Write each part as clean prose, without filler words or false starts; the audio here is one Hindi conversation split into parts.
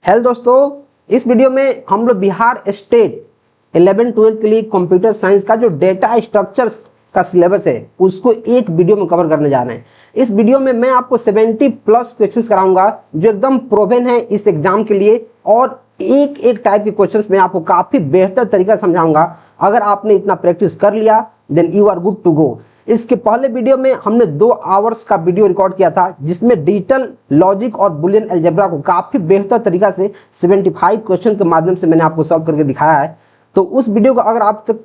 हेलो दोस्तों, इस वीडियो में हम लोग बिहार स्टेट 11-12 के लिए कंप्यूटर साइंस का जो डेटा स्ट्रक्चर्स का सिलेबस है उसको एक वीडियो में कवर करने जा रहे हैं। इस वीडियो में मैं आपको 70 प्लस क्वेश्चंस कराऊंगा जो एकदम प्रोवन है इस एग्जाम के लिए, और एक एक टाइप के क्वेश्चंस में आपको काफी बेहतर तरीका समझाऊंगा। अगर आपने इतना प्रैक्टिस कर लिया then you are good to go. इसके पहले वीडियो में हमने 2 आवर्स का वीडियो रिकॉर्ड किया था जिसमें डिजिटल लॉजिक और बुलियन अलजेब्रा को काफी बेहतर तरीका से 75 क्वेश्चन के माध्यम से मैंने आपको सॉल्व करके दिखाया है। तो उस वीडियो को अगर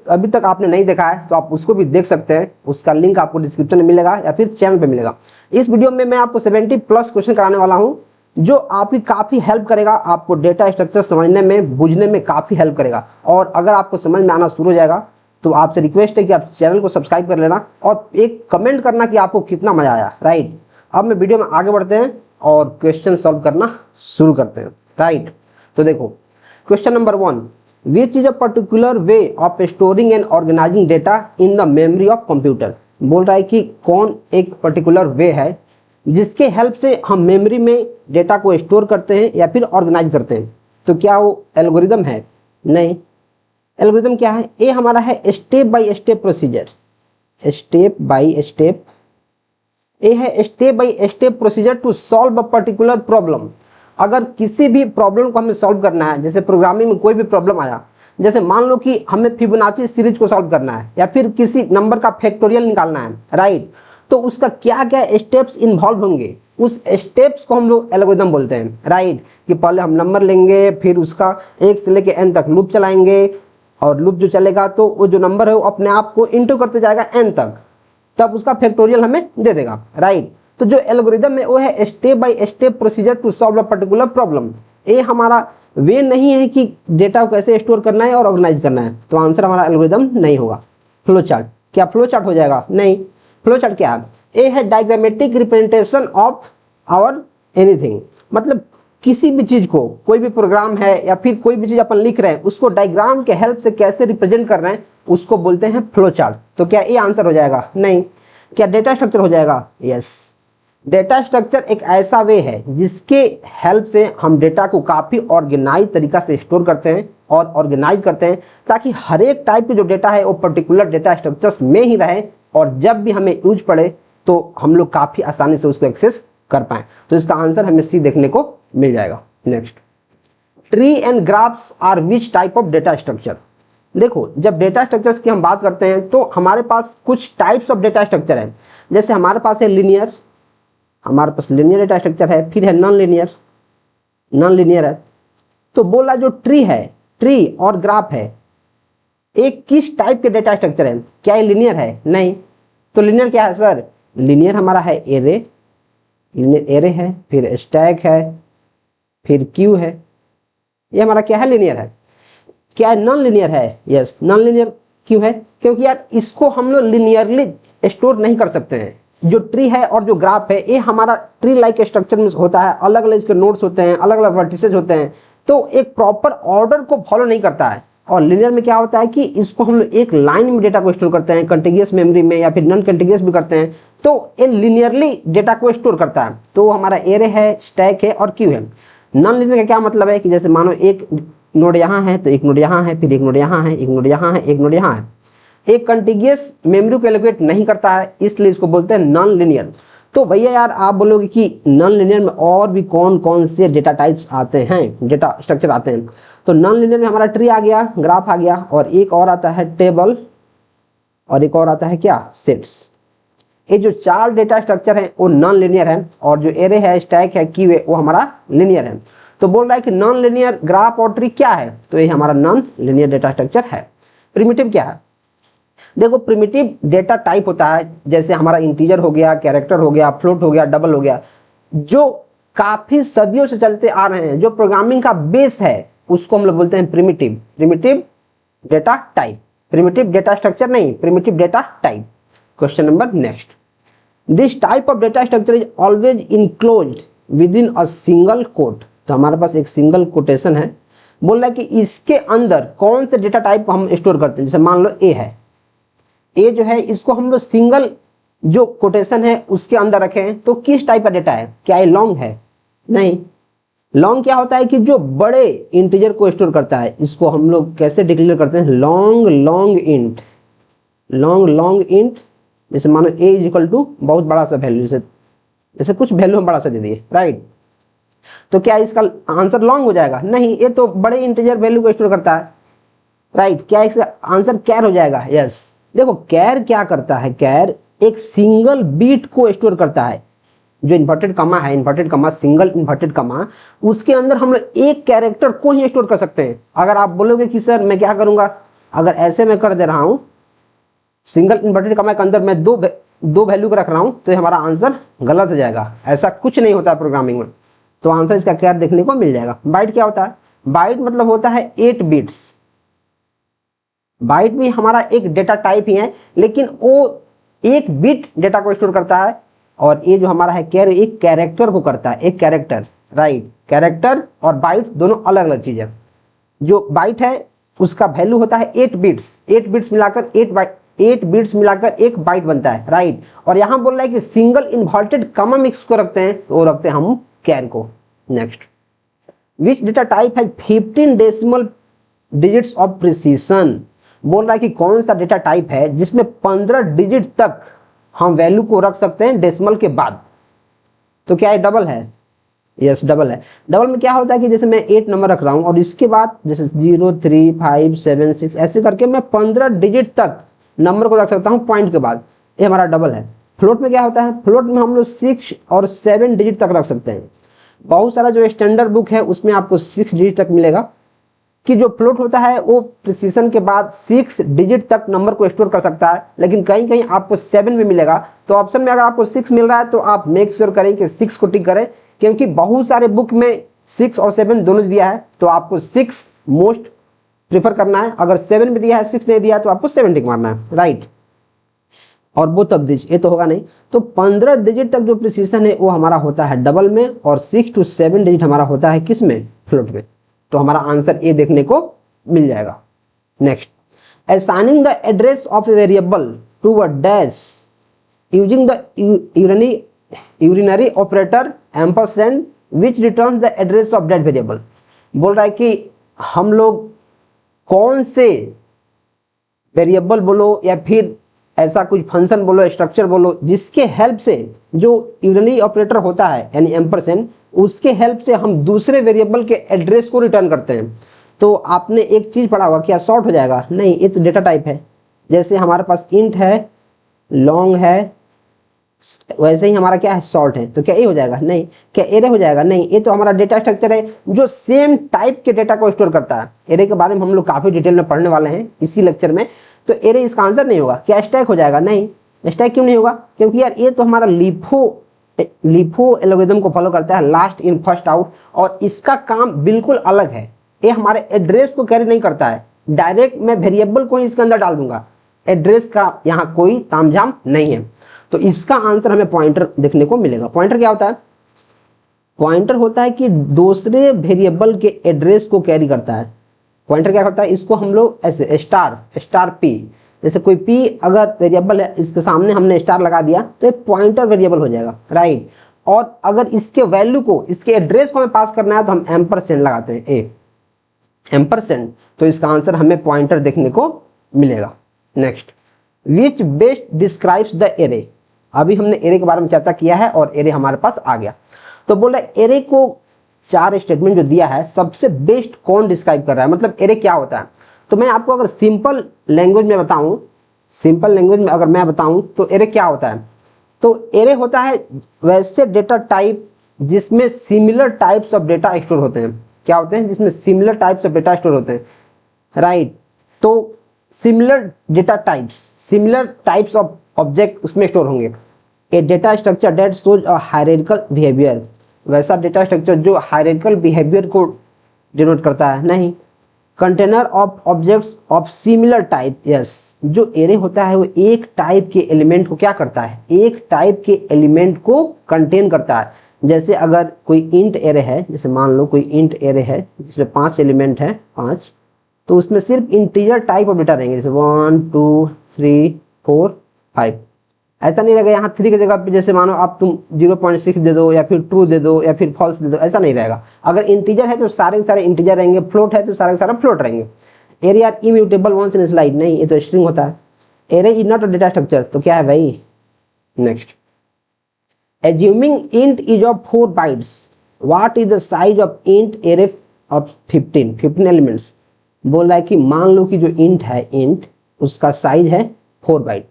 अभी तक आपने नहीं देखा है तो आप उसको भी देख सकते हैं। उसका लिंक आपको डिस्क्रिप्शन में मिलेगा या फिर चैनल पे मिलेगा। इस वीडियो में मैं आपको 70 प्लस क्वेश्चन कराने वाला हूं जो आपकी काफी हेल्प करेगा, आपको डेटा स्ट्रक्चर समझने में, बुझने में काफी हेल्प करेगा। और अगर आपको समझ में आना शुरू हो जाएगा तो आपसे रिक्वेस्ट है कि आप चैनल को सब्सक्राइब कर लेना और एक कमेंट करना कि आपको कितना मजा आया। राइट, अब मैं वीडियो में आगे बढ़ते हैं और क्वेश्चन सॉल्व करना शुरू करते हैं। राइट, तो देखो question number 1, which is a particular way of storing and organizing data in the memory of computer. बोल रहा है कि कौन एक पर्टिकुलर वे है जिसके हेल्प से हम मेमोरी में डेटा को स्टोर करते हैं या फिर ऑर्गेनाइज करते हैं। तो क्या वो एल्गोरिदम है? नहीं। एल्गोरिदम क्या है? ये हमारा है step by step procedure. Step by step, ये है step by step procedure to solve a particular problem. अगर किसी भी प्रॉब्लम को हमें सॉल्व करना है, जैसे प्रोग्रामिंग में कोई भी प्रॉब्लम आया, जैसे मान लो कि हमें फिबोनाची सीरीज को सॉल्व करना है या फिर किसी नंबर का फैक्टोरियल निकालना है, राइट, तो उसका क्या क्या स्टेप्स इन्वॉल्व होंगे, उस स्टेप्स को हम लोग एल्गोरिदम बोलते हैं। राइट, कि पहले हम नंबर लेंगे, फिर उसका 1 से लेके n तक लूप चलाएंगे, और लूप जो चलेगा तो वो जो नंबर है वो अपने आप को इंटू करते जाएगा n तक, तब उसका फैक्टोरियल हमें दे देगा। राइट, तो जो एल्गोरिदम है वो है step by step procedure to solve a particular problem. ये हमारा वे नहीं है कि डेटा को कैसे स्टोर करना है और ऑर्गेनाइज करना है, तो आंसर हमारा एल्गोरिदम नहीं होगा। फ्लो चार्ट, क्या फ्लो चार्ट हो जाएगा? नहीं। फ्लो चार्ट क्या है? ये है diagrammatic representation of our anything. मतलब किसी भी चीज को, कोई भी प्रोग्राम है या फिर कोई भी चीज अपन लिख रहे हैं, उसको डायग्राम के हेल्प से कैसे रिप्रेजेंट कर रहे हैं उसको बोलते हैं फ्लो चार्ट। तो क्या ये आंसर हो जाएगा? नहीं। क्या डेटा स्ट्रक्चर हो जाएगा? यस। डेटा स्ट्रक्चर एक ऐसा वे है जिसके हेल्प से हम डेटा को काफी ऑर्गेनाइज तरीका से स्टोर करते हैं और ऑर्गेनाइज करते हैं, ताकि हर एक टाइप के जो डेटा है वो पर्टिकुलर डेटा स्ट्रक्चर्स में ही रहे, और जब भी हमें यूज पड़े तो हम लोग काफी आसानी से उसको एक्सेस कर पाए। तो इसका आंसर हमें सी देखने को मिल जाएगा। Next, tree and graphs are which type of data structure. देखो, जब डेटा स्ट्रक्चर्स की हम बात करते हैं तो हमारे पास कुछ टाइप्स ऑफ डेटा स्ट्रक्चर है। जैसे हमारे पास है लीनियर, हमारे पास लीनियर डेटा स्ट्रक्चर है, फिर है नॉन लीनियर, नॉन लीनियर है। तो बोला जो ट्री है, ट्री और ग्राफ है, एक किस टाइप के डेटा स्ट्रक्चर है? क्या ये लीनियर है? नहीं। तो लीनियर क्या है सर? लीनियर हमारा है एरे, लीनियर एरे है, फिर स्टैक है, फिर क्यू है। ये हमारा क्या है? लीनियर है। क्या नॉन लीनियर है? यस, नॉन लीनियर क्यों है? क्योंकि यार इसको हम लोग लीनियरली स्टोर नहीं कर सकते हैं। जो ट्री है और जो ग्राफ है ये हमारा ट्री लाइक स्ट्रक्चर में होता है, अलग अलग इसके नोड्स होते हैं, अलग अलग वर्टिसेज होते हैं, तो एक प्रॉपर ऑर्डर को फॉलो नहीं करता है। और लीनियर में क्या होता है कि इसको हम लोग एक लाइन में डेटा को स्टोर करते हैं, कंटिन्यूअस मेमोरी में या फिर नॉन कंटिन्यूअस भी करते हैं, तो ये लीनियरली डेटा को स्टोर करता है। तो हमारा एरे है, स्टैक है और क्यू है। नॉन लीनियर का क्या मतलब है कि जैसे मानो एक नोड यहाँ है तो एक नोड यहाँ है, फिर एक नोड यहाँ है, एक नोड यहाँ है, एक नोड यहाँ है, एक कंटिन्यूअस मेमोरी को एलोकेट नहीं करता है, इसलिए इसको बोलते हैं नॉन लीनियर। तो भैया यार आप बोलोगे कि नॉन लीनियर में और भी कौन कौन से डेटा टाइप्स आते हैं, डेटा स्ट्रक्चर आते हैं? तो नॉन लीनियर में हमारा ट्री आ गया, ग्राफ आ गया, और एक और आता है टेबल, और एक और आता है क्या? सेट्स। ये जो 4 डेटा स्ट्रक्चर है वो नॉन लीनियर है, और जो एरे है, स्टैक है, क्यू है, वो हमारा लीनियर है। तो बोल रहा है कि नॉन लीनियर ग्राफ और ट्री क्या है? तो ये हमारा नॉन लीनियर डेटा स्ट्रक्चर है। प्रिमिटिव क्या है? देखो, प्रिमिटिव डेटा टाइप होता है जैसे हमारा इंटीजर हो गया, कैरेक्टर हो गया, फ्लोट हो गया, डबल हो गया, जो काफी सदियों से चलते आ रहे हैं, जो प्रोग्रामिंग का बेस है, उसको हम लोग बोलते हैं primitive, primitive data type. Primitive data structure नहीं, primitive data type. Question number next, this type of data structure is always enclosed with in a single quote. तो हमारे पास एक सिंगल कोटेशन है, बोल रहा है कि इसके अंदर कौन से डेटा टाइप को हम स्टोर करते हैं। जैसे मान लो ए है, ए जो है इसको हम लोग सिंगल जो कोटेशन है उसके अंदर रखें, तो किस टाइप का डेटा है? क्या ये लॉन्ग है? नहीं। लॉन्ग क्या होता है कि जो बड़े इंटीजर को स्टोर करता है, इसको हम लोग कैसे डिक्लेयर करते हैं, long long int, long long int. जैसे मानो a इज इक्वल टू बहुत बड़ा सा वैल्यू, जैसे कुछ वैल्यू हम बड़ा सा दे दिए, राइट। तो क्या इसका आंसर लॉन्ग हो जाएगा? नहीं, ये तो बड़े इंटीजर वैल्यू को स्टोर करता है, राइट। क्या इसका आंसर कैर हो जाएगा? यस। देखो कैर क्या करता है, कैर एक सिंगल बीट को स्टोर करता है। जो इन्वर्टेड कमा है, इन्वर्टेड कमा, सिंगल इन्वर्टेड कमा, उसके अंदर हम लोग एक कैरेक्टर को ही स्टोर कर सकते हैं। अगर आप बोलोगे कि सर मैं क्या करूंगा, अगर ऐसे मैं कर दे रहा हूं, सिंगल इन्वर्टेड कमा के अंदर मैं दो वैल्यू को रख रहा हूं, तो हमारा आंसर गलत हो जाएगा। ऐसा कुछ नहीं होता है प्रोग्रामिंग में। तो आंसर इसका क्या देखने को मिल जाएगा। बाइट क्या होता है? बाइट मतलब होता है 8 बिट्स। बाइट भी हमारा एक डेटा टाइप ही है, लेकिन वो एक बिट डेटा को स्टोर करता है, और ये जो हमारा है कैर, एक कैरेक्टर को करता है, एक कैरेक्टर, राइट। कैरेक्टर और बाइट दोनों अलग अलग चीज है। जो बाइट है उसका वैल्यू होता है 8 बिट्स, 8 बिट्स मिलाकर 8 बिट्स मिलाकर एक बाइट बनता है, राइट। और यहां बोल रहा है कि सिंगल इन्वर्टेड कमा मिक्स को रखते हैं, तो वो रखते हैं हम कैर को। नेक्स्ट, विच डेटा टाइप है 15 डेसिमल डिजिट्स ऑफ प्रिसीशन। बोल रहा है कि कौन सा डेटा टाइप है जिसमें 15 डिजिट तक हम वैल्यू को रख सकते हैं डेसिमल के बाद। तो क्या है? डबल है। यस, डबल है। डबल में क्या होता है कि जैसे मैं 8 नंबर रख रहा हूं और इसके बाद जैसे 0 3 5 7 6 ऐसे करके मैं 15 डिजिट तक नंबर को रख सकता हूं पॉइंट के बाद। ये हमारा डबल है। फ्लोट में क्या होता है? फ्लोट में हम लोग 6 और 7 डिजिट तक रख सकते हैं। बहुत सारा जो स्टैंडर्ड बुक है उसमें आपको 6 डिजिट तक मिलेगा, कि जो फ्लोट होता है वो प्रिसीशन के बाद 6 डिजिट तक नंबर को स्टोर कर सकता है, लेकिन कहीं कहीं आपको 7 भी मिलेगा। तो ऑप्शन में अगर आपको 6 मिल रहा है तो आप मेक श्योर करें कि 6 को टिक करें, क्योंकि बहुत सारे बुक में 6 और 7 दोनों दिया है, तो आपको 6 मोस्ट प्रीफर करना है। अगर 7 भी दिया है, 6 नहीं दिया, तो आपको 7 टिक मारना है, राइट। और वो तब डिजिट, ये तो होगा नहीं। तो 15 डिजिट तक जो प्रिसीशन है वो हमारा होता है डबल में, और 6 to 7 डिजिट हमारा होता है किस में? फ्लोट में। तो हमारा आंसर ए देखने को मिल जाएगा। Next, assigning the address of a variable to a dash using the unary operator ampersand which returns the address of that variable. बोल रहा है कि हम लोग कौन से वेरिएबल बोलो या फिर ऐसा कुछ फंक्शन बोलो, स्ट्रक्चर बोलो, जिसके हेल्प से जो यूरिनरी ऑपरेटर होता है यानी एम्परसेंड, उसके हेल्प से हम दूसरे वेरिएबल के एड्रेस को रिटर्न करते हैं। तो आपने एक चीज पढ़ा हुआ, क्या शॉर्ट हो जाएगा? नहीं, ये तो डेटा टाइप है। जैसे हमारे पास इंट है, लॉन्ग है, वैसे ही हमारा क्या है? शॉर्ट है। तो क्या ये हो जाएगा? नहीं। क्या एरे हो जाएगा? नहीं। ये तो हमारा डेटा स्ट्रक्चर है जो सेम टाइप के डेटा को स्टोर करता है। एरे के बारे में हम लोग काफी डिटेल में पढ़ने वाले हैं इसी लेक्चर में। तो एरे इसका आंसर नहीं होगा। क्या स्टैक हो जाएगा? नहीं। स्टैक क्यों नहीं होगा? क्योंकि यार ये तो हमारा लिफो एल्गोरिथम को फॉलो करता है, लास्ट इन फर्स्ट आउट, और इसका काम बिल्कुल अलग है। ये हमारे एड्रेस को कैरी नहीं करता है, डायरेक्ट मैं वेरिएबल को ही इसके अंदर डाल दूंगा। एड्रेस का यहाँ कोई तामझाम नहीं है। तो इसका आंसर हमें पॉइंटर देखने को मिलेगा। पॉइंटर क्या होता है? पॉइंटर होता है कि दूसरे वेरिएबल के एड्रेस को कैरी करता है। पॉइंटर क्या करता है? इसको हम लोग ऐसे स्टार पी, जैसे कोई पी अगर वेरिएबल है, इसके सामने हमने स्टार लगा दिया तो ये पॉइंटर वेरिएबल हो जाएगा, राइट। और अगर इसके वैल्यू को, इसके एड्रेस को हमें पास करना है तो हम एम्परसेंड लगाते हैं, ए एम्परसेंड। तो इसका आंसर हमें पॉइंटर देखने को मिलेगा। Next, which best describes the array. अभी हमने एरे के बारे में चर्चा किया है और एरे हमारे पास आ गया। तो बोल रहा है एरे को 4 स्टेटमेंट जो दिया है, सबसे बेस्ट कौन डिस्क्राइब कर रहा है, मतलब एरे क्या होता है। तो मैं आपको अगर सिंपल लैंग्वेज में बताऊं, सिंपल लैंग्वेज में अगर मैं बताऊं तो एरे क्या होता है, तो एरे होता है वैसे डेटा टाइप जिसमें similar types of data store होते हैं। क्या होते हैं? जिसमें similar types of data store होते हैं, राइट। तो similar data types, similar types of object उसमें स्टोर होंगे। A data structure that shows a hierarchical behaviour, वैसा डेटा स्ट्रक्चर जो हायरार्किकल बिहेवियर को डिनोट करता है। नहीं। Container of objects of similar type, yes. जो एरे होता है वो एक टाइप के एलिमेंट को क्या करता है? एक टाइप के एलिमेंट को कंटेन करता है। जैसे अगर कोई इंट एरे है, जैसे मान लो कोई इंट एरे है जिसमें 5 एलिमेंट है, 5, तो उसमें सिर्फ इंटीजर टाइप ऑफ डेटा रहेंगे, जैसे 1 2 3 4 5। ऐसा नहीं रहेगा यहाँ 3 की जगह पे जैसे मानो आप तुम 0.6 दे दो या फिर ट्रू दे दो या फिर फॉल्स दे दो, ऐसा नहीं रहेगा। अगर इंटीजर है तो सारे के सारे इंटीजर रहेंगे, फ्लोट है तो सारे के सारे फ्लोट रहेंगे। Array are immutable once in slide, नहीं ये तो स्ट्रिंग होता है। Array is not a data structure, तो क्या है भाई? Next, assuming int is of 4 bytes, what is the size of int array of 15 elements. बोल रहा है कि मान लो कि जो इंट है, इंट उसका साइज है 4 बाइट।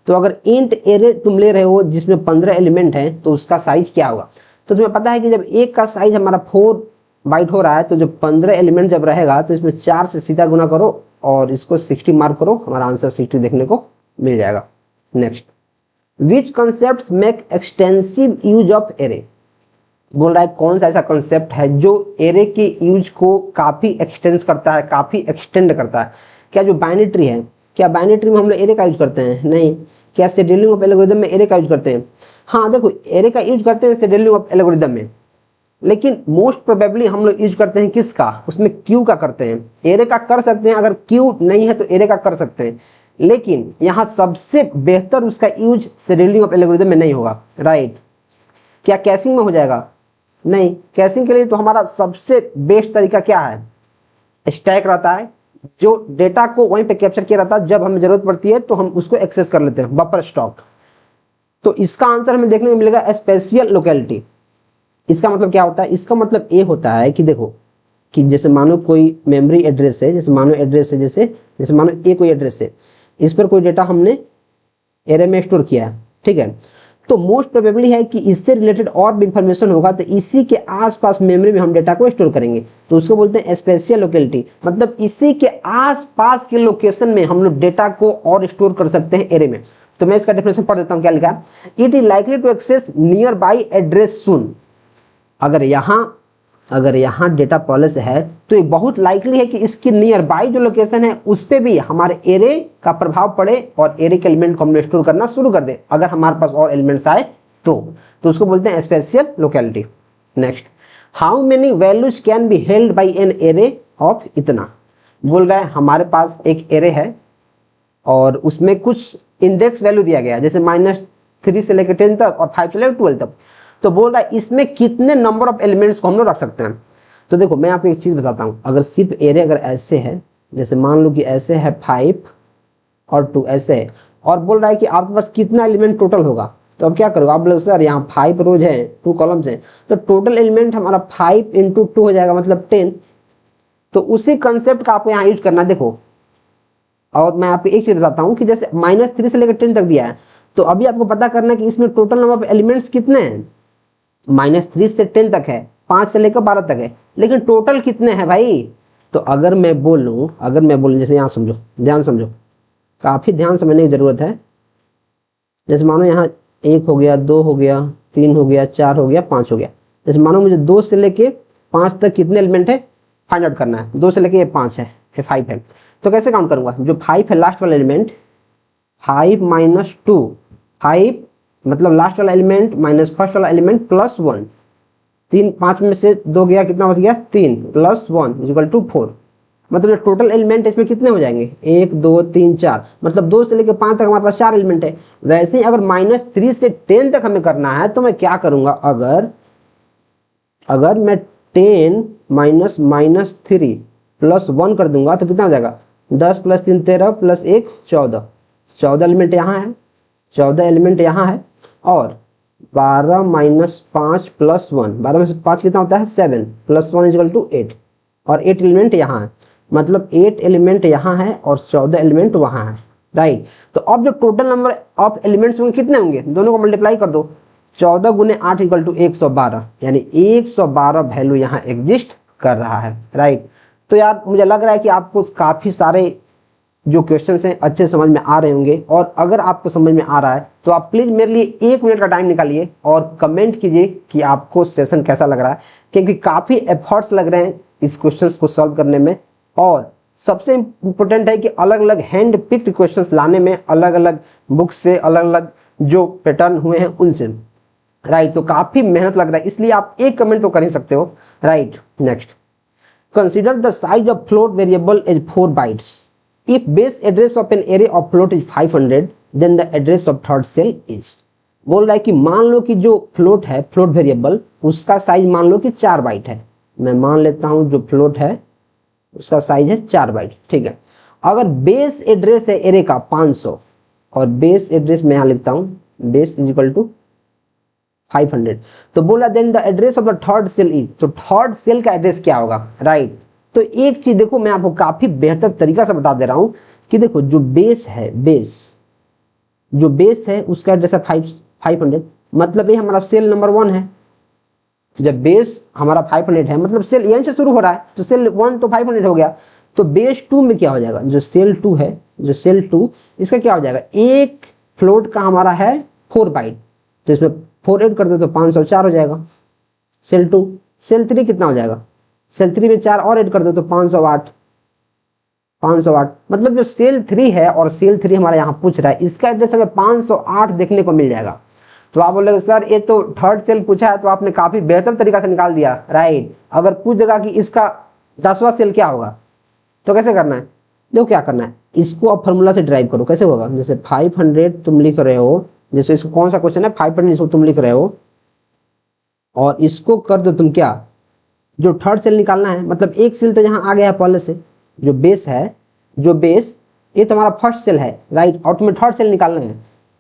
तो अगर इंट एरे तुम ले रहे हो जिसमें 15 एलिमेंट हैं तो उसका साइज क्या होगा? तो तुम्हें पता है कि जब एक का साइज हमारा 4 बाइट हो रहा है तो जो 15 एलिमेंट जब रहेगा तो इसमें 4 से सीधा गुना करो और इसको 60 मार्क करो, हमारा आंसर 60 देखने को मिल जाएगा। Next, which concept make extensive use of array. बोल रहा है कौन सा ऐसा कंसेप्ट है जो एरे के यूज को काफी एक्सटेंस करता है, काफी एक्सटेंड करता है। क्या जो बाइनरी है, क्या बाइनरी में हम लोग एरे का यूज करते हैं? नहीं। क्या शेड्यूलिंग ऑफ एल्गोरिथम में एरे का यूज करते हैं? हाँ देखो, एरे का यूज करते हैं शेड्यूलिंग ऑफ एल्गोरिथम में, लेकिन मोस्ट प्रोबेबली हम लोग यूज करते हैं किसका? उसमें क्यू का करते हैं। एरे का कर सकते हैं, अगर क्यू नहीं है तो एरे का कर सकते हैं, लेकिन यहाँ सबसे बेहतर उसका यूज शेड्यूलिंग ऑफ एल्गोरिथम में नहीं होगा। राइट। क्या कैशिंग में हो जाएगा? नहीं। कैशिंग के लिए तो हमारा सबसे बेस्ट तरीका क्या है? स्टैक रहता है, जो डेटा को वहीं पे कैप्चर किया रहता है, जब हमें जरूरत पड़ती है तो हम उसको एक्सेस कर लेते हैं, बफर स्टॉक। तो इसका आंसर हमें देखने को मिलेगा स्पेशियल लोकेलिटी। इसका मतलब क्या होता है? इसका मतलब ये होता है कि देखो कि जैसे मानो कोई मेमोरी एड्रेस है, जैसे मानो एड्रेस है, जैसे मानो ये कोई एड्रेस है, इस पर कोई डेटा हमने एरे में स्टोर किया है, ठीक है। तो मोस्ट प्रोबेबली है कि इससे रिलेटेड और भी इंफॉर्मेशन होगा तो इसी के आसपास मेमोरी में हम डेटा को स्टोर करेंगे, तो उसको बोलते हैं स्पेशियल लोकेलिटी। मतलब इसी के आसपास के लोकेशन में हम लोग डेटा को और स्टोर कर सकते हैं एरे में। तो मैं इसका डेफिनेशन पढ़ देता हूं, क्या लिखा है? It is likely to access near by address soon. अगर यहाँ डेटा पहले से है तो ये बहुत लाइकली है कि इसकी नियर बाई जो लोकेशन है उस पर भी हमारे एरे का प्रभाव पड़े और एरे के एलिमेंट को हम स्टोर करना शुरू कर दे, अगर हमारे पास और एलिमेंट्स आए तो उसको बोलते हैं spatial locality. Next, how many values can be held by an array of इतना। बोल रहा है हमारे पास एक एरे है और उसमें कुछ इंडेक्स वैल्यू दिया गया है, जैसे -3 से लेकर 10 तक और 5 से लेकर 12 तक। तो बोल रहा है इसमें कितने नंबर ऑफ एलिमेंट्स को हम लोग रख सकते हैं। तो देखो मैं आपको एक चीज बताता हूं, अगर सिर्फ एरे अगर ऐसे है, जैसे मान लो कि ऐसे है 5 और 2 ऐसे है, और बोल रहा है कि आपके पास कितना एलिमेंट टोटल होगा, तो अब क्या करोगे आप बोलोगे सर यहाँ 5 रोज है, 2 कॉलम्स है, तो टोटल एलिमेंट हमारा 5 × 2 हो जाएगा, मतलब 10। तो उसी कंसेप्ट का आपको यहाँ यूज करना। देखो और मैं आपको एक चीज बताता हूँ कि जैसे -3 से लेकर 10 तक दिया है, तो अभी आपको पता करना है कि इसमें टोटल नंबर ऑफ एलिमेंट्स कितने हैं। -3 से 10 तक है, 5 से लेकर 12 तक है, लेकिन टोटल कितने हैं भाई। तो अगर मैं बोलूं जैसे यहाँ समझो, ध्यान समझो, काफी ध्यान समझने की जरूरत है। जैसे मानो यहाँ 1 हो गया, 2 हो गया, 3 हो गया, 4 हो गया, 5 हो गया। जैसे मानो मुझे 2 से लेके 5 तक कितने एलिमेंट है फाइंड आउट करना है। 2 से लेके ये 5 है, ये 5 है, तो कैसे काउंट करूंगा? जो 5 है लास्ट वाला एलिमेंट, 5 - 2, 5 मतलब लास्ट वाला एलिमेंट माइनस फर्स्ट वाला एलिमेंट +1, 3 5 में से 2 गया, कितना बच गया? 3 + 1 = 4। मतलब टोटल एलिमेंट इसमें कितने हो जाएंगे? 1 2 3 4, मतलब 2 से लेकर 5 तक हमारे पास 4 एलिमेंट है। वैसे ही अगर -3 से 10 तक हमें करना है तो मैं क्या करूंगा, अगर मैं 10 - -3 +1 कर दूंगा तो कितना हो जाएगा? 10 + 3 13 + 1 14, 14 एलिमेंट यहाँ है, 14 एलिमेंट यहाँ है, और 12 - 5 + 1, 12 में से 5 कितना होता है? 7 + 1 = 8, और 8 एलिमेंट यहाँ है, मतलब 8 एलिमेंट यहाँ है और 14 एलिमेंट वहाँ है। राइट। तो अब जो टोटल नंबर ऑफ एलिमेंट्स होंगे कितने होंगे? दोनों को मल्टीप्लाई कर दो, 14 × 8 = 112, यानी 112 वैल्यू यहाँ एग्जिस्ट कर रहा है। राइट। तो यार मुझे लग रहा है कि आपको काफी सारे जो क्वेश्चंस हैं अच्छे समझ में आ रहे होंगे, और अगर आपको समझ में आ रहा है तो आप प्लीज मेरे लिए 1 मिनट का टाइम निकालिए और कमेंट कीजिए कि आपको सेशन कैसा लग रहा है, क्योंकि काफी एफर्ट्स लग रहे हैं इस क्वेश्चंस को सॉल्व करने में, और सबसे इंपॉर्टेंट है कि अलग अलग हैंड पिक्ड क्वेश्चंस लाने में, अलग अलग बुक से, अलग अलग जो पैटर्न हुए हैं उनसे। राइट। तो काफी मेहनत लग रहा है, इसलिए आप एक कमेंट तो कर ही सकते हो। Right. Next, consider the size of float variable as 4 bytes. If base address of an array of float is 500, then the address of third cell is. बोल रहा है कि मान लो कि जो फ्लोट है, फ्लोट वेरिएबल, उसका साइज मान लो कि 4 बाइट है। मैं मान लेता हूं जो फ्लोट है उसका साइज है 4 बाइट, ठीक है। अगर बेस एड्रेस है एरे का 500 और बेस एड्रेस मैं यहां लिखता हूं, बेस इज इक्वल टू 500, तो बोला then the address of the third cell is, तो थर्ड सेल का एड्रेस क्या होगा, राइट। तो एक चीज देखो, मैं आपको काफी बेहतर तरीका से बता दे रहा हूं कि देखो जो बेस है, जो बेस है उसका एड्रेस है 500, मतलब ये हमारा सेल नंबर 1 है। जब बेस हमारा 500 है मतलब सेल यहीं से शुरू हो रहा है, तो सेल 1 तो 500 हो गया। तो बेस 2 में क्या हो जाएगा, जो सेल 2 है, जो सेल 2 इसका क्या हो जाएगा, एक फ्लोट का हमारा है 4 बाइट, तो इसमें 4 ऐड कर दो तो 504 हो जाएगा सेल 2। सेल 3 कितना हो जाएगा, सेल 3 में 4 और ऐड कर दो तो 508, मतलब जो सेल 3 है और सेल 3 हमारा यहाँ पूछ रहा है, इसका एड्रेस हमें 508 देखने को मिल जाएगा। तो आप बोलोगे सर ये तो थर्ड सेल पूछा है तो आपने काफी बेहतर तरीका से निकाल दिया, राइट। अगर पूछ देगा कि इसका 10वां सेल क्या होगा तो कैसे करना है, देखो क्या करना है, इसको आप फॉर्मूला से ड्राइव करो। कैसे होगा, जैसे 500 तुम लिख रहे हो, जैसे इसको कौन सा क्वेश्चन है 500 इसको तुम लिख रहे हो और इसको कर दो तुम क्या, जो थर्ड सेल निकालना है, मतलब एक सेल तो यहाँ आ गया है पहले से, जो बेस है, जो बेस ये तो हमारा फर्स्ट सेल है, राइट। और तुम्हें थर्ड सेल निकालना है,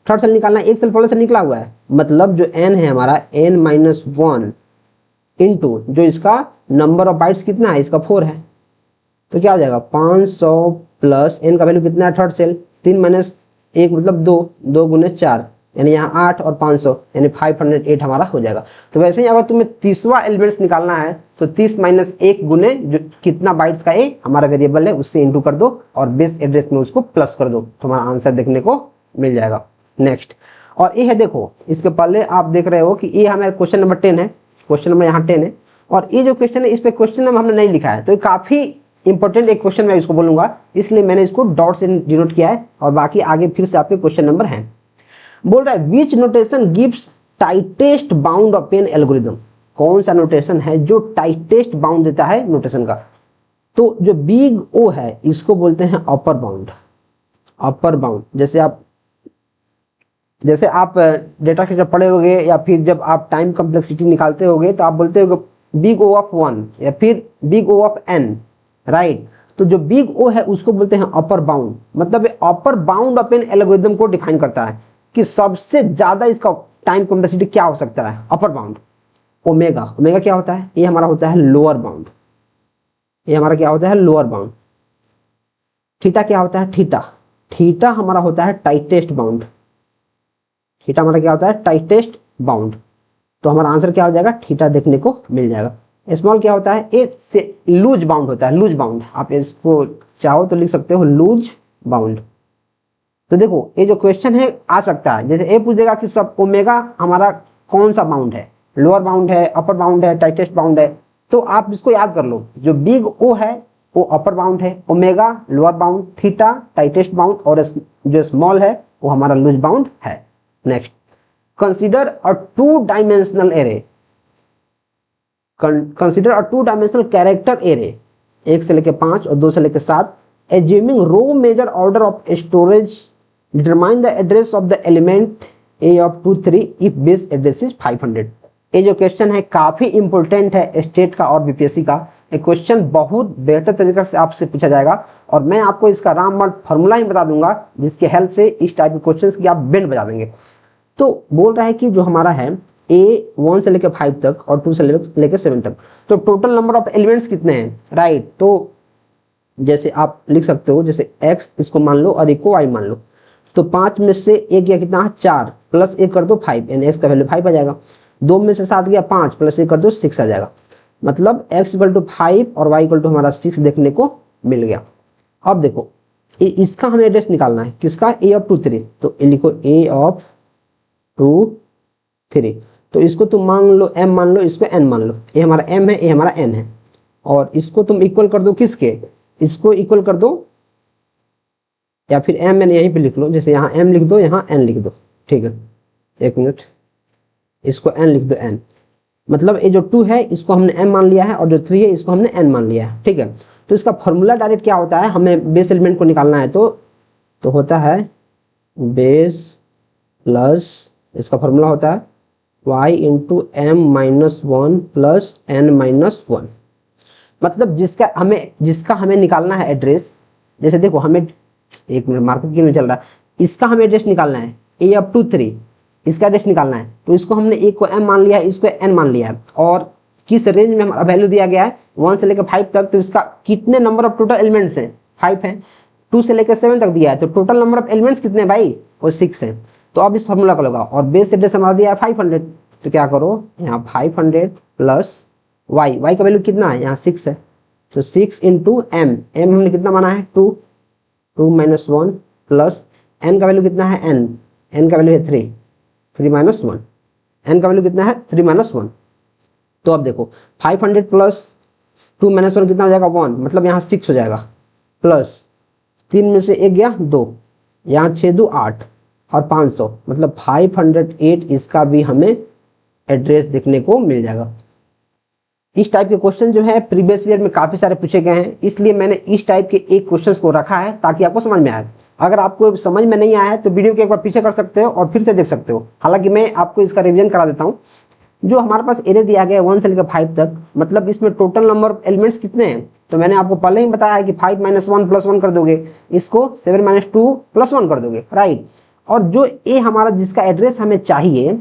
थर्ड सेल निकालना है, एक सेल पहले से निकला हुआ है, मतलब जो n है हमारा n-1 इंटू जो इसका नंबर ऑफ बाइट्स कितना है, इसका 4 है, तो क्या हो जाएगा 500 प्लस n का वैल्यू कितना है थर्ड सेल, 3 माइनस 1 मतलब 2, 2 गुने 4 यानी यहाँ 8 और 500 यानी 508 हमारा हो जाएगा। तो वैसे ही अगर तुम्हें 30वां एलिमेंट्स निकालना है तो 30 माइनस 1 गुने जो कितना बाइट्स का ए हमारा वेरिएबल है उससे इंटू कर दो और बेस एड्रेस में उसको प्लस कर दो, तुम्हारा आंसर देखने को मिल जाएगा। नेक्स्ट, और ये है देखो, इसके पहले आप देख रहे हो कि ये हमारा क्वेश्चन नंबर 10 है, क्वेश्चन नंबर यहाँ 10 है, और ये जो क्वेश्चन है इस पे क्वेश्चन नंबर हमने नहीं लिखा है, तो ये काफी इंपॉर्टेंट एक क्वेश्चन मैं इसको बोलूंगा, इसलिए मैंने इसको डॉट से डिनोट किया है और बाकी आगे फिर से आपके क्वेश्चन नंबर हैं। बोल रहा है which notation gives tightest bound of an algorithm, कौन सा नोटेशन है जो टाइटेस्ट बाउंड देता है नोटेशन का, तो जो बिग ओ है इसको बोलते हैं अपर बाउंड, अपर बाउंड। जैसे आप डेटा स्ट्रक्चर पढ़े होगे या फिर जब आप टाइम कम्प्लेक्सिटी निकालते होगे तो आप बोलते हो बिग ओ ऑफ 1 या फिर big O of n, right. तो जो बिग ओ है उसको बोलते हैं अपर बाउंड, मतलब upper bound of an algorithm को डिफाइन करता है कि सबसे ज्यादा इसका टाइम कॉम्प्लेक्सिटी क्या हो सकता है, अपर बाउंड। ओमेगा, ओमेगा क्या होता है, ये हमारा होता है लोअर बाउंड, ये हमारा क्या होता है लोअर बाउंड। थीटा क्या होता है, थीटा, थीटा हमारा होता है टाइटेस्ट बाउंड, थीटा हमारा क्या होता है टाइटेस्ट बाउंड। तो हमारा आंसर क्या हो जाएगा, थीटा देखने को मिल जाएगा। स्मॉल क्या होता है, ए से लूज बाउंड होता है, लूज बाउंड, आप इसको चाहो तो लिख सकते हो लूज बाउंड। तो देखो ये जो क्वेश्चन है आ सकता है, जैसे ए पूछ देगा कि सब ओमेगा हमारा कौन सा बाउंड है, लोअर बाउंड है, अपर बाउंड है, टाइटेस्ट बाउंड है, तो आप इसको याद कर लो, जो बिग ओ है वो अपर बाउंड है, omega lower bound, theta tightest bound और जो स्मॉल है वो हमारा लूज बाउंड है। Next, consider a 2 dimensional array, consider a 2 dimensional character array, 1 से लेकर 5 और 2 से लेकर 7, assuming row measure order of storage, determine the address of the element a of 2 3 if base address is 500। ये जो क्वेश्चन है काफी इंपॉर्टेंट है स्टेट का और बीपीएससी का, ये क्वेश्चन बहुत बेहतर तरीके से आपसे पूछा जाएगा और मैं आपको इसका रामबाण फॉर्मूला ही बता दूंगा जिसके हेल्प से इस टाइप के क्वेश्चंस की आप बैंड बजा देंगे। तो बोल रहा है कि जो हमारा है ए 1 से लेकर 5 तक और 2 से लेकर 7 तक, तो टोटल नंबर ऑफ एलिमेंट्स कितने हैं, राइट। तो जैसे आप लिख सकते हो, जैसे x इसको मान लो और एक को y मान लो, तो 5 में से एक गया कितना 4 प्लस 1 कर दो 5 यानी x का वैल्यू 5 आ जाएगा। 2 में से 7 गया 5 प्लस 1 कर दो 6 आ जाएगा, मतलब x इक्वल टू 5 और y इक्वल टू हमारा 6 देखने को मिल गया। अब देखो इसका हमें एड्रेस निकालना है, किसका, a ऑफ 2 3, तो लिखो a ऑफ 2 3, तो इसको तुम मान लो m मान लो, इसको n मान लो, ये हमारा m है, ये हमारा n है, और इसको तुम इक्वल कर दो किसके, इसको इक्वल कर दो या फिर m n यहीं पे लिख लो, जैसे यहाँ m लिख दो यहाँ n लिख दो, ठीक है, एक मिनट, इसको n लिख दो n, मतलब ये जो 2 है इसको हमने m मान लिया है और जो 3 है इसको हमने n मान लिया है, ठीक है। तो इसका फॉर्मूला डायरेक्ट क्या होता है, हमें बेस एलिमेंट को निकालना है तो होता है बेस प्लस इसका फॉर्मूला होता है y into M minus one plus N minus one. मतलब जिसका हमें निकालना है एड्रेस, जैसे देखो हमें, एक मिनट मार्केट क्यों नहीं चल रहा, इसका हमें एड्रेस निकालना है a अप टू 3, इसका एड्रेस निकालना है, तो इसको हमने a को m मान लिया है, इसको n मान लिया है, और किस रेंज में हमारा वैल्यू दिया गया है 1 से लेकर 5 तक, तो इसका कितने नंबर ऑफ टोटल एलिमेंट्स हैं 5 हैं, 2 से लेकर 7 तक दिया है, तो टोटल नंबर ऑफ एलिमेंट्स कितने हैं भाई, वो 6 है। तो अब इस फॉर्मूला का लगा, और बेस एड्रेस हमारा दिया है 500, तो क्या करो यहाँ 500 प्लस y का वैल्यू कितना है यहाँ 6 है, तो 6 इंटू एम हमने कितना माना है 2 माइनस 1 प्लस n का वैल्यू कितना है n का वैल्यू है 3 माइनस 1, n का वैल्यू कितना है 3 माइनस 1। तो अब देखो 500 प्लस 2 माइनस 1 कितना हो जाएगा 1, मतलब यहाँ 6 हो जाएगा, प्लस 3 में से 1 गया 2, यहाँ 6 2 8 और 500, मतलब 508 इसका भी हमें एड्रेस देखने को मिल जाएगा। इस टाइप के क्वेश्चन जो है प्रीवियस ईयर में काफ़ी सारे पूछे गए हैं, इसलिए मैंने इस टाइप के एक क्वेश्चंस को रखा है ताकि आपको समझ में आए। अगर आपको समझ में नहीं आया है तो वीडियो के एक बार पीछे कर सकते हो और फिर से देख सकते हो। हालांकि मैं आपको इसका रिवीजन करा देता हूँ। जो हमारे पास एरे दिया गया है 1 से लेकर 5 तक, मतलब इसमें टोटल नंबर ऑफ एलिमेंट्स कितने हैं, तो मैंने आपको पहले ही बताया है कि 5 माइनस 1 प्लस 1 कर दोगे, इसको 7 माइनस 2 प्लस 1 कर दोगे, राइट। और जो ए हमारा जिसका एड्रेस हमें चाहिए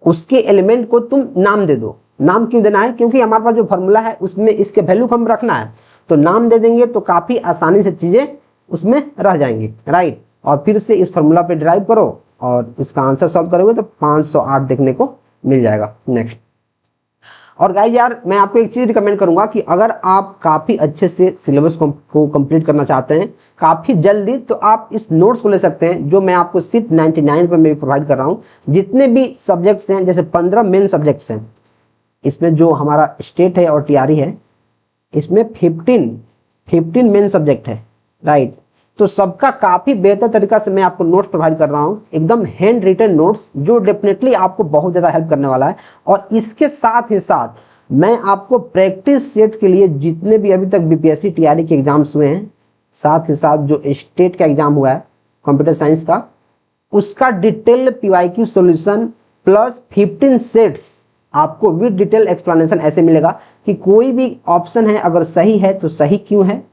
उसके एलिमेंट को तुम नाम दे दो। नाम क्यों देना है, क्योंकि हमारे पास जो फॉर्मूला है उसमें इसके वैल्यू को हम रखना है, तो नाम दे देंगे तो काफ़ी आसानी से चीज़ें उसमें रह जाएंगी, राइट। और फिर से इस फॉर्मूला पे ड्राइव करो और इसका आंसर सॉल्व करोगे तो 508 देखने को मिल जाएगा। नेक्स्ट, और गाइस यार मैं आपको एक चीज़ रिकमेंड करूंगा कि अगर आप काफ़ी अच्छे से सिलेबस को कंप्लीट करना चाहते हैं काफ़ी जल्दी, तो आप इस नोट्स को ले सकते हैं जो मैं आपको सिर्फ 99 रुपये में प्रोवाइड कर रहा हूँ। जितने भी सब्जेक्ट्स हैं, जैसे 15 मेन सब्जेक्ट्स हैं, इसमें जो हमारा स्टेट है और टीआरई है, इसमें 15 मेन सब्जेक्ट है, राइट। तो सबका काफ़ी बेहतर तरीका से मैं आपको नोट्स प्रोवाइड कर रहा हूँ, एकदम हैंड रिटन नोट्स, जो डेफिनेटली आपको बहुत ज़्यादा हेल्प करने वाला है। और इसके साथ ही साथ मैं आपको प्रैक्टिस सेट के लिए जितने भी अभी तक बीपीएससी टीआरई के एग्जाम्स हुए हैं, साथ ही साथ जो स्टेट का एग्जाम हुआ है कंप्यूटर साइंस का, उसका detail PYQ solution plus 15 sets आपको विद डिटेल एक्सप्लेनेशन ऐसे मिलेगा कि कोई भी ऑप्शन है अगर सही है तो सही क्यों है,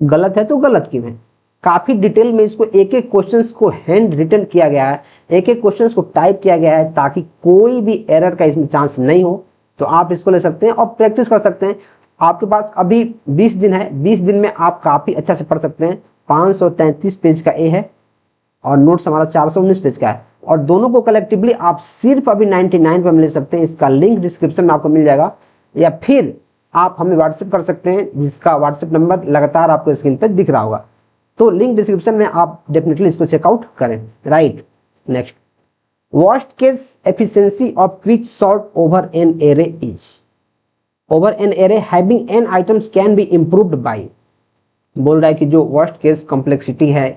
गलत है तो गलत क्यों है। काफ़ी डिटेल में इसको एक एक क्वेश्चंस को हैंड रिटन किया गया है, एक एक क्वेश्चंस को टाइप किया गया है ताकि कोई भी एरर का इसमें चांस नहीं हो। तो आप इसको ले सकते हैं और प्रैक्टिस कर सकते हैं। आपके पास अभी 20 दिन है, 20 दिन में आप काफ़ी अच्छा से पढ़ सकते हैं। 533 पेज का ए है और नोट्स हमारा 419 पेज का है, और दोनों को कलेक्टिवली आप सिर्फ अभी 99 पर मिल सकते हैं। इसका लिंक डिस्क्रिप्शन में आपको मिल जाएगा, या फिर आप हमें व्हाट्सएप कर सकते हैं जिसका व्हाट्सएप नंबर लगातार आपको स्क्रीन पर दिख रहा होगा। तो लिंक डिस्क्रिप्शन में आप डेफिनेटली इसको चेकआउट करें, right. Next, worst case efficiency of quick sort over an array is, over an array having N items can be improved by. बोल रहा है कि जो वर्स्ट केस कॉम्प्लेक्सिटी है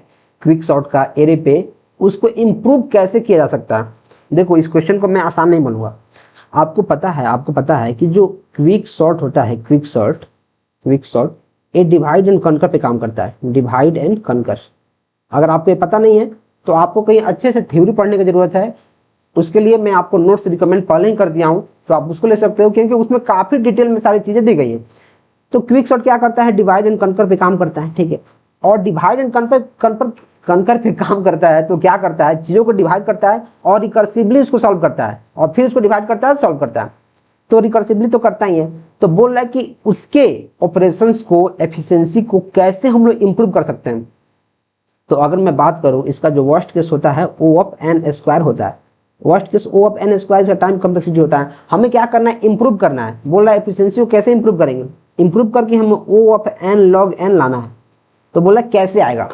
क्विक सॉर्ट का एरे पे, उसको इम्प्रूव कैसे किया जा सकता है। देखो इस क्वेश्चन को मैं आसान नहीं बनूंगा। आपको पता है कि जो क्विक सॉर्ट होता है, क्विक सॉर्ट ये डिवाइड एंड कनकर पे काम करता है, डिवाइड एंड कनकर। अगर आपको ये पता नहीं है तो आपको कहीं अच्छे से थ्योरी पढ़ने की जरूरत है। उसके लिए मैं आपको नोट्स रिकमेंड पहले ही कर दिया हूँ, तो आप उसको ले सकते हो क्योंकि उसमें काफ़ी डिटेल में सारी चीज़ें दी गई हैं। तो क्विक सॉर्ट क्या करता है, डिवाइड एंड कनकर पे काम करता है, ठीक है। और डिवाइड एंड कनकर पे काम करता है तो क्या करता है, चीज़ों को डिवाइड करता है और रिकर्सिवली उसको सॉल्व करता है, और फिर उसको डिवाइड करता है सॉल्व करता है। तो रिकर्सिवली तो करता ही है। तो बोल रहा है कि उसके ऑपरेशंस को, एफिशिएंसी को कैसे हम लोग इंप्रूव कर सकते हैं। तो अगर मैं बात करूं, इसका जो वर्स्ट केस होता है O ऑफ n स्क्वायर होता है। Worst case O of n square का टाइम कम्प्लेक्सिटी होता है। हमें क्या करना है, इंप्रूव करना है। बोल रहा है एफिशिएंसी को कैसे इंप्रूव करेंगे, इंप्रूव करके हम O of n log n लाना है। तो बोला कैसे आएगा,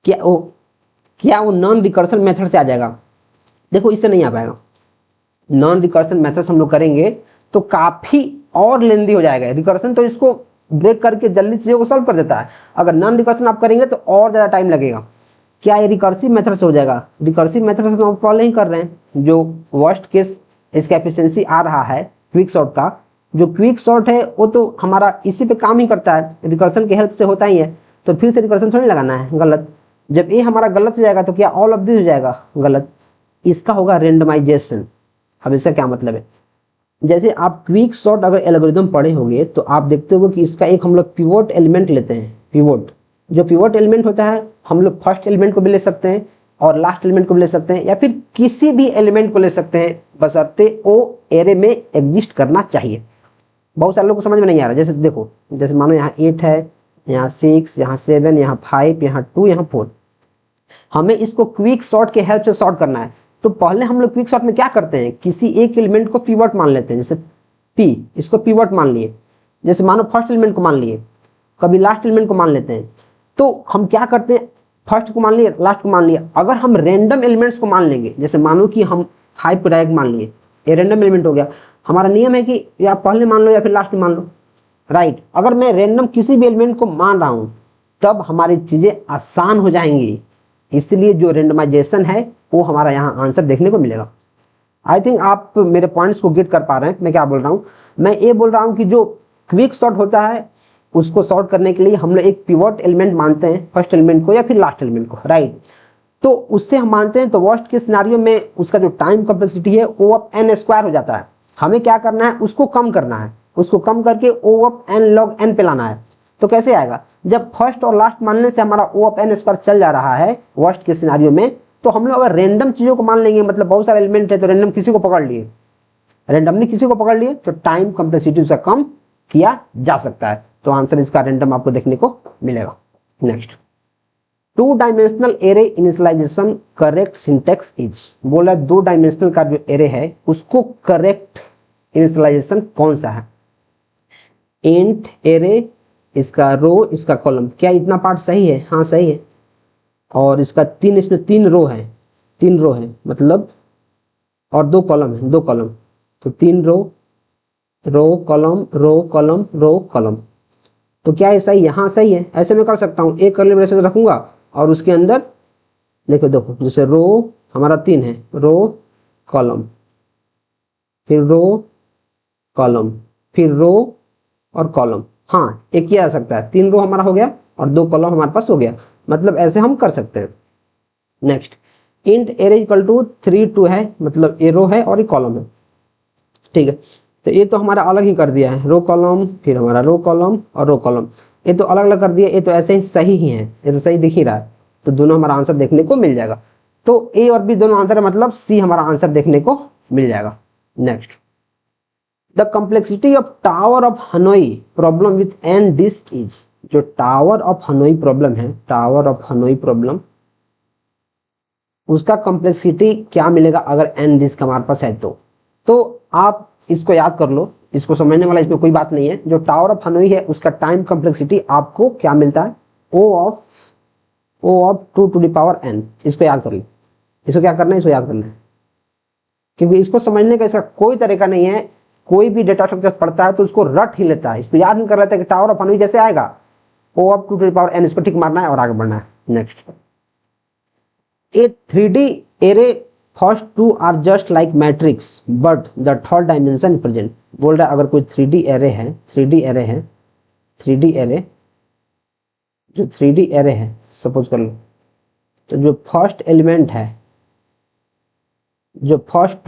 क्या वो नॉन रिकर्सन मेथड से आ जाएगा। देखो इससे नहीं आ पाएगा। नॉन रिकर्सन मेथड हम लोग करेंगे तो काफ़ी और लेंदी हो जाएगा। रिकर्सन तो इसको ब्रेक करके जल्दी चीज़ों को सॉल्व कर देता है, अगर नॉन रिकर्सन आप करेंगे तो और ज़्यादा टाइम लगेगा। क्या ये रिकर्सिव मेथड से हो जाएगा, रिकर्सिव मेथड से तो हम पहले ही कर रहे हैं। जो वर्स्ट केस इसका एफिशिएंसी आ रहा है क्विक सॉर्ट का, जो क्विक सॉर्ट है वो तो हमारा इसी पे काम ही करता है, रिकर्सन की हेल्प से होता ही है। तो फिर से रिकर्सन थोड़ी लगाना है, गलत। जब ए हमारा गलत हो जाएगा तो क्या ऑल ऑफ दिस हो जाएगा गलत, इसका होगा रेंडमाइजेशन। अब इसका क्या मतलब है, जैसे आप क्विक सॉर्ट अगर एल्गोरिथम पढ़े होंगे तो आप देखते हो कि इसका एक हम लोग पिवोट एलिमेंट लेते हैं। पिवोट, जो पिवोट एलिमेंट होता है हम लोग फर्स्ट एलिमेंट को भी ले सकते हैं और लास्ट एलिमेंट को भी ले सकते हैं, या फिर किसी भी एलिमेंट को ले सकते हैं, बशर्ते वो एरे में एग्जिस्ट करना चाहिए। बहुत सारे लोगों को समझ में नहीं आ रहा, जैसे देखो, जैसे मानो यहाँ 8 है, यहाँ 6, यहाँ 7, यहाँ 5, यहाँ 2, यहाँ 4। हमें इसको क्विक सॉर्ट के हेल्प से सॉर्ट करना है। तो पहले हम लोग क्विक सॉर्ट में क्या करते हैं, किसी एक एलिमेंट को पिवट मान लेते हैं, जैसे पी, इसको पिवट मान लिए, जैसे मानो फर्स्ट एलिमेंट को मान लिए, कभी लास्ट एलिमेंट को मान लेते हैं। तो हम क्या करते हैं, फर्स्ट को मान लिए, लास्ट को मान लिया। अगर हम रैंडम एलिमेंट्स को मान लेंगे, जैसे मानो कि हम 5 को डायरेक्ट मान लिए, ये रैंडम एलिमेंट हो गया। हमारा नियम है कि या पहले मान लो या फिर लास्ट में मान लो, राइट। अगर मैं रैंडम किसी भी एलिमेंट को मान रहा हूं तब हमारी चीजें आसान हो जाएंगी, इसलिए जो रेंडमाइजेशन है वो हमारा यहाँ आंसर देखने को मिलेगा। आई थिंक आप मेरे पॉइंट्स को गेट कर पा रहे हैं मैं क्या बोल रहा हूँ। मैं ये बोल रहा हूँ कि जो क्विक सॉर्ट होता है उसको सॉर्ट करने के लिए हम लोग एक पिवट एलिमेंट मानते हैं, फर्स्ट एलिमेंट को या फिर लास्ट एलिमेंट को, राइट। तो उससे हम मानते हैं तो वर्स्ट के सिनारियो में उसका जो टाइम कॉम्प्लेक्सिटी है ओ ऑफ n स्क्वायर हो जाता है। हमें क्या करना है, उसको कम करना है, उसको कम करके ओ ऑफ n log n पे लाना है। तो कैसे आएगा, जब फर्स्ट और लास्ट मानने से हमारा ओ ऑफ n स्क्वायर चल जा रहा है वर्स्ट के सिनारियो में, तो हम लोग अगर रैंडम चीजों को मान लेंगे, मतलब बहुत सारे एलिमेंट है तो रैंडम किसी को पकड़ लिए, रैंडमली किसी को पकड़ लिए, तो टाइम कॉम्प्लेक्सिटी उसका कम किया जा सकता है। तो आंसर इसका रैंडम आपको देखने को मिलेगा। Next, 2 dimensional array initialization correct syntax is, बोला 2 डायमेंशनल का जो एरे है उसको करेक्ट इनिशियलाइजेशन कौन सा है। इंट एरे, इसका रो, इसका कॉलम, क्या इतना पार्ट सही है, हाँ सही है। और इसका 3, इसमें 3 रो है, 3 रो है मतलब, और 2 कॉलम है, 2 कॉलम, तो 3 row, row column, row column, row column. तो क्या ये सही है, हाँ सही है। ऐसे मैं कर सकता हूँ, एक कर्ली ब्रेसेस रखूंगा और उसके अंदर देखो देखो, जैसे रो हमारा 3 है, रो कॉलम, फिर रो कॉलम, फिर रो और कॉलम, हाँ एक किया जा सकता है। 3 रो हमारा हो गया और 2 कॉलम हमारे पास हो गया, मतलब ऐसे हम कर सकते हैं। Next, int array equal to 3 2 है, मतलब ये रो है और ये कॉलम है, ठीक है। तो ये तो हमारा अलग ही कर दिया है, रो कॉलम, फिर हमारा रो कॉलम और रो कॉलम, ये तो अलग अलग कर दिया। ये तो ऐसे ही सही ही है, ये तो सही दिख ही रहा है, तो दोनों हमारा आंसर देखने को मिल जाएगा। तो ए और बी दोनों आंसर है, मतलब सी हमारा आंसर देखने को मिल जाएगा। Next, the complexity of tower of Hanoi problem with N disk is, जो टावर ऑफ हनोई प्रॉब्लम है, टावर ऑफ हनोई प्रॉब्लम, उसका कॉम्प्लेक्सिटी क्या मिलेगा अगर एन डिस्क हमारे पास है तो आप इसको याद कर लो, इसको समझने वाला इसमें कोई बात नहीं है। जो टावर ऑफ हनोई है उसका टाइम कॉम्प्लेक्सिटी आपको क्या मिलता है, ओ of 2 to the power n। इसको याद कर लो, इसको क्या करना है, इसको याद करना है, क्योंकि इसको समझने का इसका कोई तरीका नहीं है। कोई भी डेटा स्ट्रक्चर पढ़ता है तो उसको रट ही लेता है, इसको याद नहीं कर लेता कि टावर ऑफ हनोई जैसे आएगा ओ of 2 to the power n, इसको ठीक मारना है और आगे बढ़ना है। Next, a 3D array first 2 are just like matrix but the third dimension present. बोल रहा है अगर कोई 3D एरे है, 3D एरे है, 3D एरे, जो 3D एरे है सपोज कर लो, तो जो फर्स्ट एलिमेंट है, जो फर्स्ट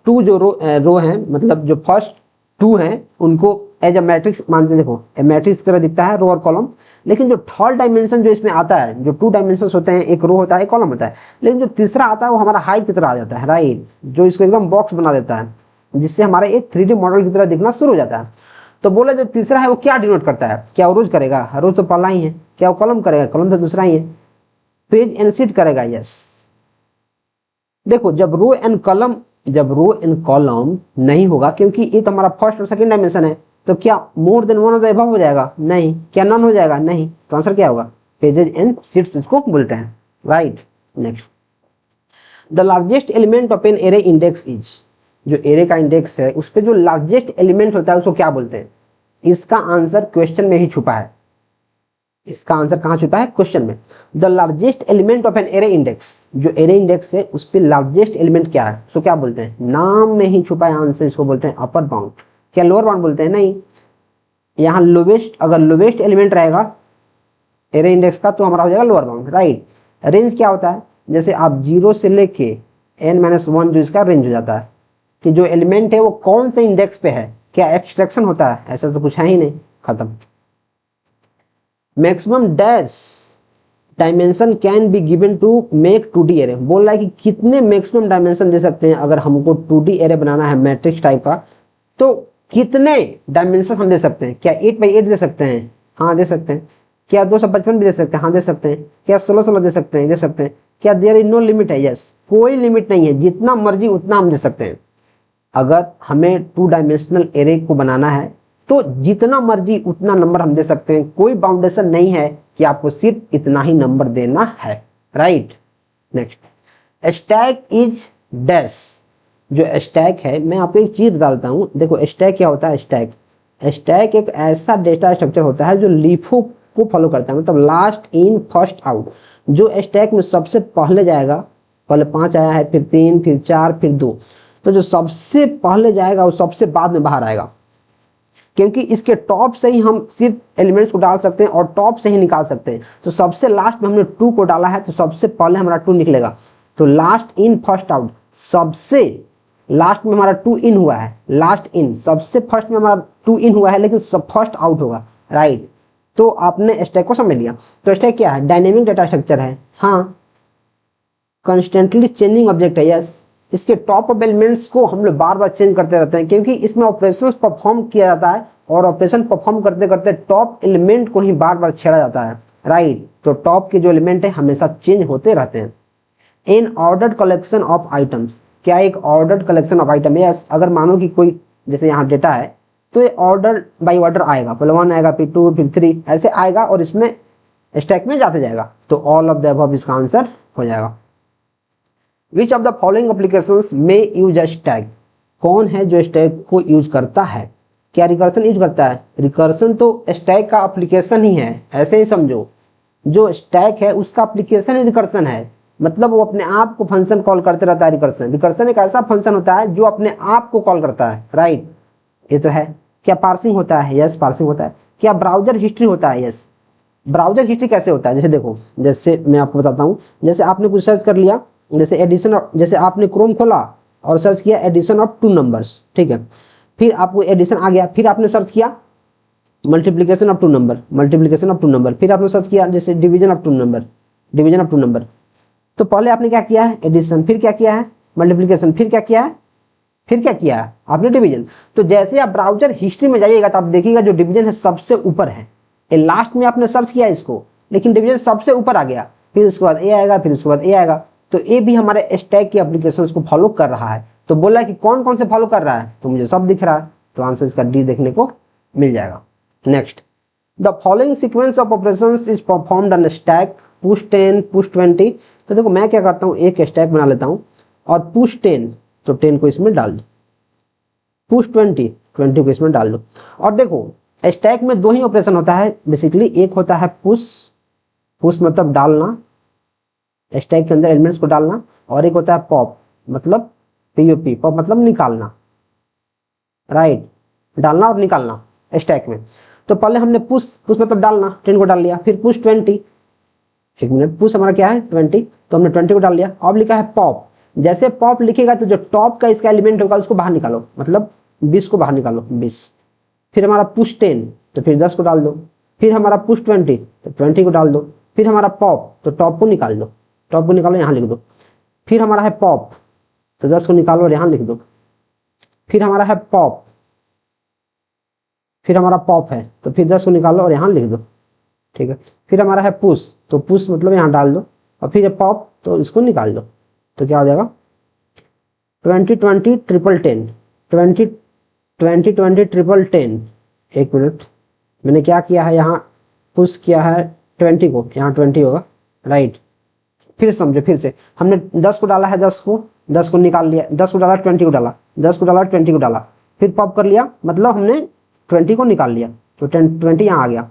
2 जो रो हैं, मतलब जो फर्स्ट 2 हैं उनको एज अ मैट्रिक्स मानते। देखो ए मैट्रिक्स की तरह दिखता है रो और कॉलम, लेकिन जो थर्ड डायमेंशन जो इसमें आता है, जो 2 डायमेंशंस होते हैं, एक रो होता है एक कॉलम होता है, लेकिन जो तीसरा आता है वो हमारा हाइव की तरह आ जाता है, राइट, जो इसको एकदम बॉक्स बना देता है, जिससे हमारा एक 3D मॉडल की तरह दिखना शुरू हो जाता है। तो बोले जो तीसरा है वो क्या डिनोट करता है, क्या वो रोज करेगा, रोज तो पहला ही है, क्या वो कॉलम करेगा, कॉलम तो दूसरा ही है, पेज एनसीट करेगा, यस। देखो जब रो एंड कॉलम नहीं होगा, क्योंकि ये तो हमारा फर्स्ट और सेकंड डायमेंशन है, तो क्या more than one of the above हो जाएगा, नहीं। क्या नन हो जाएगा, नहीं। तो आंसर क्या होगा, पेजेज एंड सीट्स इसको बोलते हैं, right. Next, the largest element of an array index is, जो एरे का इंडेक्स है उस पर जो लार्जेस्ट एलिमेंट होता है उसको क्या बोलते हैं। इसका आंसर क्वेश्चन में ही छुपा है, इसका आंसर कहाँ छुपा है, क्वेश्चन में। The largest element of an array index, जो एरे इंडेक्स है उस पर लार्जेस्ट एलिमेंट क्या है उसको क्या बोलते हैं, नाम में ही छुपा है आंसर, इसको बोलते हैं अपर बाउंड। क्या लोअर बाउंड बोलते हैं, नहीं। यहाँ लोवेस्ट, अगर लोवेस्ट एलिमेंट रहेगा एरे इंडेक्स का, तो हमारा हो जाएगा लोअर बाउंड, राइट। रेंज क्या होता है, जैसे आप 0 से लेके n-1 जो इसका रेंज हो जाता है कि जो एलिमेंट है वो कौन से इंडेक्स पे है। क्या एक्सट्रैक्शन होता है, ऐसा तो कुछ है ही नहीं, खत्म। Maximum dash dimension can be given to make 2D array, बोल रहा है कि कितने मैक्सिमम डायमेंशन दे सकते हैं अगर हमको 2D एरे बनाना है मैट्रिक्स टाइप का, तो कितने डायमेंशन हम दे सकते हैं। क्या 8x8 दे सकते हैं, हाँ दे सकते हैं। क्या 255 भी दे सकते हैं, हाँ दे सकते हैं। क्या 16 दे सकते हैं, दे सकते हैं। क्या देयर इज नो लिमिट है, यस, कोई लिमिट नहीं है, जितना मर्जी उतना हम दे सकते हैं। अगर हमें 2 डायमेंशनल एरे को बनाना है तो जितना मर्जी उतना नंबर हम दे सकते हैं, कोई बाउंडेशन नहीं है कि आपको सिर्फ इतना ही नंबर देना है, right. Next, stack is dash. जो स्टैक है, मैं आपको एक चीज बताता हूँ, देखो स्टैक क्या होता है। स्टैक एक ऐसा डेटा स्ट्रक्चर होता है जो लीफो को फॉलो करता है, मतलब लास्ट इन फर्स्ट आउट। जो स्टैक में सबसे पहले जाएगा, पहले 5 आया है, फिर 3, फिर 4, फिर 2, तो जो सबसे पहले जाएगा वो सबसे बाद में बाहर आएगा, क्योंकि इसके टॉप से ही हम सिर्फ एलिमेंट्स को डाल सकते हैं और टॉप से ही निकाल सकते हैं। तो सबसे लास्ट में हमने 2 को डाला है, तो सबसे पहले हमारा 2 निकलेगा। तो लास्ट इन फर्स्ट आउट, सबसे लास्ट में हमारा 2 इन हुआ है, लास्ट इन, सबसे फर्स्ट में हमारा 2 इन हुआ है, लेकिन सब फर्स्ट आउट होगा, राइट। तो आपने स्टैक को समझ लिया। तो स्टैक क्या है, डायनेमिक डेटा स्ट्रक्चर है, हाँ। कंस्टेंटली चेंजिंग ऑब्जेक्ट है, यस। इसके टॉप ऑफ एलिमेंट्स को हम लोग बार बार चेंज करते रहते हैं, क्योंकि इसमें ऑपरेशंस परफॉर्म किया जाता है और ऑपरेशन परफॉर्म करते करते टॉप एलिमेंट को ही बार बार छेड़ा जाता है, राइट। तो टॉप के जो एलिमेंट है हमेशा चेंज होते रहते हैं। In ordered collection of items, क्या एक ordered collection of item, yes. अगर मानो कि कोई, जैसे यहाँ डेटा है, तो ये ऑर्डर बाई ऑर्डर आएगा, पहले 1 आएगा, फिर 2, फिर 3, ऐसे आएगा और इसमें स्टैक में जाते जाएगा। तो ऑल ऑफ द अबव इसका आंसर हो जाएगा। विच ऑफ द फॉलोइंग एप्लीकेशंस में यूज अ स्टैक, कौन है जो स्टैक को यूज करता है। क्या रिकर्सन यूज करता है, रिकर्सन तो स्टैक का एप्लीकेशन ही है, ऐसे ही समझो। जो स्टैक है उसका एप्लीकेशन ही रिकर्सन है, मतलब वो अपने आप को फंक्शन कॉल करते रहता है। रिकर्सन एक ऐसा फंक्शन होता है जो अपने आप को कॉल करता है, राइट। ये तो है। क्या पार्सिंग होता है, यस पार्सिंग होता है। क्या ब्राउजर हिस्ट्री होता है, यस। ब्राउजर हिस्ट्री कैसे होता है, जैसे देखो, जैसे मैं आपको बताता हूँ, जैसे आपने कुछ सर्च कर लिया, जैसे एडिशन, जैसे आपने क्रोम खोला और सर्च किया एडिशन ऑफ 2 नंबर्स, ठीक है। फिर आपको एडिशन आ गया, फिर आपने सर्च किया multiplication of 2 number, multiplication of 2 number, फिर आपने सर्च किया जैसे division of 2 number, division of 2 number. तो पहले आपने क्या किया है, एडिशन, फिर क्या किया है, मल्टीप्लिकेशन, फिर क्या किया है, फिर क्या किया है आपने, डिवीजन। तो जैसे आप ब्राउजर हिस्ट्री में जाइएगा तो आप देखिएगा जो डिवीजन है सबसे ऊपर है। लास्ट में आपने सर्च किया इसको, लेकिन डिवीजन सबसे ऊपर आ गया, फिर उसके बाद ए आएगा, फिर उसके बाद ए आएगा। तो ये भी हमारे स्टैक की एप्लीकेशंस को फॉलो कर रहा है। तो बोला कि कौन कौन से फॉलो कर रहा है, तो मुझे सब दिख रहा है, तो आंसर इसका डी देखने को मिल जाएगा। Next, the following sequence of operations is performed on stack, push 10, push 20। तो देखो मैं क्या करता हूँ, एक स्टैक बना लेता हूँ और पुश 10, तो 10 को इसमें डाल दो, पुश 20, 20 को इसमें डाल दो। और देखो स्टैक में 2 ही ऑपरेशन होता है बेसिकली, एक होता है पुश, पुश मतलब डालना, स्टैक के अंदर एलिमेंट्स को डालना, और एक होता है पॉप, मतलब पीओपी, पॉप मतलब निकालना, राइट, डालना और निकालना स्टैक में। तो पहले हमने पुश, पुश मतलब डालना, 10 को डाल लिया, फिर पुश 20, एक मिनट, पुश हमारा क्या है 20, तो हमने 20 को डाल लिया। अब लिखा है पॉप, जैसे पॉप लिखेगा तो जो टॉप का इसका एलिमेंट होगा उसको बाहर निकालो, मतलब 20 को बाहर निकालो, 20। फिर हमारा पुश 10, तो फिर 10 को डाल दो। फिर हमारा पुश 20, तो 20 को डाल दो। फिर हमारा पॉप, तो टॉप को निकाल दो, टॉप को निकालो यहाँ लिख दो। फिर हमारा है पॉप, तो 10 को निकालो और यहाँ लिख दो। फिर हमारा है पॉप, फिर हमारा पॉप है, तो फिर 10 को निकालो और यहाँ लिख दो, ठीक है। फिर हमारा है पुश, तो पुश मतलब यहाँ डाल दो, और फिर है पॉप, तो इसको निकाल दो। तो क्या हो जाएगा 20 20 ट्रिपल 10, 20 20 20 ट्रिपल 10। एक मिनट, मैंने क्या किया है, यहाँ पुश किया है 20 को, यहाँ 20 होगा, राइट। फिर समझो, फिर से हमने 10 को डाला है, 10 को निकाल लिया, 10 को डाला, 20 को डाला, 10 को डाला, 20 को डाला, फिर पॉप कर लिया, मतलब हमने 20 को निकाल लिया, तो 20 यहाँ आ गया।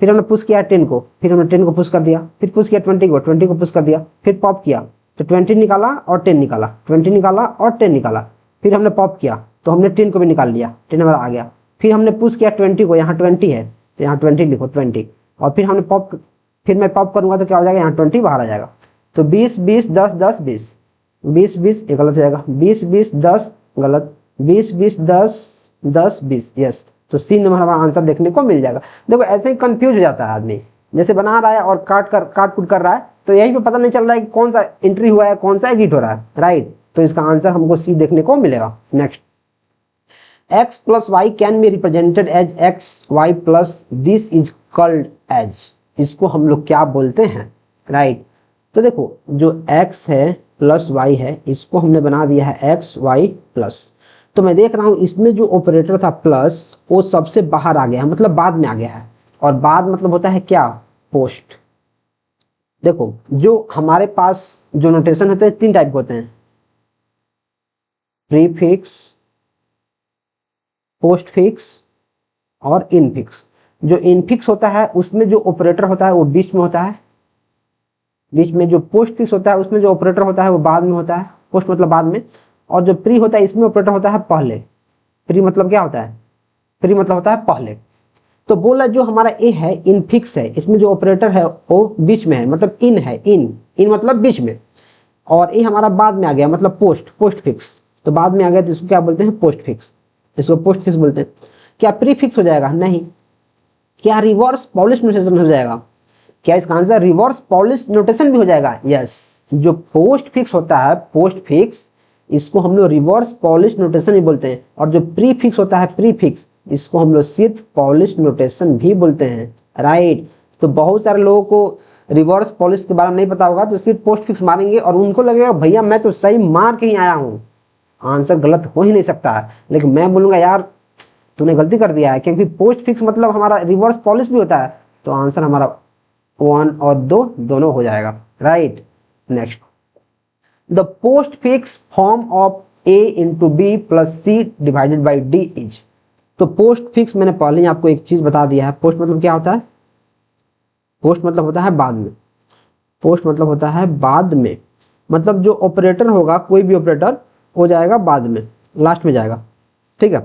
फिर हमने पुश किया 10 को, फिर हमने 10 को पुश कर दिया, फिर पुश किया 20 को पुश कर दिया, फिर पॉप किया तो 20 निकाला और 10 निकाला, 20 निकाला और 10 निकाला। फिर हमने पॉप किया तो हमने 10 को भी निकाल लिया, 10 हमारा आ गया। फिर हमने पुश किया 20 को, यहाँ 20 है तो यहाँ 20 लिखो, 20। और फिर हमने पॉप फिर मैं पॉप करूंगा तो क्या हो जाएगा, यहाँ 20 बाहर आ जाएगा। तो 20 20 10 10 20 20 20 ये गलत हो जाएगा, 20 20 10 गलत, 20 20 10 10 20 यस। तो सी नंबर हमारा आंसर देखने को मिल जाएगा। देखो ऐसे ही कंफ्यूज हो जाता है आदमी, जैसे बना रहा है और काट कूट कर रहा है, तो यही पे पता नहीं चल रहा है कि कौन सा एंट्री हुआ है कौन सा एडिट हो रहा है, राइट। तो इसका आंसर हमको सी देखने को मिलेगा। Next, x plus Y can be represented as X Y plus this is called as, इसको हम लोग क्या बोलते हैं, राइट। तो देखो जो x है प्लस y है, इसको हमने बना दिया है x y प्लस। तो मैं देख रहा हूं इसमें जो ऑपरेटर था प्लस वो सबसे बाहर आ गया है, मतलब बाद में आ गया है, और बाद मतलब होता है क्या, पोस्ट। देखो जो हमारे पास जो नोटेशन होते हैं 3 टाइप के होते हैं, प्रीफिक्स, पोस्टफिक्स और इनफिक्स। जो इनफिक्स होता है उसमें जो ऑपरेटर होता है वो बीच में होता है, बीच में। जो पोस्टफिक्स होता है उसमें जो ऑपरेटर होता है वो बाद में होता है, पोस्ट मतलब बाद में। और जो प्री होता है इसमें ऑपरेटर होता है पहले। प्री मतलब क्या होता है, प्री मतलब होता है पहले। तो बोला जो हमारा ए है इनफिक्स है, इसमें जो ऑपरेटर है वो बीच में है, मतलब इन है, इन मतलब बीच में। और ये हमारा बाद में आ गया मतलब पोस्ट फिक्स। तो बाद में आ गया तो इसको क्या बोलते हैं, पोस्ट फिक्स, इसको पोस्ट फिक्स बोलते हैं। क्या प्री फिक्स हो जाएगा, नहीं। क्या रिवर्स पॉलिश नोटेशन हो जाएगा, क्या इसका आंसर रिवर्स पॉलिश नोटेशन भी हो जाएगा, यस। जो पोस्ट फिक्स होता है, पोस्ट फिक्स, इसको हम लोग रिवर्स पॉलिश नोटेशन भी बोलते हैं। और जो प्री फिक्स होता है, प्री फिक्स, इसको हम लोग सिर्फ पॉलिश नोटेशन भी बोलते हैं, राइट। तो बहुत सारे लोगों को रिवर्स पॉलिश के बारे में नहीं पता होगा, तो सिर्फ पोस्ट फिक्स मारेंगे और उनको लगेगा भैया मैं तो सही मार के ही आया हूँ, आंसर गलत हो ही नहीं सकता है। लेकिन मैं बोलूंगा यार तूने गलती कर दिया है, क्योंकि पोस्ट फिक्स मतलब हमारा रिवर्स पॉलिश भी होता है। तो आंसर हमारा 1 और 2 दोनों हो जाएगा, right. Next, the postfix form of a into B plus C divided by D is. तो पोस्ट फिक्स मैंने पहले ही आपको एक चीज बता दिया है, पोस्ट मतलब क्या होता है, पोस्ट मतलब होता है बाद में, पोस्ट मतलब होता है बाद में। मतलब जो ऑपरेटर होगा, कोई भी ऑपरेटर हो जाएगा बाद में, लास्ट में जाएगा, ठीक है।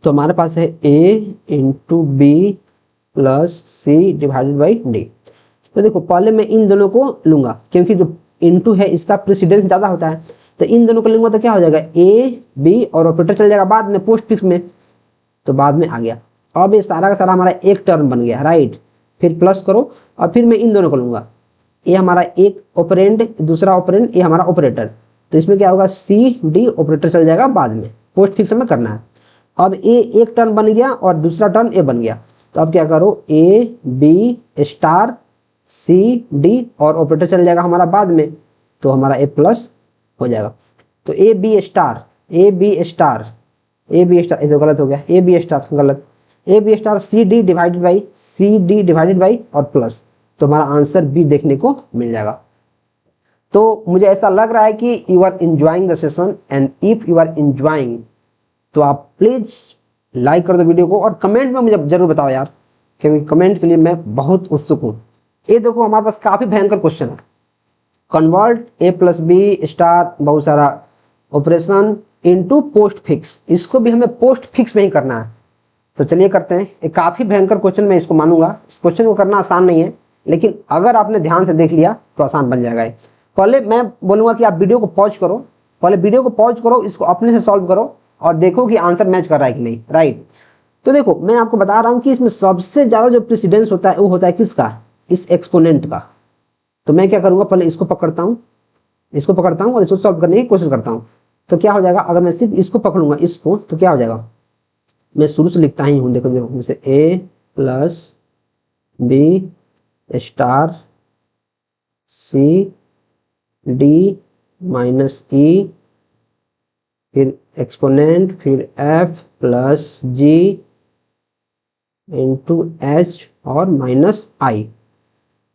तो हमारे पास है a into B plus C divided by D. तो देखो पहले मैं इन दोनों को लूंगा, क्योंकि जो इंटू है इसका प्रेसिडेंस ज्यादा होता है। तो इन दोनों को लूंगा तो क्या हो जाएगा, ए बी और ऑपरेटर चल जाएगा बाद में पोस्ट फिक्स में, तो बाद में आ गया। अब ये सारा का सारा हमारा एक टर्म बन गया, राइट। फिर प्लस करो और फिर मैं इन दोनों को लूंगा, ये हमारा एक ऑपरेंड, दूसरा ऑपरेंड, ये हमारा ऑपरेटर। तो इसमें क्या होगा, सी डी ऑपरेटर चल जाएगा बाद में, पोस्ट फिक्स में करना है। अब ए एक टर्म बन गया और दूसरा टर्म ए बन गया। तो अब क्या करो, A B star C D और ऑपरेटर चल जाएगा हमारा बाद में, तो हमारा ए प्लस हो जाएगा। तो A B star, A B star, A B star, ये तो गलत हो गया, ए बी स्टार गलत, A B star C D divided by, C D divided by और प्लस। तो हमारा आंसर बी देखने को मिल जाएगा। तो मुझे ऐसा लग रहा है कि you are enjoying the session, and if you are enjoying तो आप प्लीज लाइक कर दो वीडियो को, और कमेंट में मुझे जरूर बताओ यार, क्योंकि कमेंट के लिए मैं बहुत उत्सुक हूँ। ये देखो हमारे पास काफी भयंकर क्वेश्चन है, कन्वर्ट ए प्लस बी स्टार, बहुत सारा ऑपरेशन इनटू पोस्ट फिक्स, इसको भी हमें पोस्ट फिक्स में ही करना है। तो चलिए करते हैं, एक काफी भयंकर क्वेश्चन मैं इसको मानूंगा। इस क्वेश्चन को करना आसान नहीं है, लेकिन अगर आपने ध्यान से देख लिया तो आसान बन जाएगा। पहले मैं बोलूंगा कि आप वीडियो को पॉज करो, पहले वीडियो को पॉज करो, इसको अपने से सॉल्व करो और देखो कि आंसर मैच कर रहा है कि नहीं, राइट। तो देखो मैं आपको बता रहा हूं कि इसमें सबसे ज्यादा जो प्रेसिडेंस होता है वो होता है किसका, इस एक्सपोनेंट का। तो मैं क्या करूंगा, पहले इसको पकड़ता हूं, इसको पकड़ता हूं और इसको सॉल्व करने की कोशिश करता हूं। तो क्या हो जाएगा, अगर मैं सिर्फ इसको पकड़ूंगा इसको, तो क्या हो जाएगा, मैं शुरू से लिखता ही हूं, देखो देखो, जैसे A plus B star C D minus E, फिर एक्सपोनेंट, फिर F plus G into H और माइनस आई।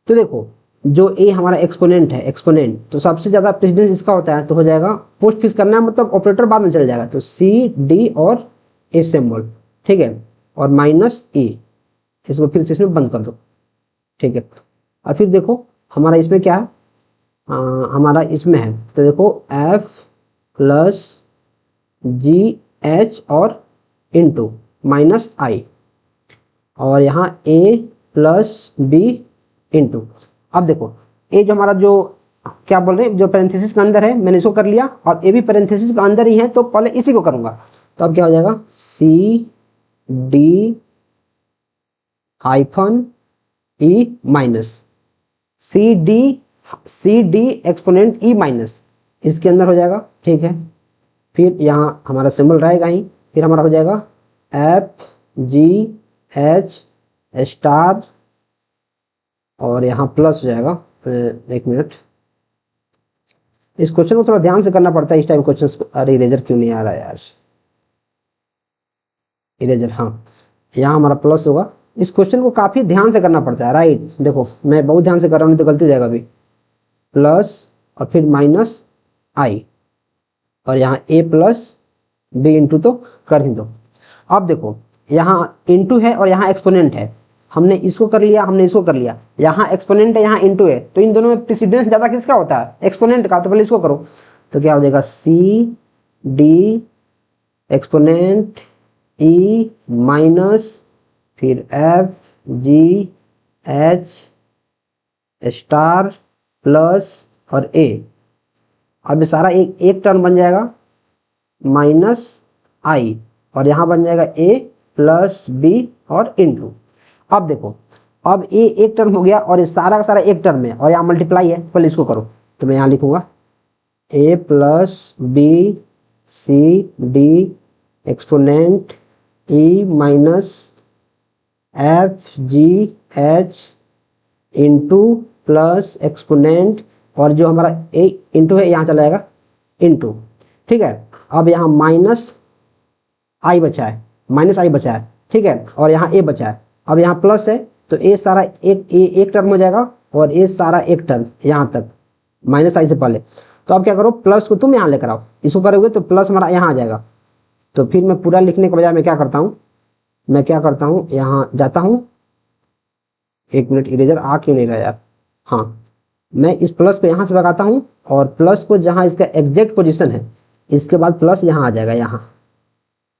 तो देखो जो ए हमारा एक्सपोनेंट है, एक्सपोनेंट, तो सबसे ज्यादा प्रेसिडेंस इसका होता है, तो हो जाएगा पोस्ट फिक्स करना है, मतलब ऑपरेटर बाद में चल जाएगा। तो सी डी और ए सिंबल, ठीक है, और माइनस ई, इसको फिर से इसमें बंद कर दो, ठीक है। और फिर देखो हमारा इसमें क्या है, हमारा इसमें है, तो देखो एफ प्लस जी एच और इंटू माइनस आई, और यहाँ ए प्लस बी इनटू। अब देखो ये जो हमारा जो क्या बोल रहे हैं, जो पैरेंथेसिस के अंदर है मैंने इसको कर लिया, और ये भी पैरेंथेसिस के अंदर ही है, तो पहले इसी को करूंगा। तो अब क्या हो जाएगा, C D hyphen E minus सी डी एक्सपोनेंट ई माइनस, इसके अंदर हो जाएगा, ठीक है। फिर यहाँ हमारा सिंबल रहेगा ही, फिर हमारा हो जाएगा एफ जी एच स्टार, और यहाँ प्लस हो जाएगा। एक मिनट, इस क्वेश्चन को थोड़ा ध्यान से करना पड़ता है इस टाइप क्वेश्चन। अरे इरेजर क्यों नहीं आ रहा यार, इरेजर, हाँ यहाँ हमारा प्लस होगा। इस क्वेश्चन को काफी ध्यान से करना पड़ता है, राइट। देखो मैं बहुत ध्यान से कर रहा हूँ, नहीं तो गलती हो जाएगा अभी। प्लस और फिर माइनस आई, और यहाँ ए प्लस बी इंटू तो कर ही दो। अब देखो यहाँ इंटू है और यहाँ एक्सपोनेंट है, हमने इसको कर लिया, हमने इसको कर लिया, यहाँ एक्सपोनेंट है यहाँ इंटू है, तो इन दोनों में प्रेसिडेंस ज्यादा किसका होता है, एक्सपोनेंट का। तो पहले इसको करो, तो क्या हो जाएगा, सी डी एक्सपोनेंट ई माइनस फिर F G H star plus और ए। अब ये सारा एक टर्म बन जाएगा माइनस आई, और यहाँ बन जाएगा ए प्लस बी और इंटू। अब देखो अब ए एक टर्म हो गया और ये सारा का सारा एक टर्म है, और यहाँ मल्टीप्लाई है, पहले इसको करो। तो मैं यहाँ लिखूंगा A plus B C D exponent E minus F G H into plus exponent, और जो हमारा ए इंटू है यहाँ चला जाएगा इंटू, ठीक है। अब यहाँ माइनस आई बचा है, माइनस आई बचा है, ठीक है, और यहाँ ए बचा है। अब यहाँ प्लस है, तो ए सारा एक टर्म हो जाएगा, और ए सारा एक टर्म यहाँ तक माइनस आई से पहले। तो अब क्या करो, प्लस को तुम यहाँ लेकर आओ, इसको करोगे तो प्लस हमारा यहाँ आ जाएगा। तो फिर मैं पूरा लिखने के बजाय मैं क्या करता हूँ, यहाँ जाता हूँ। एक मिनट, इरेजर आ क्यों नहीं रहा यार, हाँ मैं इस प्लस को यहाँ से भगाता हूँ, और प्लस को जहाँ इसका एग्जैक्ट पोजीशन है, इसके बाद प्लस यहाँ आ जाएगा, यहाँ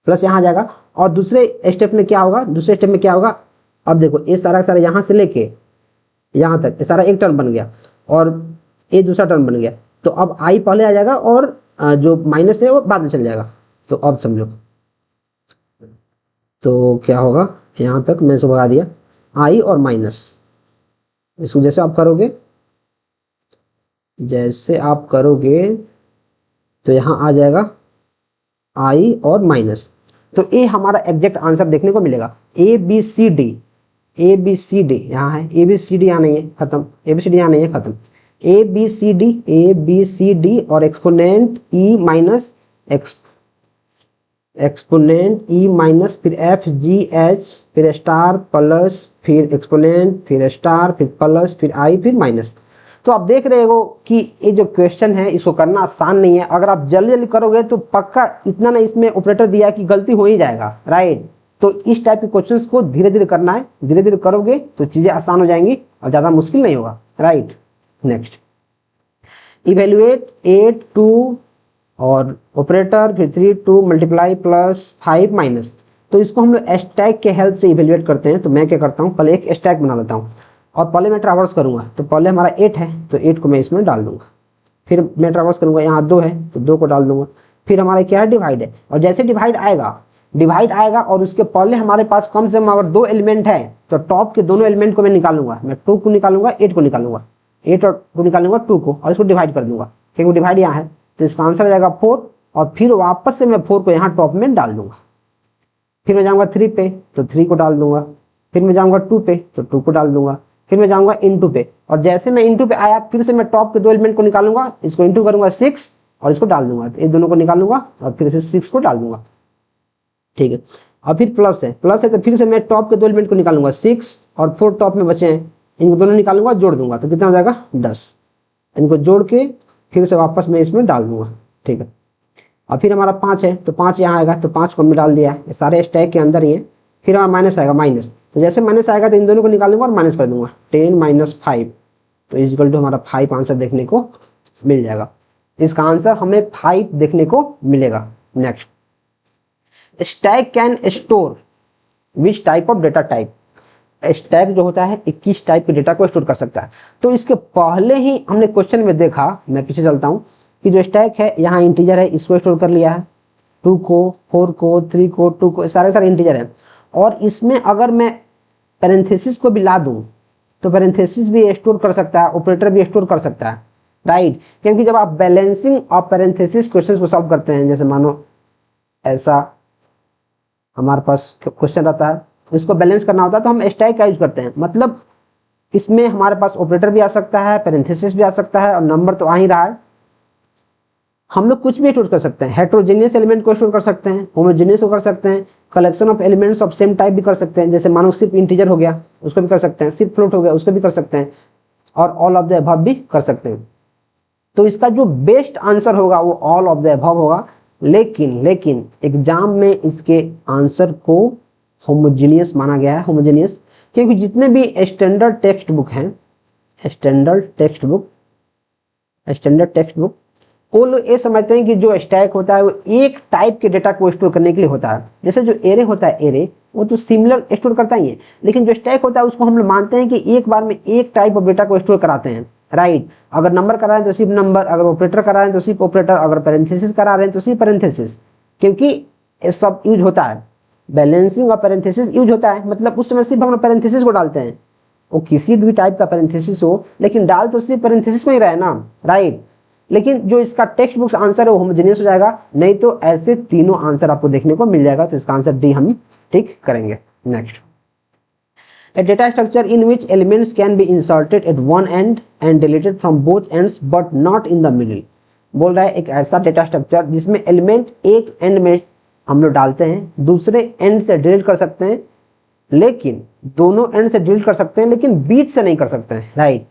प्लस यहाँ आ जाएगा। और दूसरे स्टेप में क्या होगा, अब देखो ये सारा यहाँ से लेके यहाँ तक ये सारा एक टर्म बन गया, और ये दूसरा टर्म बन गया। तो अब आई पहले आ जाएगा, और जो माइनस है वो बाद में चल जाएगा। तो अब समझो, तो क्या होगा, यहाँ तक मैं इसको भगा दिया, आई और माइनस। इसको जैसे आप करोगे तो यहाँ आ जाएगा आई और माइनस। तो ये हमारा एग्जैक्ट आंसर देखने को मिलेगा। ए बी सी डी यहाँ है, ए बी सी डी यहाँ नहीं है, खत्म, ए बी सी डी यहाँ नहीं है, खत्म। ए बी सी डी और exponent E minus exponent E minus फिर एफ जी एच फिर स्टार प्लस फिर एक्सपोनेंट फिर स्टार फिर प्लस फिर आई फिर माइनस। तो आप देख रहे हो कि ये जो क्वेश्चन है इसको करना आसान नहीं है। अगर आप जल्दी जल्दी करोगे तो पक्का इतना ना इसमें ऑपरेटर दिया है कि गलती हो ही जाएगा, राइट। तो इस टाइप के क्वेश्चंस को धीरे धीरे करना है, धीरे धीरे करोगे तो चीजें आसान हो जाएंगी और ज्यादा मुश्किल नहीं होगा, राइट। नेक्स्ट, इवेल्युएट 8 2 और ऑपरेटर फिर 3 2 मल्टीप्लाई प्लस 5 माइनस। तो इसको हम लोग स्टैक के हेल्प से इवेल्युएट करते हैं। तो मैं क्या करता हूँ, पहले एक स्टैक बना लेता हूँ और पहले मैं ट्रावर्स करूंगा। तो पहले हमारा 8 है तो 8 को मैं इसमें डाल दूंगा, फिर मैं ट्रावर्स करूंगा, यहाँ 2 है तो 2 को डाल दूंगा, फिर हमारा क्या है, डिवाइड है। और जैसे डिवाइड आएगा और उसके पहले हमारे पास कम से कम अगर 2 एलिमेंट है तो टॉप के दोनों एलिमेंट को मैं निकालूंगा। मैं 2 को निकालूंगा, 8 को निकालूंगा, 8 और 2 निकालूंगा 2 को, और इसको डिवाइड कर दूंगा क्योंकि डिवाइड यहाँ है। तो इसका आंसर आ जाएगा 4, और फिर वापस से मैं 4 को यहाँ टॉप में डाल दूंगा। फिर मैं जाऊंगा 3 पे तो 3 को डाल दूंगा, फिर मैं जाऊंगा 2 पे तो 2 को डाल दूंगा, फिर मैं जाऊंगा इंटू पे, और जैसे मैं इंटू पे आया फिर से मैं टॉप के 2 एलिमेंट को निकालूंगा, इसको इंटू करूंगा 6 और इसको डाल दूंगा। तो इन दोनों को निकालूंगा और फिर से 6 को डाल दूंगा, ठीक है। और फिर प्लस है तो फिर से मैं टॉप के 2 एलिमेंट को निकालूंगा, 6 और 4 टॉप में बचे हैं, इनको दोनों निकालूंगा, जोड़ दूंगा तो कितना हो जाएगा 10। इनको जोड़ के फिर से वापस मैं इसमें डाल दूंगा, ठीक है। और फिर हमारा 5 है तो 5 यहाँ आएगा, तो 5 को हमने डाल दिया है, सारे स्टैक के अंदर ही है। फिर हमारा माइनस आएगा, माइनस, तो जैसे माइनस आएगा तो इन दोनों को निकालूंगा और माइनस कर दूंगा, 10 माइनस 5 तो इक्वल टू हमारा 5 आंसर देखने को मिल जाएगा। इसका आंसर हमें 5 देखने को मिलेगा। Next, stack can store which type of data type. Stack जो होता है 21 टाइप के डेटा को स्टोर कर सकता है। तो इसके पहले ही हमने क्वेश्चन में देखा, मैं पीछे चलता हूँ, कि जो स्टैक है यहाँ इंटीजर है, इसको स्टोर कर लिया है, 2 को, 4 को, 3 को, 2 को, सारे इंटीजर है। और इसमें अगर मैं पैरेंथेसिस को भी ला दूं तो पैरेंथेसिस भी स्टोर कर सकता है, ऑपरेटर भी स्टोर कर सकता है, राइट। क्योंकि जब आप बैलेंसिंग और पैरेंथेसिस क्वेश्चन को सॉल्व करते हैं, जैसे मानो ऐसा हमारे पास क्वेश्चन रहता है, इसको बैलेंस करना होता है, तो हम स्टैक का यूज करते हैं। मतलब इसमें हमारे पास ऑपरेटर भी आ सकता है, पैरेंथेसिस भी आ सकता है, और नंबर तो आ ही रहा है। हम लोग कुछ भी स्टोर कर सकते हैं, हेट्रोजेनियस एलिमेंट को स्टोर कर सकते हैं, होमोजेनियस को कर सकते हैं, collection of elements of same type भी कर सकते हैं, जैसे मानो सिर्फ इंटीजर हो गया उसको भी कर सकते हैं, सिर्फ फ्लोट हो गया उसको भी कर सकते हैं, और ऑल ऑफ द अबव भी कर सकते हैं। तो इसका जो बेस्ट आंसर होगा वो ऑल ऑफ द अबव होगा। लेकिन एग्जाम में इसके आंसर को होमोजेनियस माना गया है, होमोजेनियस, क्योंकि जितने भी स्टैंडर्ड टेक्स्ट बुक हैं, स्टैंडर्ड टेक्स्ट बुक वो लोग ये समझते हैं कि जो स्टैक होता है वो एक टाइप के डेटा को स्टोर करने के लिए होता है। जैसे जो एरे होता है, एरे वो तो सिमिलर स्टोर करता ही है, लेकिन जो स्टैक होता है उसको हम लोग मानते हैं कि एक बार में एक टाइप ऑफ डेटा को स्टोर कराते हैं, राइट। अगर नंबर करा रहे हैं तो सिर्फ नंबर, अगर ऑपरेटर करा रहे हैं तो सिर्फ ऑपरेटर, अगर पैरेंथेसिस करा रहे हैं तो सिर्फ पैरेंथेसिस, क्योंकि ये सब यूज होता है। बैलेंसिंग और पैरेंथेसिस यूज होता है, मतलब उस समय सिर्फ हम पैरेंथेसिस को डालते हैं, वो किसी भी टाइप का पैरेंथेसिस हो, लेकिन डाल तो सिर्फ पैरेंथेसिस को ही रहे ना, राइट। लेकिन जो इसका टेक्स्ट बुक्स आंसर है वो होमोजेनियस हो जाएगा, नहीं तो ऐसे तीनों आंसर आपको देखने को मिल जाएगा। तो इसका आंसर डी हम ठीक करेंगे। Next, a data structure in which elements can be inserted at one end and deleted from both ends but not in the middle। बोल रहा है एक ऐसा डेटा स्ट्रक्चर जिसमें एलिमेंट एक एंड में हम लोग डालते हैं, दूसरे एंड से डिलीट कर सकते हैं, लेकिन दोनों एंड से डिलीट कर सकते हैं लेकिन बीच से नहीं कर सकते हैं, राइट।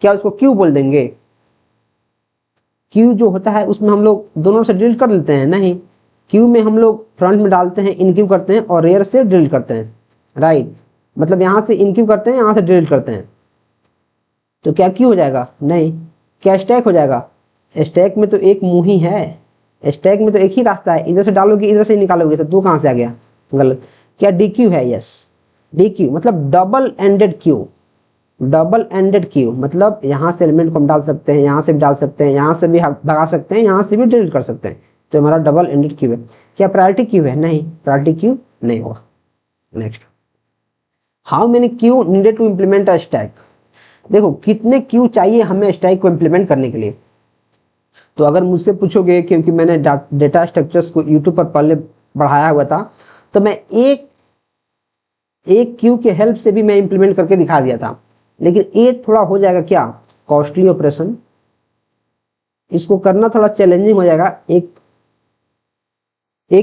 क्या उसको क्यू बोल देंगे? क्यू जो होता है उसमें हम लोग दोनों से डिलीट कर लेते हैं, नहीं, क्यू में हम लोग फ्रंट में डालते हैं, इन क्यू करते हैं, और रेयर से डिलीट करते हैं, राइट। मतलब यहाँ से इन क्यू करते हैं, यहाँ से डिलीट करते हैं, तो क्या क्यू हो जाएगा? नहीं। क्या स्टैक हो जाएगा? स्टैक में तो एक मुंह ही है, स्टैक में तो एक ही रास्ता है, इधर से डालोगे इधर से निकालोगे, तो दो कहाँ से आ गया? गलत। क्या डी क्यू है? यस, डी क्यू मतलब double ended queue. Double ended queue मतलब यहाँ से एलिमेंट को हम डाल सकते हैं, यहाँ से भी डाल सकते हैं, यहाँ से भी भगा सकते हैं, यहाँ से भी डिलीट कर सकते हैं, तो हमारा डबल एंडेड क्यू है। क्या प्रायोरिटी क्यू है? नहीं, प्रायोरिटी क्यू नहीं होगा। Next, how many queue needed to implement a stack. देखो कितने क्यू चाहिए हमें स्टैक को इम्प्लीमेंट करने के लिए। तो अगर मुझसे पूछोगे, क्योंकि मैंने डेटा स्ट्रक्चर्स को यूट्यूब पर पहले बढ़ाया हुआ था, तो मैं एक क्यू के हेल्प से भी मैं इम्प्लीमेंट करके दिखा दिया था, लेकिन ये थोड़ा हो जाएगा क्या, कॉस्टली ऑपरेशन, इसको करना थोड़ा चैलेंजिंग हो जाएगा एक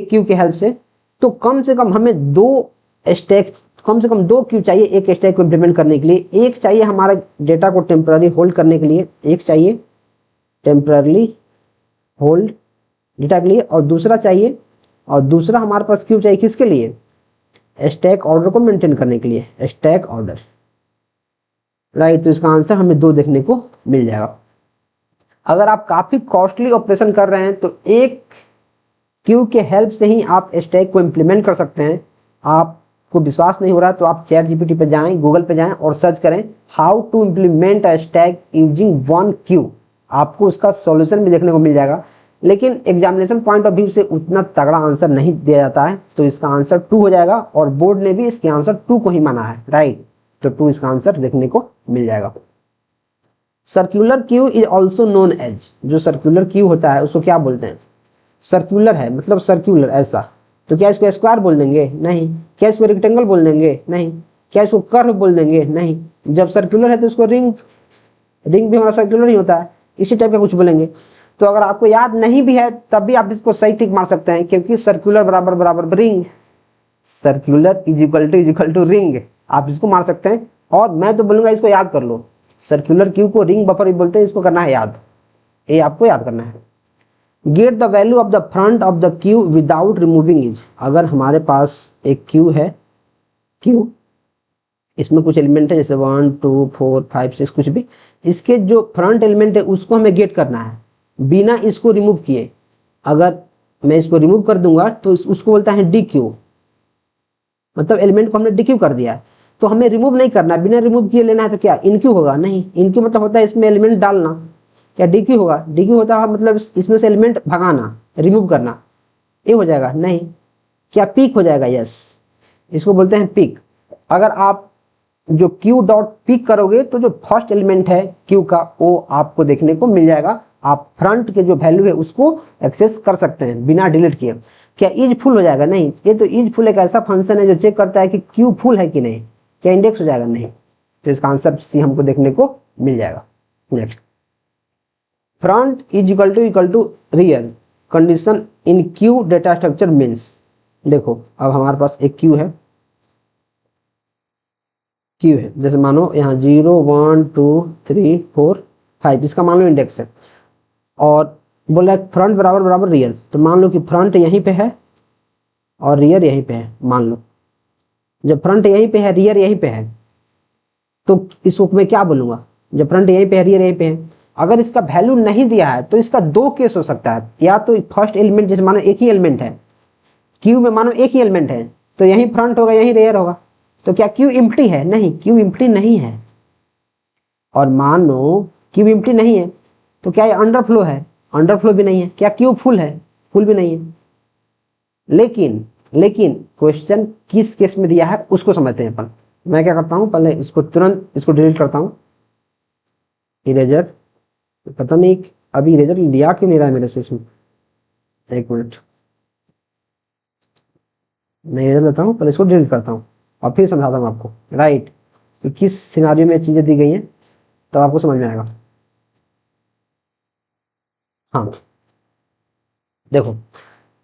क्यू के हेल्प से। तो कम से कम हमें दो क्यू चाहिए एक स्टैक को इम्प्लीमेंट करने के लिए। एक चाहिए हमारा डेटा को टेम्पररी होल्ड करने के लिए, एक चाहिए टेम्पररी होल्ड डेटा के लिए, और दूसरा हमारे पास क्यू चाहिए किसके लिए? स्टैक ऑर्डर को मेंटेन करने के लिए, स्टैक ऑर्डर, राइट। तो इसका आंसर हमें दो देखने को मिल जाएगा। अगर आप काफी कॉस्टली ऑपरेशन कर रहे हैं तो एक क्यू के हेल्प से ही आप स्टैक को इम्प्लीमेंट कर सकते हैं। आपको विश्वास नहीं हो रहा तो आप चैट जीपीटी पे जाएं, गूगल पे जाएं और सर्च करें how to implement a stack using one queue, आपको उसका सॉल्यूशन भी देखने को मिल जाएगा। लेकिन एग्जामिनेशन पॉइंट ऑफ व्यू से उतना तगड़ा आंसर नहीं दिया जाता है, तो इसका आंसर 2 हो जाएगा, और बोर्ड ने भी इसके आंसर 2 को ही माना है, राइट। तो 2 इसका आंसर देखने को मिल जाएगा। Circular queue is also known as, जो सर्कुलर क्यू होता है उसको क्या बोलते हैं? सर्कुलर है मतलब सर्कुलर ऐसा, तो क्या इसको स्क्वायर बोल देंगे? नहीं। क्या इसको रेक्टेंगल बोल देंगे? नहीं। क्या इसको कर्व बोल देंगे? नहीं। जब सर्कुलर है तो उसको रिंग भी हमारा सर्कुलर ही होता है, इसी टाइप का कुछ बोलेंगे। तो अगर आपको याद नहीं भी है तब भी आप इसको सही टिक मार सकते हैं, क्योंकि सर्कुलर बराबर ring, circular is equal to ring, आप इसको मार सकते हैं। और मैं तो बोलूंगा इसको याद कर लो, सर्कुलर क्यू को रिंग बफर भी बोलते हैं, इसको करना है याद, ये आपको याद करना है। Get the value of the front of the Q without removing is, अगर हमारे पास एक क्यू है, क्यू इसमें कुछ एलिमेंट है जैसे 1 2 4 5 6 कुछ भी, इसके जो फ्रंट एलिमेंट है उसको हमें गेट करना है बिना इसको रिमूव किए। अगर मैं इसको रिमूव कर दूंगा तो उसको बोलता है डी क्यू, मतलब एलिमेंट को हमने डी क्यू कर दिया। तो हमें रिमूव नहीं करना, बिना रिमूव किए लेना है तो क्या इनक्यू होगा? नहीं, इनक्यू मतलब होता है इसमें एलिमेंट डालना। क्या डीक्यू होगा? डीक्यू होता है मतलब इसमें से एलिमेंट भगाना, रिमूव करना, ये हो जाएगा। नहीं, क्या पीक हो जाएगा? यस, इसको बोलते हैं पीक। अगर आप जो क्यू डॉट पिक करोगे तो जो फर्स्ट एलिमेंट है क्यू का वो आपको देखने को मिल जाएगा। आप फ्रंट के जो वैल्यू है उसको एक्सेस कर सकते हैं बिना डिलीट किए। क्या इज फुल हो जाएगा? नहीं, ये तो इज फुल एक ऐसा फंक्शन है जो चेक करता है कि क्यू फुल है कि नहीं। क्या इंडेक्स हो जाएगा? नहीं। तो इसका आंसर सी हमको देखने को मिल जाएगा। Next, front is equal to rear condition in queue data structure means. देखो अब हमारे पास एक क्यू है, क्यू है, जैसे मानो यहाँ 0 1 2 3 4 5 इसका मान लो इंडेक्स है, और बोला है फ्रंट बराबर बराबर रियर। तो मान लो कि फ्रंट यहीं पे है और रियर यहीं पे है। मान लो जब फ्रंट यहीं पे है रियर यहीं पे है तो इसको मैं क्या बोलूंगा? जब फ्रंट यहीं पे है रियर यहीं पे है, अगर इसका वैल्यू नहीं दिया है तो इसका दो केस हो सकता है। या तो फर्स्ट एलिमेंट, जैसे मानो एक ही एलिमेंट है क्यू में, मानो एक ही एलिमेंट है तो यहीं फ्रंट होगा यहीं रियर होगा। तो क्या क्यू इम्प्टी है? नहीं, क्यू इम्प्टी नहीं है। और मान लो क्यू इम्प्टी नहीं है तो क्या ये अंडरफ्लो है? अंडरफ्लो भी नहीं है। क्या क्यू फुल है? फुल भी नहीं है। लेकिन क्वेश्चन किस केस में दिया है उसको समझते हैं अपन। मैं क्या करता हूं, पहले इसको तुरंत इसको डिलीट करता हूं। इरेजर, पता नहीं अभी इरेजर लिया क्यों नहीं रहा है मेरे से इसमें। एक मिनट, मैं इरेजर लेता हूं, पहले इसको डिलीट करता हूं और फिर समझाता हूं आपको। राइट, तो किस सिनारियो में चीजें दी गई हैं तो आपको समझ में आएगा। हाँ देखो,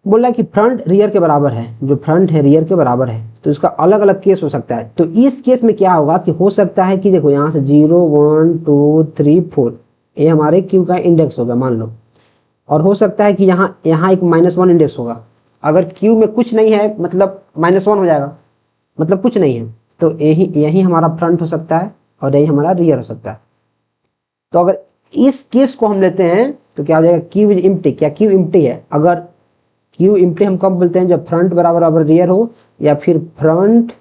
बोला कि फ्रंट रियर के बराबर है, जो फ्रंट है रियर के बराबर है, तो इसका अलग अलग केस हो सकता है। तो इस केस में क्या होगा कि हो सकता है कि देखो यहाँ से 0 1 2 3 4 ये हमारे क्यू का इंडेक्स होगा मान लो, और हो सकता है कि यहाँ यहाँ एक -1 इंडेक्स होगा। अगर क्यू में कुछ नहीं है मतलब -1 हो जाएगा, मतलब कुछ नहीं है, तो यही हमारा फ्रंट हो सकता है और यही हमारा रियर हो सकता है। तो अगर इस केस को हम लेते हैं तो क्या हो जाएगा? Q is empty. क्या क्यू इम्प्टी है? अगर क्यू इम्प्टी हम कब बोलते हैं? जब फ्रंट बराबर बराबर रियर हो, या फिर फ्रंट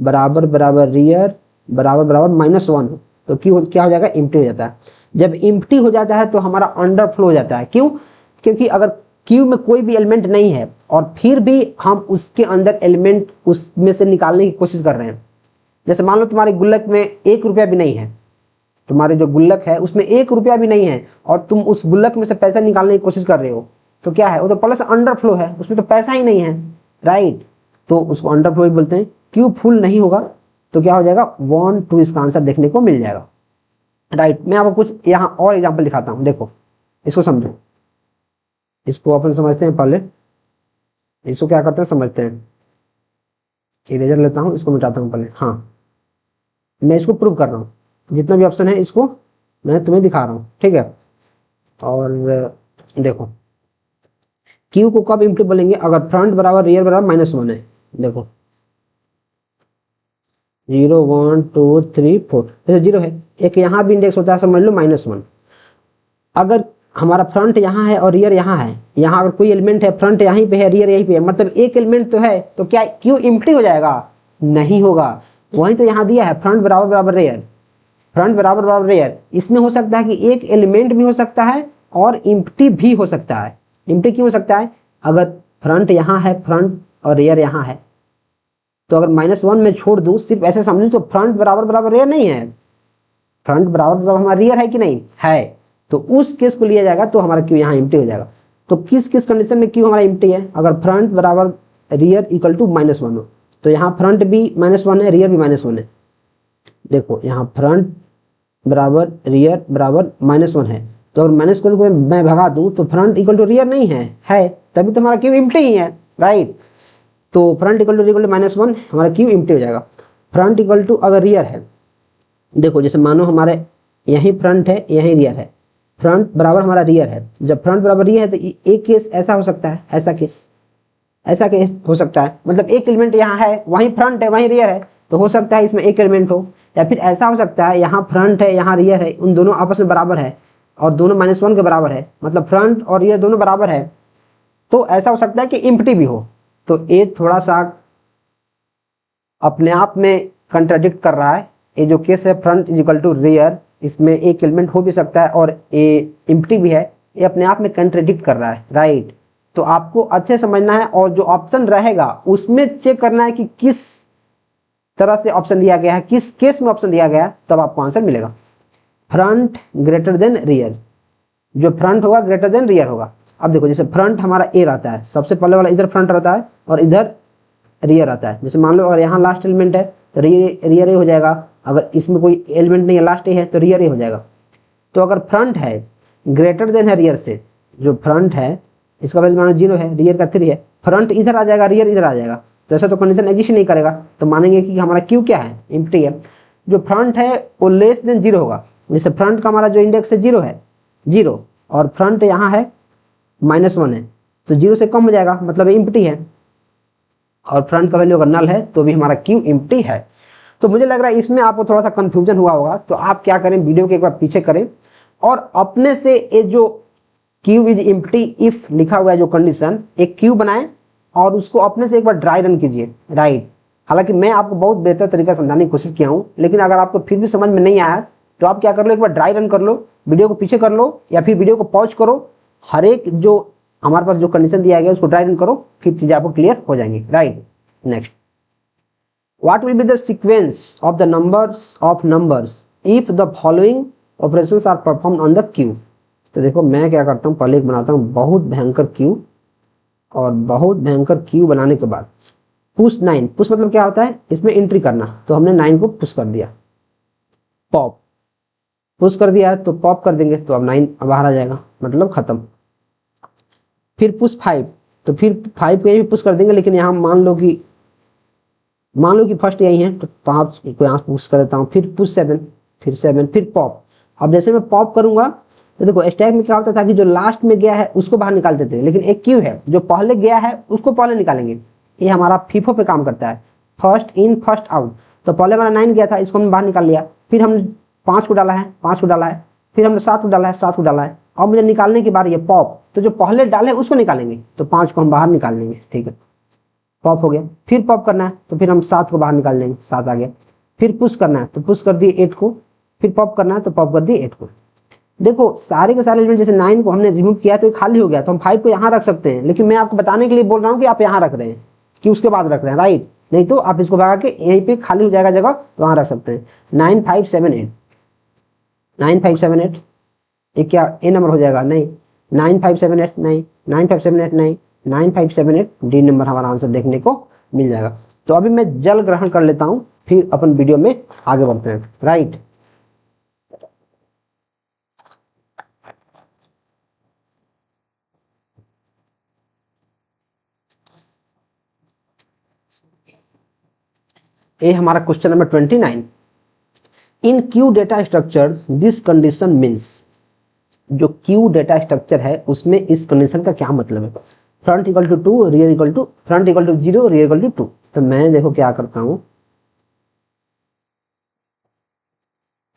बराबर बराबर रियर बराबर बराबर -1 हो, तो क्यू क्या हो जाएगा? इम्प्टी हो जाता है। जब इम्प्टी हो जाता है तो हमारा अंडरफ्लो हो जाता है। क्यों? क्योंकि अगर क्यू में कोई भी एलिमेंट नहीं है और फिर भी हम उसके अंदर एलिमेंट उसमें से निकालने की कोशिश कर रहे हैं। जैसे मान लो तुम्हारे गुल्लक में 1 रुपया भी नहीं है, तुम्हारे जो गुल्लक है उसमें 1 रुपया भी नहीं है और तुम उस गुल्लक में से पैसा निकालने की कोशिश कर रहे हो, तो क्या है? वो तो प्लस अंडरफ्लो है, उसमें तो पैसा ही नहीं है। राइट, तो उसको अंडरफ्लो भी बोलते हैं। क्यू फुल नहीं होगा तो क्या हो जाएगा? 1 2 इसका आंसर देखने को मिल जाएगा। राइट, मैं आपको कुछ यहाँ और एग्जाम्पल दिखाता हूँ। देखो इसको समझो, इसको अपन समझते हैं। पहले इसको क्या करते हैं समझते हैं। इरेजर लेता हूँ, इसको मिटाता हूँ पहले। हाँ, मैं इसको प्रूव कर रहा हूँ, जितना भी ऑप्शन है इसको मैं तुम्हें दिखा रहा हूँ, ठीक है। और देखो क्यू को कब इम्प्टी बोलेंगे? अगर फ्रंट बराबर रियर बराबर -1 है। देखो 0 1 2 3 4 जैसे 0 है, एक यहाँ भी इंडेक्स होता है, समझ लो -1। अगर हमारा फ्रंट यहाँ है और रियर यहाँ है, यहाँ अगर कोई एलिमेंट है, फ्रंट यहीं पे है रियर यहीं पे है, मतलब एक एलिमेंट तो है, तो क्या क्यू इम्प्टी हो जाएगा? नहीं होगा। वहीं तो यहाँ दिया है फ्रंट बराबर बराबर रियर, फ्रंट बराबर बराबर रियर। इसमें हो सकता है कि एक एलिमेंट भी हो सकता है और इम्प्टी भी हो सकता है। इम्प्टी क्यों हो सकता है? अगर फ्रंट यहाँ है, फ्रंट और रियर यहाँ है, तो अगर -1 में छोड़ दूं, सिर्फ ऐसे समझू तो फ्रंट बराबर बराबर रियर नहीं है, फ्रंट बराबर बराबर हमारा रियर है कि नहीं है, तो उस केस को लिया जाएगा तो हमारा क्यू यहाँ इम्प्टी हो जाएगा। तो किस किस कंडीशन में क्यू हमारा इम्प्टी है? अगर फ्रंट बराबर रियर इक्वल टू -1 हो, तो यहाँ फ्रंट भी -1 है, रियर भी -1 है। देखो यहाँ फ्रंट बराबर रियर बराबर -1 है, तो अगर -1 को मैं भगा दूं तो फ्रंट इक्वल टू रियर नहीं है, तभी तो हमारा क्यू इम्प्टी ही है। राइट, तो फ्रंट इक्वल टू -1 हमारा क्यू इम्प्टी हो जाएगा। फ्रंट इक्वल टू अगर रियर है, देखो जैसे मानो हमारे यही फ्रंट है यही रियर है, फ्रंट बराबर हमारा रियर है। जब फ्रंट बराबर रियर है तो एक केस ऐसा हो सकता है, ऐसा केस हो सकता है, मतलब एक एलिमेंट यहाँ है, वहीं फ्रंट है वहीं रियर है, तो हो सकता है इसमें एक एलिमेंट हो। या फिर ऐसा हो सकता है यहाँ फ्रंट है यहाँ रियर है, उन दोनों आपस में बराबर है और दोनों -1 के बराबर है, मतलब फ्रंट और रियर दोनों बराबर है, तो ऐसा हो सकता है कि इम्प्टी भी हो। तो ये थोड़ा सा अपने आप में कंट्राडिक्ट कर रहा है। ये जो केस है front is equal to rear, इसमें एक एलिमेंट हो भी सकता है और ये एम्प्टी भी है, ये अपने आप में कंट्राडिक्ट कर रहा है, राइट। तो आपको अच्छे समझना है और जो ऑप्शन रहेगा उसमें चेक करना है कि किस तरह से ऑप्शन दिया गया है, किस केस में ऑप्शन दिया गया है, तब आपको आंसर मिलेगा। फ्रंट ग्रेटर देन रियर, जो फ्रंट होगा ग्रेटर देन रियर होगा। अब देखो जैसे फ्रंट हमारा ए रहता है, सबसे पहले वाला इधर फ्रंट रहता है और इधर रियर आता है। जैसे मान लो अगर यहाँ लास्ट एलिमेंट है तो रियर ए हो जाएगा, अगर इसमें कोई एलिमेंट नहीं है लास्ट ए है तो रियर ए हो जाएगा। तो अगर फ्रंट है ग्रेटर देन है रियर से, जो फ्रंट है इसका वैल्यू मानो 0 है, रियर का 3 है, फ्रंट इधर आ जाएगा रियर इधर आ जाएगा, तो ऐसा तो कंडीशन एग्जिस्ट नहीं करेगा, तो मानेंगे कि हमारा क्यू क्या है, एम्प्टी है। जो फ्रंट है वो लेस देन 0 होगा, जैसे फ्रंट का हमारा जो इंडेक्स है 0 है, 0 और फ्रंट यहाँ है -1 है, तो 0 से कम हो जाएगा, मतलब एम्प्टी है। और फ्रंट का वैल्यू अगर नल है तो भी हमारा क्यू एम्प्टी है। तो मुझे लग रहा है इसमें आपको थोड़ा सा कंफ्यूजन हुआ होगा, तो आप क्या करें, वीडियो के एक बार पीछे करें और अपने से ये जो क्यू इज एम्प्टी इफ लिखा हुआ है जो कंडीशन, एक क्यू बनाएं और उसको अपने से एक बार ड्राई रन कीजिए, राइट। हालांकि मैं आपको बहुत बेहतर तरीका समझाने की कोशिश किया हूं, लेकिन अगर आपको फिर भी समझ में नहीं आया तो आप क्या कर लो, एक बार ड्राई रन कर लो, वीडियो को पीछे कर लो या फिर वीडियो को पॉज करो, हर एक जो हमारे पास जो कंडीशन दिया गया उसको ड्राई रन करो, फिर चीजें आपको क्लियर हो जाएंगी, right. Next, what will be the sequence of the numbers if the following operations are performed on the queue। तो देखो मैं क्या करता हूँ, पहले एक बनाता हूँ बहुत भयंकर क्यू, और बहुत भयंकर क्यू बनाने के बाद पुश 9, पुश मतलब क्या होता है, इसमें एंट्री करना, तो हमने 9 को पुश कर दिया, पॉप पुश कर दिया तो पॉप कर देंगे, तो अब 9 बाहर आ जाएगा, मतलब खत्म। फिर पुश 5, तो फिर 5 को यहीं पुश कर देंगे, लेकिन यहाँ मान लो कि फर्स्ट यही है तो 5 को यहाँ पुश कर देता हूँ, फिर पुश 7, फिर 7, फिर पॉप। अब जैसे मैं पॉप करूंगा तो देखो स्टैक में क्या होता था कि जो लास्ट में गया है उसको बाहर निकाल देते हैं, लेकिन एक क्यू है जो पहले गया है उसको पहले निकालेंगे। ये हमारा फीफो पे काम करता है, फर्स्ट इन फर्स्ट आउट। तो पहले हमारा 9 गया था, इसको हमने बाहर निकाल लिया, फिर हमने 5 को डाला है, 5 को डाला है, फिर हमने 7 को डाला है, 7 को डाला है, अब मुझे निकालने की बारी है पॉप, तो जो पहले डाले उसको निकालेंगे, तो 5 को हम बाहर निकाल देंगे, ठीक है, पॉप हो गया। फिर पॉप करना है तो फिर हम 7 को बाहर निकाल देंगे, 7 आ गया। फिर पुश करना है तो पुश कर दिए 8 को, फिर पॉप करना है तो पॉप कर दिए 8 को। देखो सारे के सारे एलिमेंट, जैसे 9 को हमने रिमूव किया तो ये खाली हो गया, तो हम 5 को यहाँ रख सकते हैं, लेकिन मैं आपको बताने के लिए बोल रहा हूँ कि आप यहाँ रख रहे हैं कि उसके बाद रख रहे हैं, राइट। नहीं तो आप इसको भगा के यहीं पे खाली हो जाएगा जगह, तो वहाँ रख सकते हैं। 9 5 7 8, 9 5 7 8, ये क्या ए नंबर हो जाएगा, नहीं, 9 5 7 8 नहीं, 9 5 7 8 नहीं, 9 5 7 8 डी नंबर हमारा आंसर देखने को मिल जाएगा। तो अभी मैं जल ग्रहण कर लेता हूं, फिर अपन वीडियो में आगे बढ़ते हैं, राइट। ये हमारा question number 29। In queue data structure this condition means, जो क्यू डेटा स्ट्रक्चर है उसमें इस कंडीशन का क्या मतलब है, front equal to 2 rear equal to, front equal to 0 rear equal to 2। तो मैं देखो क्या करता हूं,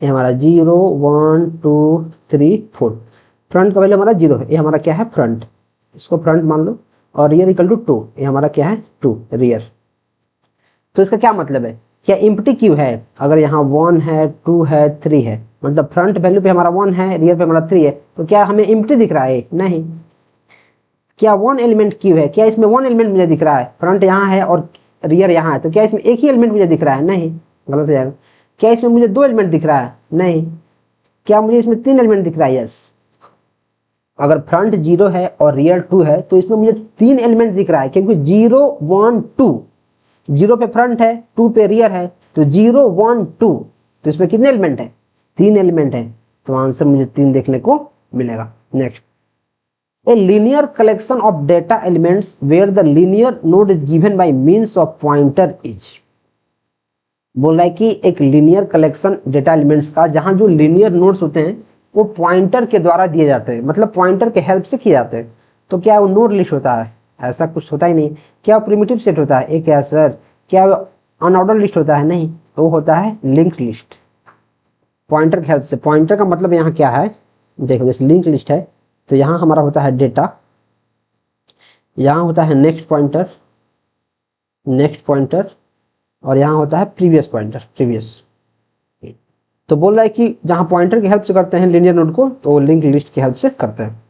ये हमारा 0 1 2 3 4, फ्रंट का वैल्यू हमारा 0 है, ये हमारा क्या है फ्रंट, इसको फ्रंट मान लो, और रियर इक्वल टू 2, ये हमारा क्या है 2 रियर। तो इसका क्या मतलब है, क्या एम्प्टी क्यू है, अगर यहाँ 1 है 2 है 3 है, मतलब फ्रंट वैल्यू पे हमारा 1 है, रियर पे हमारा 3 है, तो क्या हमें एम्प्टी दिख रहा है, नहीं। क्या 1 एलिमेंट क्यू है, क्या इसमें 1 एलिमेंट मुझे दिख रहा है, फ्रंट यहाँ है और रियर यहाँ है, तो क्या इसमें एक ही एलिमेंट मुझे दिख रहा है, नहीं, गलत हो जाएगा। क्या इसमें मुझे 2 एलिमेंट दिख रहा है, नहीं। क्या मुझे इसमें 3 एलिमेंट दिख रहा है, यस। अगर फ्रंट 0 है और रियर 2 है तो इसमें मुझे 3 एलिमेंट दिख रहा है, क्योंकि 0 1 2, 0 पे फ्रंट है 2 पे रियर है, तो 0 1 2, तो इसमें कितने एलिमेंट है, 3 एलिमेंट है, तो आंसर मुझे 3 देखने को मिलेगा। Next, a linear collection of data elements where the linear node is given by means of pointer is, बोल रहा है कि एक लीनियर कलेक्शन डेटा एलिमेंट्स का, जहां जो लीनियर नोड्स होते हैं वो पॉइंटर के द्वारा दिए जाते हैं, मतलब पॉइंटर के हेल्प से किए जाते हैं। तो क्या वो नोड लिस्ट होता है, ऐसा कुछ होता ही नहीं। क्या प्रिमिटिव सेट होता है, एक है सर। क्या अनऑर्डर लिस्ट होता है, नहीं, वो होता है लिंक्ड लिस्ट, पॉइंटर के हेल्प से। पॉइंटर का मतलब यहाँ क्या है, देखो जैसे लिंक्ड लिस्ट है तो यहाँ हमारा होता है डेटा, यहाँ होता है नेक्स्ट पॉइंटर, नेक्स्ट पॉइंटर, और यहाँ होता है प्रीवियस पॉइंटर, प्रीवियस। तो बोल रहा है कि जहां पॉइंटर की हेल्प से करते हैं लीनियर नोड को, तो लिंक लिस्ट की हेल्प से करते हैं।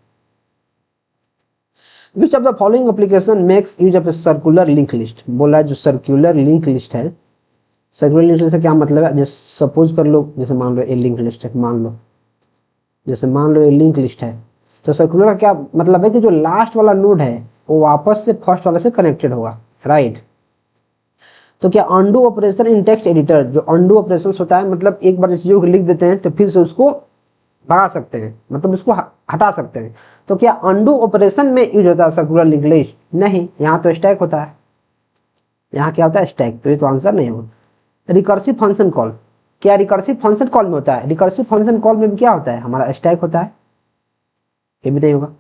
विच of the following application makes use of a circular link list. बोला है जो सर्कुलर लिंक लिस्ट है, सर्कुलर लिंक लिस्ट से क्या मतलब है, जैसे सपोज कर लो, जैसे मान लो ये लिंक लिस्ट है, मान लो जैसे मान लो ये लिंक लिस्ट है, तो सर्कुलर का क्या मतलब है कि जो लास्ट वाला नोड है वो वापस से फर्स्ट वाले से कनेक्टेड होगा, राइट। तो क्या undo operation in text editor, जो अंडू ऑपरेशन होता है मतलब एक बार चीजों को लिख देते हैं तो फिर से उसको भगा सकते हैं, मतलब उसको हटा सकते हैं। तो क्या अंडू ऑपरेशन में यूज होता है सर्कुलर लिंक लिस्ट? नहीं, यहाँ तो स्टैक होता है, यहाँ क्या होता है स्टैक, तो ये तो आंसर नहीं होगा। रिकर्सिव फंक्शन कॉल, क्या रिकर्सिव फंक्शन कॉल में होता है? रिकर्सिव फंक्शन कॉल में क्या होता है, हमारा स्टैक होता है, ये भी नहीं होगा।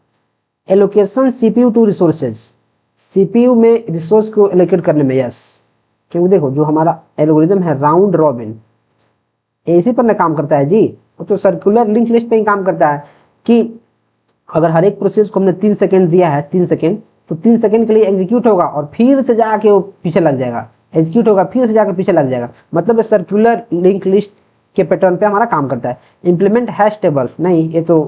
Allocation CPU to resources, CPU में रिसोर्स को एलोकेट करने में, यस, क्योंकि देखो जो हमारा एल्गोरिथम है राउंड रॉबिन इसी पर ना काम करता है जी, वो तो सर्कुलर लिंक लिस्ट पे ही काम करता है कि अगर हर एक प्रोसेस को हमने 3 सेकंड दिया है, 3 सेकंड, तो 3 सेकंड के लिए एग्जीक्यूट होगा और फिर से जाके वो पीछे लग जाएगा, एग्जीक्यूट होगा फिर से जाकर पीछे लग जाएगा, मतलब सर्कुलर लिंक लिस्ट के पैटर्न पे हमारा काम करता है। इंप्लीमेंट हैश टेबल, नहीं ये तो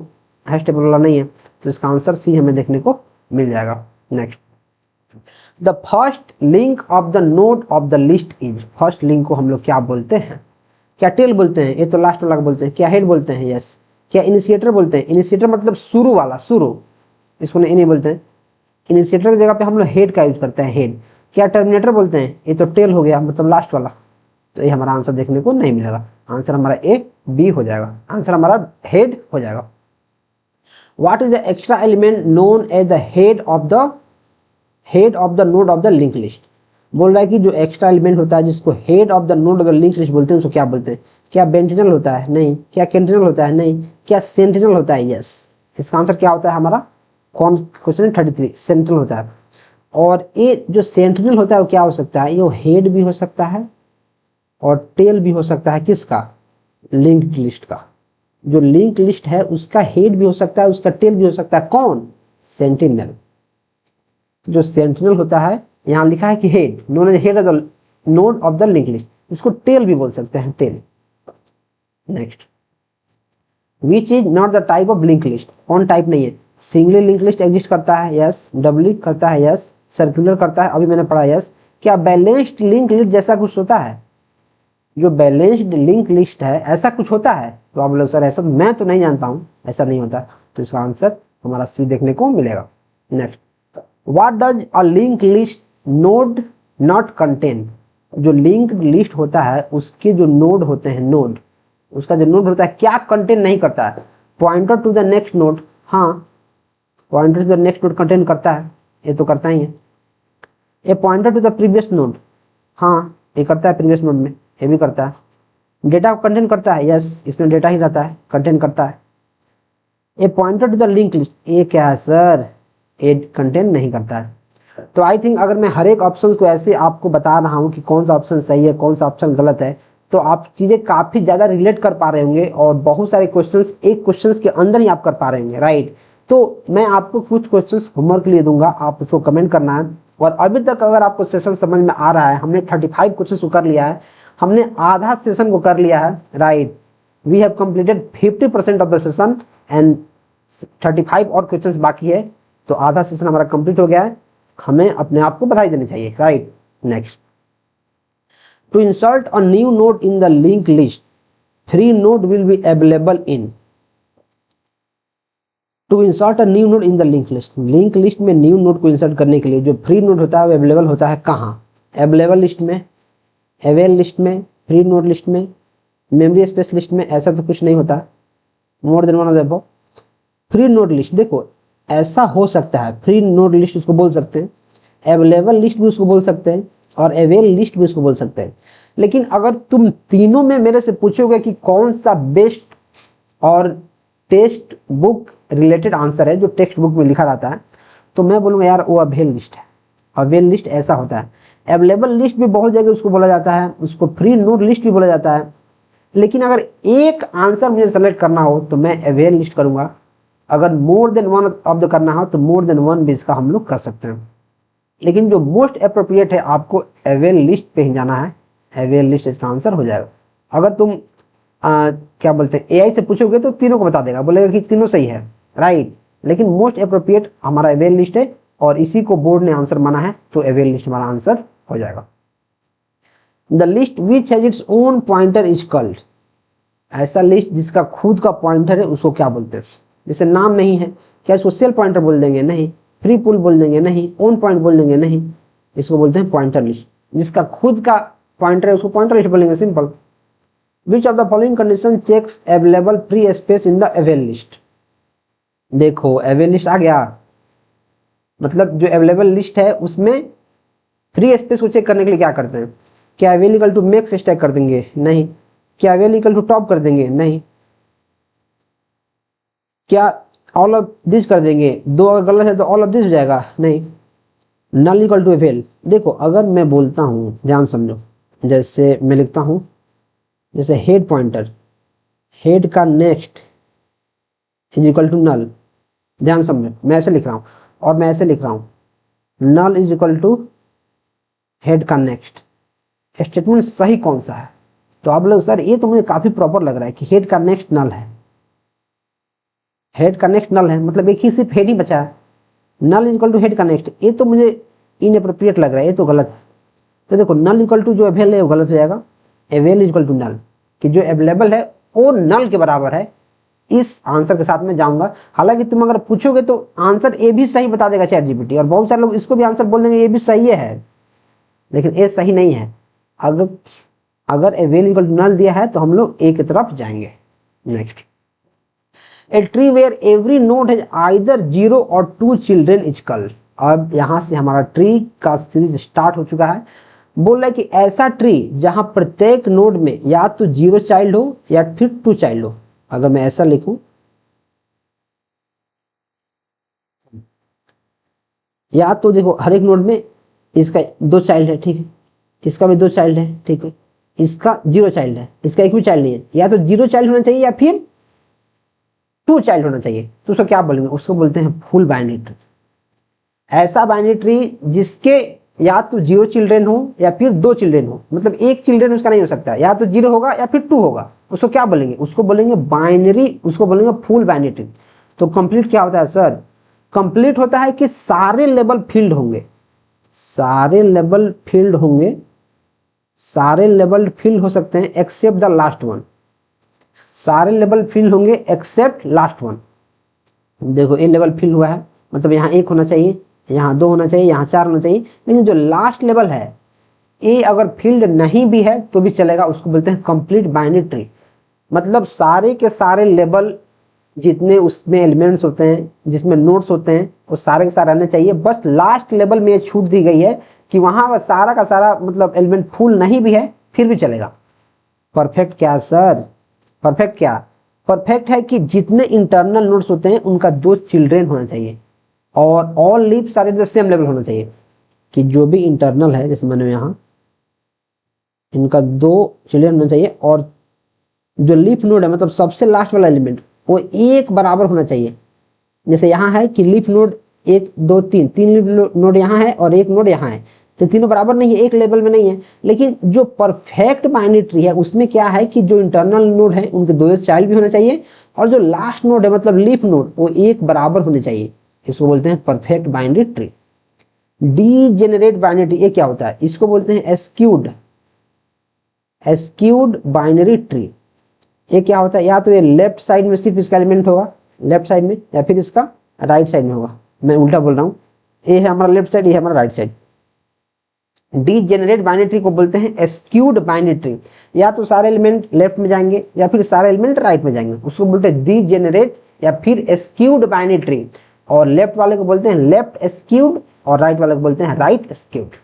हैश टेबल वाला नहीं है, तो इसका आंसर सी हमें देखने को मिल जाएगा। Next, the first link of the node of the list is, first link को हम लोग क्या बोलते हैं? क्या टेल बोलते हैं, ये तो लास्ट वाला बोलते हैं। क्या हेड बोलते हैं? यस। क्या इनिशिएटर बोलते हैं? इनिशिएटर मतलब शुरू वाला, शुरू, इसको नहीं बोलते हैं। इनिशिएटर की जगह पे हम लोग हेड का यूज करते हैं, हेड। क्या टर्मिनेटर बोलते हैं? ये तो टेल हो गया, मतलब लास्ट वाला, तो ये हमारा आंसर देखने को नहीं मिलेगा। आंसर हमारा ए बी हो जाएगा, आंसर हमारा हेड हो जाएगा। What is the extra element known as the head of the node of the link list? बोल रहा है कि जो एक्स्ट्रा एलिमेंट होता है जिसको head of the node of the link list बोलते हैं उसको क्या बोलते हैं? क्या बेंटिनल होता है? नहीं। क्या कैंटिनल होता है? नहीं। क्या सेंटिनल होता है? यस। इसका आंसर क्या होता है हमारा? कौन क्वेश्चन 33, सेंट्रल होता है। और ये जो सेंटिनल होता है वो क्या हो सकता है? ये हेड भी हो सकता है और टेल भी हो सकता है। किसका? लिंक लिस्ट का। जो लिंक लिस्ट है उसका हेड भी हो सकता है, उसका टेल भी हो सकता है। कौन? सेंटिनल। जो सेंटिनल होता है, यहाँ लिखा है कि head, known as head of the node of the link list, इसको टेल भी बोल सकते हैं, tail. Next, which is not the type of link list? कौन टाइप नहीं है? सिंगली लिंक लिस्ट एग्जिस्ट करता है, यस। डबली करता है, यस। सर्कुलर करता है, अभी मैंने पढ़ा, यस। क्या बैलेंस्ड लिंक लिस्ट जैसा कुछ होता है? जो बैलेंस्ड लिंक लिस्ट है ऐसा कुछ होता है? तो आप बोलो सर ऐसा मैं तो नहीं जानता हूं, ऐसा नहीं होता, तो इसका आंसर हमारा सी देखने को मिलेगा। Next, what does a link list node not contain? जो लिंक लिस्ट होता है उसके जो नोड होते हैं, नोड, उसका जो नोड होता है क्या कंटेन नहीं करता है? Pointer to the next node, हाँ, pointer to the next node contain करता है, ये तो करता ही है। A pointer to the previous node, हाँ ये करता है, प्रीवियस नोड में ये भी करता है। डेटा कंटेन करता है, यस, इसमें डेटा ही रहता है, कंटेन करता है। A pointer to the link list, ये क्या है सर? ये कंटेन नहीं करता है। तो आई थिंक अगर मैं हर एक ऑप्शन को ऐसे आपको बता रहा हूँ कि कौन सा ऑप्शन सही है कौन सा ऑप्शन गलत है, तो आप चीजें काफी ज्यादा रिलेट कर पा रहे होंगे और बहुत सारे क्वेश्चंस एक क्वेश्चंस के अंदर ही आप कर पा रहे होंगे, राइट। तो मैं आपको कुछ क्वेश्चंस होमवर्क के लिए दूंगा, आप उसको कमेंट करना है। और अभी तक अगर आपको सेशन समझ में आ रहा है, हमने 35 क्वेश्चन को कर लिया है, हमने आधा सेशन को कर लिया है, right. We have completed 50% of the session and 35 और क्वेश्चंस बाकी है, तो आधा सेशन हमारा कंप्लीट हो गया है। हमें अपने आप को बधाई देनी चाहिए, right. Next, to insert a new node in the link list, free node will be available in. To insert a new node in the link list में न्यू नोड को इंसर्ट करने के लिए जो फ्री नोड होता है वो अवेलेबल होता है कहाँ? अवेलेबल लिस्ट में, अवेल लिस्ट में, फ्री नोड लिस्ट में, मेमोरी स्पेस लिस्ट में, ऐसा तो कुछ नहीं होता। More than one of the above. Free node list, देखो ऐसा हो सकता है, फ्री नोड लिस्ट उसको बोल सकते हैं, अवेलेबल लिस्ट भी उसको बोल सकते हैं और अवेल लिस्ट भी उसको बोल सकते हैं। लेकिन अगर तुम तीनों में मेरे से पूछोगे कि कौन सा बेस्ट और टेक्स्ट बुक रिलेटेड आंसर है जो टेक्स्ट बुक में लिखा रहता है, तो मैं बोलूँगा यार वो अवेल लिस्ट है। अवेल लिस्ट ऐसा होता है। अवेलेबल लिस्ट भी बहुत जगह उसको बोला जाता है, उसको फ्री नोड लिस्ट भी बोला जाता है। लेकिन अगर एक आंसर मुझे सेलेक्ट करना हो तो मैं अवेल लिस्ट करूंगा। अगर more than one of the करना हो तो मोर देन वन भी इसका हम लोग कर सकते हैं। लेकिन जो मोस्ट अप्रोप्रिएट है आपको अवेल लिस्ट पे ही जाना है, अवेल लिस्ट इसका आंसर हो जाएगा। अगर तुम क्या बोलते हैं एआई से पूछोगे तो तीनों को बता देगा, बोलेगा कि तीनों सही है, राइट। लेकिन मोस्ट अप्रोप्रिएट हमारा अवेल लिस्ट है और इसी को बोर्ड ने आंसर माना है, तो अवेल लिस्ट हमारा आंसर हो जाएगा। The list which has its own pointer is called, ऐसा लिस्ट जिसका खुद का पॉइंटर है उसको क्या बोलते हैं? जैसे नाम नहीं है, क्या इसको सेल पॉइंटर बोल देंगे? नहीं। फ्री पुल बोल देंगे? नहीं। ओन पॉइंट बोल देंगे? नहीं। इसको बोलते हैं पॉइंटर लिस्ट। जिसका खुद का पॉइंटर है उसको पॉइंटर लिस्ट बोलेंगे, simple. Which of the following condition checks available free space in the avail list? देखो अवेल लिस्ट आ गया, मतलब जो अवेलेबल लिस्ट है उसमें फ्री स्पेस को चेक करने के लिए क्या करते हैं? क्या avail equal to max stack कर देंगे? नहीं। क्या अवेल इक्वल टू टॉप कर देंगे? नहीं। क्या ऑल ऑफ दिस कर देंगे? दो अगर गलत है तो ऑल ऑफ दिस हो जाएगा? नहीं। नल इक्वल टू अवेल, देखो अगर मैं बोलता हूं, ध्यान समझो, जैसे मैं लिखता हूं, जैसे हेड पॉइंटर, हेड का next is equal to null, ध्यान समझो, मैं ऐसे लिख रहा हूं और मैं ऐसे लिख रहा हूं, null is equal to head का नेक्स्ट। स्टेटमेंट सही कौन सा है? तो आप लोग सर ये तो मुझे काफी प्रॉपर लग रहा है कि हेड का नेक्स्ट नल है, हेड का नेक्स्ट नल है, मतलब एक ही सिर्फ हेड ही बचा है, null is equal to head का नेक्स्ट, ये तो मुझे इनएप्रोप्रिएट लग रहा है, ये तो गलत है। तो देखो नल इक्वल टू जो अवेल है वो गलत हो जाएगा, avail is equal to null, कि जो अवेलेबल है वो नल के बराबर है, इस आंसर के साथ में जाऊंगा। हालांकि तुम अगर पूछोगे तो आंसर ए भी सही बता देगा चैट जीपीटी, और बहुत सारे लोग इसको भी आंसर बोल देंगे ये भी सही है, लेकिन ए सही नहीं है। अगर अवेल इक्वल टू नल दिया है तो हम लोग ए की तरफ जाएंगे। Next, a tree where every node has either 0 और 2 चिल्ड्रन इज कॉल्ड। अब यहां से हमारा ट्री का सीरीज स्टार्ट हो चुका है। बोल रहा है कि ऐसा ट्री जहां प्रत्येक नोड में या तो 0 चाइल्ड हो या फिर 2 चाइल्ड हो। अगर मैं ऐसा लिखूं, या तो देखो हर एक नोड में इसका 2 चाइल्ड है, ठीक है, इसका भी 2 चाइल्ड है, ठीक है, इसका 0 चाइल्ड है, इसका एक भी चाइल्ड नहीं है, या तो 0 चाइल्ड होना चाहिए या फिर 2 चाइल्ड होना चाहिए, तो उसको क्या बोलेंगे? उसको बोलते हैं फुल बाइनरी ट्री। ऐसा बाइनरी ट्री जिसके या तो 0 चिल्ड्रन हो या फिर 2 चिल्ड्रन हो, मतलब एक चिल्ड्रन उसका नहीं हो सकता, या तो 0 होगा या फिर 2 होगा, उसको क्या बोलेंगे? उसको बोलेंगे बाइनरी, उसको बोलेंगे फुल बाइनरी ट्री। तो कंप्लीट क्या होता है सर? कंप्लीट होता है कि सारे लेवल फील्ड होंगे, सारे लेवल फील्ड होंगे, सारे लेवल फील्ड हो सकते हैं एक्सेप्ट द लास्ट वन, सारे लेवल फील्ड होंगे एक्सेप्ट लास्ट वन। देखो ए लेवल फील्ड हुआ है, मतलब यहाँ 1 होना चाहिए, यहाँ 2 होना चाहिए, यहाँ 4 होना चाहिए, लेकिन जो लास्ट लेवल है ए अगर फील्ड नहीं भी है तो भी चलेगा, उसको बोलते हैं कंप्लीट बाइनरी ट्री। मतलब सारे के सारे लेवल जितने उसमें एलिमेंट्स होते हैं, जिसमें नोड्स होते हैं, वो सारे के सारे रहने चाहिए। बस लास्ट लेवल में छूट दी गई है कि वहां का सारा मतलब एलिमेंट फुल नहीं भी है फिर भी चलेगा। परफेक्ट क्या सर? परफेक्ट क्या? परफेक्ट है कि जितने इंटरनल नोड्स होते हैं उनका 2 चिल्ड्रन होना चाहिए और all leaves are at the same level होना चाहिए, कि जो भी इंटरनल है, जैसे मैंने यहाँ इनका 2 चिल्ड्रन होना चाहिए, और जो लीफ नोड है मतलब सबसे लास्ट वाला एलिमेंट वो एक बराबर होना चाहिए। जैसे यहाँ है कि लीफ नोड 1 2 3, 3 लीफ नोड यहाँ है और 1 नोड यहाँ है, तो तीनों बराबर नहीं है, एक लेवल में नहीं है। लेकिन जो परफेक्ट बाइनरी ट्री है उसमें क्या है कि जो इंटरनल नोड है उनके 2 चाइल्ड भी होना चाहिए, और जो लास्ट नोड है मतलब लीफ नोड वो एक बराबर होने चाहिए। इसको बोलते हैं perfect binary tree. Degenerate binary tree ये क्या होता है? इसको बोलते हैं एस्क्यूड, एस्क्यूड बाइनरी ट्री। ये क्या होता है? या तो ये लेफ्ट साइड में सिर्फ इसका एलिमेंट होगा, लेफ्ट साइड में, या फिर इसका राइट साइड में होगा। मैं उल्टा बोल रहा हूँ, ये है हमारा लेफ्ट साइड, ये है हमारा right side. Degenerate binary tree को बोलते हैं एस्क्यूड बाइनरी ट्री। या तो सारे एलिमेंट लेफ्ट में जाएंगे या फिर सारे एलिमेंट राइट में जाएंगे, उसको बोलते हैं डीजेनरेट या फिर एस्क्यूड बाइनरी ट्री। और लेफ्ट वाले को बोलते हैं लेफ्ट एस्क्यूड और राइट वाले को बोलते हैं right skewed.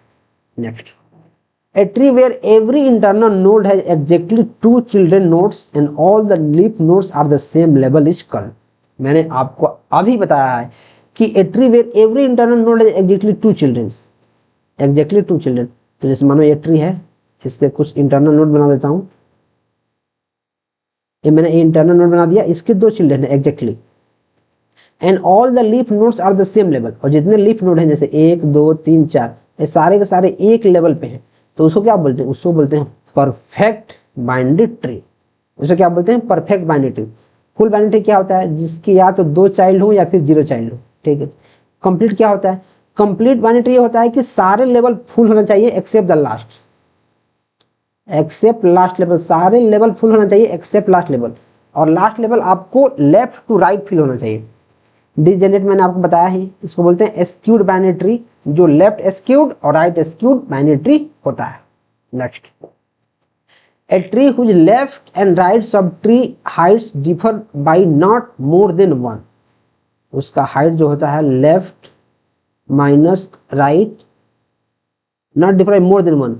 Next, a tree where every internal node has exactly 2 children nodes and all the leaf nodes are the same level is called। मैंने आपको अभी बताया है कि a tree where every internal node has exactly 2 children, exactly 2 children। तो जैसे मानो ये ट्री है, इसके कुछ इंटरनल नोड बना देता हूं, ये मैंने इंटरनल नोड बना दिया, इसके 2 चिल्ड्रन है exactly, and all the leaf nodes are the same level. और जितने लीफ नोड हैं जैसे 1 2 3 4 ये सारे के सारे एक लेवल पे हैं, तो उसको क्या बोलते हैं? उसको बोलते हैं परफेक्ट बाइनरी ट्री। उसे क्या बोलते हैं? Perfect binary tree. Full binary tree क्या होता है? जिसकी या तो 2 चाइल्ड हो या फिर 0 चाइल्ड हो, ठीक है। कंप्लीट क्या होता है? कंप्लीट बाइनरी ट्री होता है कि सारे लेवल फुल होना चाहिए except the last, except last level, सारे लेवल फुल होना चाहिए एक्सेप्ट लास्ट लेवल, और लास्ट लेवल आपको लेफ्ट टू राइट फिल होना चाहिए। डिजेनरेट मैंने आपको बताया ही, इसको बोलते हैं एस्क्यूड बाइनरी ट्री, जो लेफ्ट एस्क्यूड और राइट एस्क्यूड बाइनरी ट्री होता है। Next, a tree whose left and right sub tree heights differ by not more than 1। उसका हाइट जो होता है left minus right not differ by more than 1,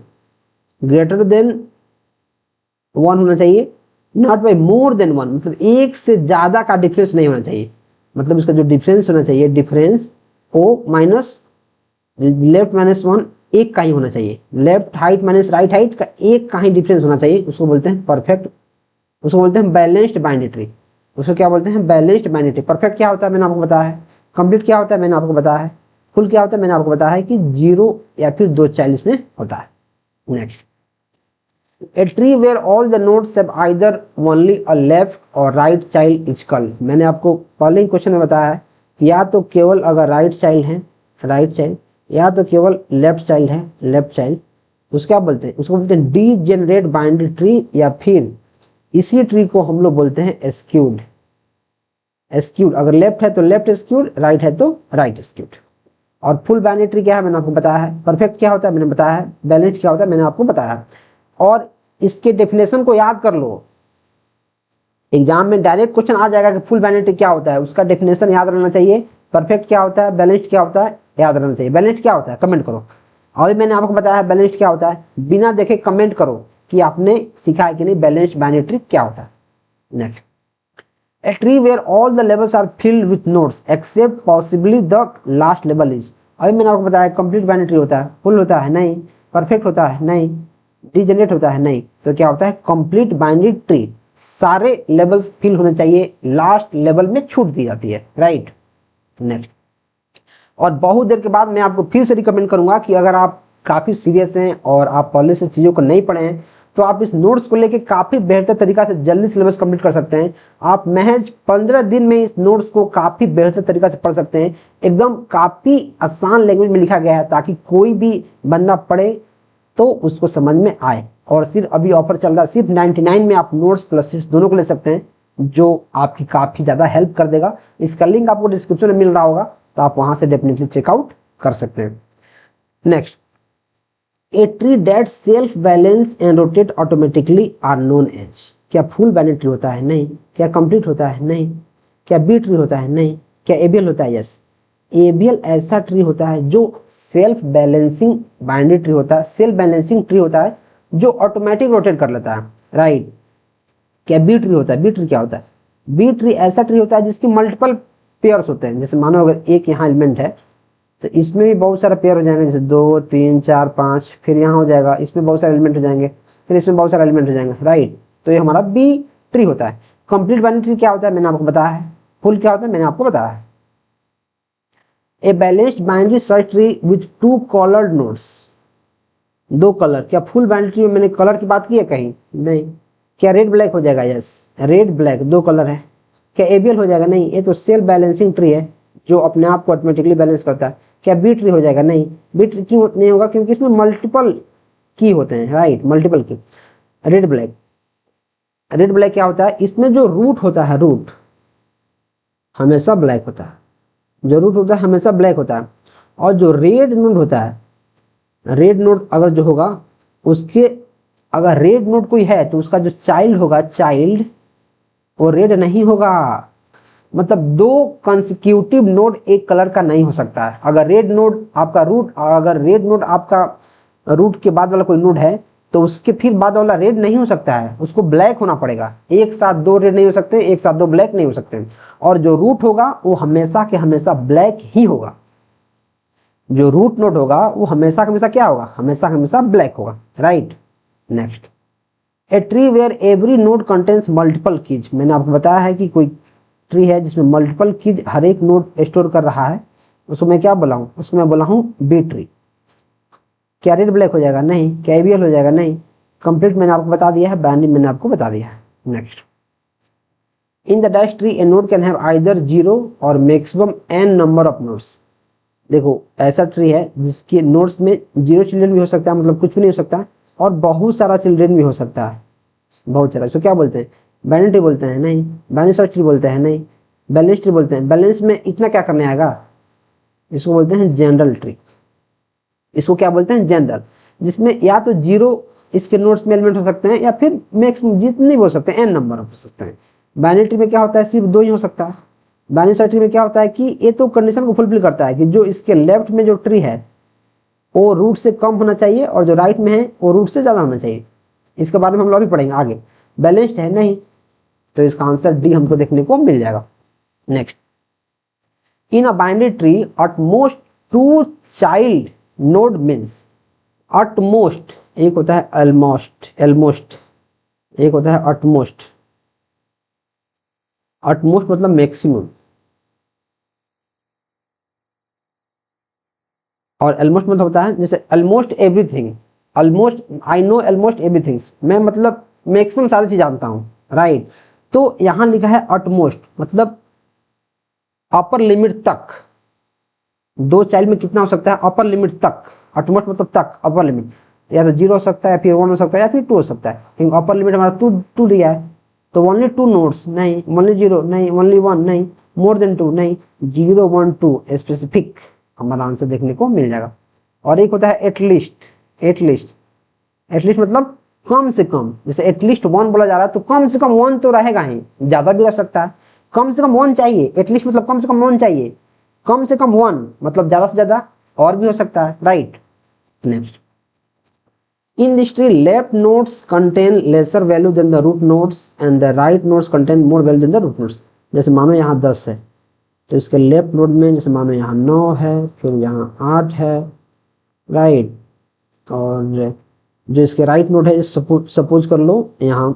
greater than 1 होना चाहिए, नॉट बाई मोर देन 1 मतलब एक से ज्यादा का डिफरेंस नहीं होना चाहिए। मतलब इसका जो डिफरेंस होना चाहिए, difference O minus left minus 1 एक का ही होना चाहिए, left height minus right height का एक का ही डिफरेंस होना चाहिए। उसको बोलते हैं परफेक्ट, उसको बोलते हैं बैलेंस्ड बाइनरी ट्री। उसको क्या बोलते हैं? Balanced binary tree. परफेक्ट क्या होता है मैंने आपको बताया है, कंप्लीट क्या होता है मैंने आपको बताया है, फुल क्या होता है मैंने आपको बताया है कि 0 या फिर 2 चाइल्ड इसमें होता है। Next, A tree where all the nodes have either only a left or right child is called। मैंने आपको पहले ही क्वेश्चन में बताया है कि या तो केवल अगर राइट चाइल्ड है राइट चाइल्ड, या तो केवल लेफ्ट चाइल्ड है लेफ्ट चाइल्ड, उसको क्या बोलते हैं? उसको बोलते हैं डीजेनरेट बाइनरी ट्री, या फिर इसी ट्री को हम लोग बोलते हैं एस्क्यूड। एस्क्यूड अगर लेफ्ट है तो लेफ्ट एस्क्यूड, राइट है तो राइट एस्क्यूड। और फुल बाइनरी ट्री क्या है मैंने आपको बताया है, परफेक्ट क्या होता है मैंने बताया है, बैलेंस्ड क्या होता है मैंने आपको बताया है। और इसके डेफिनेशन को याद कर लो, एग्जाम में डायरेक्ट क्वेश्चन आ जाएगा कि फुल बाइनरी ट्री क्या होता है, उसका डेफिनेशन याद रहना चाहिए। परफेक्ट क्या होता है, बैलेंस्ड क्या होता है याद रहना चाहिए। बैलेंस्ड क्या होता है कमेंट करो, और मैंने आपको बताया है बैलेंस्ड क्या होता है, बिना देखे कमेंट करो कि आपने सीखा है कि नहीं बैलेंस्ड बाइनरी ट्री क्या होता है। Next, a tree where all the levels are filled with nodes except possibly the last level is. अभी मैंने आपको बताया कंप्लीट बाइनरी ट्री होता है, फुल होता है नहीं, परफेक्ट होता है नहीं, डिजेनरेट होता है नहीं, तो क्या होता है? Complete binary tree. सारे लेवल्स फिल होने चाहिए, लास्ट लेवल में छूट दी जाती है, राइट। नेक्स्ट, और बहुत देर के बाद मैं आपको फिर से रिकमेंड करूंगा कि अगर आप काफी सीरियस हैं और आप पहले से चीजों को नहीं पढ़े हैं तो आप इस नोट्स को लेके काफी बेहतर तरीका से जल्दी सिलेबस कंप्लीट कर सकते हैं। आप महज 15 दिन में इस नोट्स को काफी बेहतर तरीका से पढ़ सकते हैं। एकदम काफी आसान लैंग्वेज में लिखा गया है ताकि कोई भी बंदा पढ़े तो उसको समझ में आए। और सिर्फ अभी ऑफर चल रहा है, सिर्फ 99 में आप नोट्स प्लस सीट्स दोनों को ले सकते हैं, जो आपकी काफी ज्यादा हेल्प कर देगा। इसका लिंक आपको डिस्क्रिप्शन में मिल रहा होगा, तो आप वहां से डेफिनेटली चेकआउट कर सकते हैं। Next, a tree that self balance and rotate automatically are known as. क्या फुल बाइनरी ट्री होता है? नहीं। क्या कंप्लीट होता है? नहीं। क्या बी ट्री होता है? नहीं। क्या एबीएल होता है? यस। एबीएल ऐसा ट्री होता है जो सेल्फ बैलेंसिंग बाइनरी ट्री होता है, सेल्फ बैलेंसिंग ट्री होता है जो ऑटोमेटिक रोटेट कर लेता है, राइट। क्या बी ट्री होता है? बी ट्री क्या होता है? बी ट्री ऐसा ट्री होता है जिसकी मल्टीपल पेयर्स होते हैं। जैसे मानो अगर एक यहाँ एलिमेंट है तो इसमें भी बहुत सारा पेयर हो जाएंगे, जैसे 2 3 4 5, फिर यहाँ हो जाएगा, इसमें बहुत सारे एलिमेंट हो जाएंगे, फिर इसमें बहुत सारे एलिमेंट हो जाएंगे, राइट। तो ये हमारा बी ट्री होता है। कंप्लीट बाइनरी ट्री क्या होता है मैंने आपको बताया है। फुल क्या होता है मैंने आपको बताया है। A balanced binary search tree with 2 coloured nodes, 2 colour. क्या फुल बाइनरी ट्री में मैंने कलर की बात की है कहीं? नहीं। क्या रेड ब्लैक हो जाएगा? यस, रेड ब्लैक 2 कलर है। क्या एबीएल हो जाएगा? नहीं, ये तो सेल्फ बैलेंसिंग ट्री है जो अपने आप को ऑटोमेटिकली बैलेंस करता है। क्या बी ट्री हो जाएगा? नहीं। बी ट्री क्यों नहीं होगा? क्योंकि इसमें मल्टीपल की होते हैं, राइट, मल्टीपल की। रेड ब्लैक, रेड ब्लैक क्या होता है? इसमें जो रूट होता है, रूट हमेशा ब्लैक होता है, जो रूट होता है हमेशा ब्लैक होता है। और जो रेड नोड होता है, रेड नोड अगर जो होगा उसके, अगर रेड नोड कोई है तो उसका जो चाइल्ड होगा, चाइल्ड वो रेड नहीं होगा। मतलब 2 कंसेक्यूटिव नोड एक कलर का नहीं हो सकता है। अगर रेड नोड आपका रूट, अगर रेड नोड आपका रूट के बाद वाला कोई नोड है तो उसके फिर बाद वाला रेड नहीं हो सकता है, उसको ब्लैक होना पड़ेगा। एक साथ 2 रेड नहीं हो सकते, एक साथ 2 ब्लैक नहीं हो सकते। और जो रूट होगा वो हमेशा के हमेशा ब्लैक ही होगा। जो रूट नोड होगा वो हमेशा हमेशा क्या होगा? हमेशा हमेशा ब्लैक होगा, right. Next, a tree where every node contains multiple keys. मैंने आपको बताया है कि कोई ट्री है जिसमें मल्टीपल कीज हर एक नोड स्टोर कर रहा है, उसको मैं क्या बोला हूं? उसको मैं बोला हूं बी ट्री। क्या रेड ब्लैक हो जाएगा? नहीं। क्या एबीएल हो जाएगा? नहीं। कंप्लीट मैंने आपको बता दिया है, बाइनरी मैंने आपको बता दिया है। Next, in the dash tree A node can have either 0 और maximum n number of nodes. देखो ऐसा ट्री है जिसके नोड्स में 0 चिल्ड्रन भी हो सकता है, मतलब कुछ भी नहीं हो सकता है, और बहुत सारा चिल्ड्रन भी हो सकता है, बहुत सारा। इसको क्या बोलते हैं? बाइनरी ट्री बोलते हैं? नहीं। बाइनरी सर्च ट्री बोलते हैं? नहीं। बैलेंस ट्री बोलते हैं? बैलेंस में इतना क्या करने आएगा? इसको बोलते हैं जनरल ट्री। इसको क्या बोलते हैं? जनरल, जिसमें या तो 0 इसके नोड्स में एलिमेंट हो सकते हैं या फिर मैक्सिमम जितने भी हो सकते हैं n नंबर हो सकते हैं। बाइनरी ट्री में क्या होता है? सिर्फ 2 ही हो सकता है। बाइनरी सर्च ट्री में क्या होता है कि ये तो कंडीशन को फुलफिल करता है कि जो इसके लेफ्ट में जो ट्री है वो रूट से कम होना चाहिए और जो राइट में है वो रूट से ज्यादा होना चाहिए। इसके बारे में हम लोग भी पढ़ेंगे आगे। बैलेंस्ड है? नहीं, तो इसका आंसर डी हमको देखने को मिल जाएगा। Next, in a binary tree at most 2 child node means. Utmost एक होता है ऑलमोस्ट, एलमोस्ट एक होता है अटमोस्ट। अटमोस्ट मतलब मैक्सिमम, और ऑलमोस्ट मतलब होता है जैसे almost everything. Almost I know almost everything, मैं मतलब मैक्सिमम सारी चीज जानता हूँ, राइट। तो यहां लिखा है अटमोस्ट मतलब अपर लिमिट तक। 2 चाइल्ड में कितना हो सकता है? अपर लिमिट तक। अटमोस्ट मतलब तक, अपर लिमिट, या तो 0 हो सकता है, फिर 1 हो सकता है, या फिर 2 हो सकता है, क्योंकि अपर लिमिट हमारा 2 दिया है। तो ओनली 2 नोड्स? नहीं। ओनली 0? नहीं। ओनली 1? नहीं। More than 2? नहीं। 0 1 2 स्पेसिफिक हमारा आंसर देखने को मिल जाएगा। और एक होता है एटलीस्ट। एटलीस्ट, एटलीस्ट मतलब कम से कम, जैसे एटलीस्ट 1 बोला जा रहा है तो कम से कम 1 तो रहेगा ही, ज्यादा भी रह सकता है, कम से कम 1 चाहिए। एटलीस्ट मतलब कम से कम 1 चाहिए, कम से कम 1 मतलब ज्यादा से ज्यादा और भी हो सकता है, right. Next, in this tree left nodes contain lesser value than the root nodes and the right nodes contain more value than the root nodes। जैसे मानो यहाँ 10 है तो इसके लेफ्ट नोड में जैसे मानो यहाँ 9 है, फिर यहाँ 8 है, राइट। और जो इसके राइट नोड है, सपोज कर लो यहाँ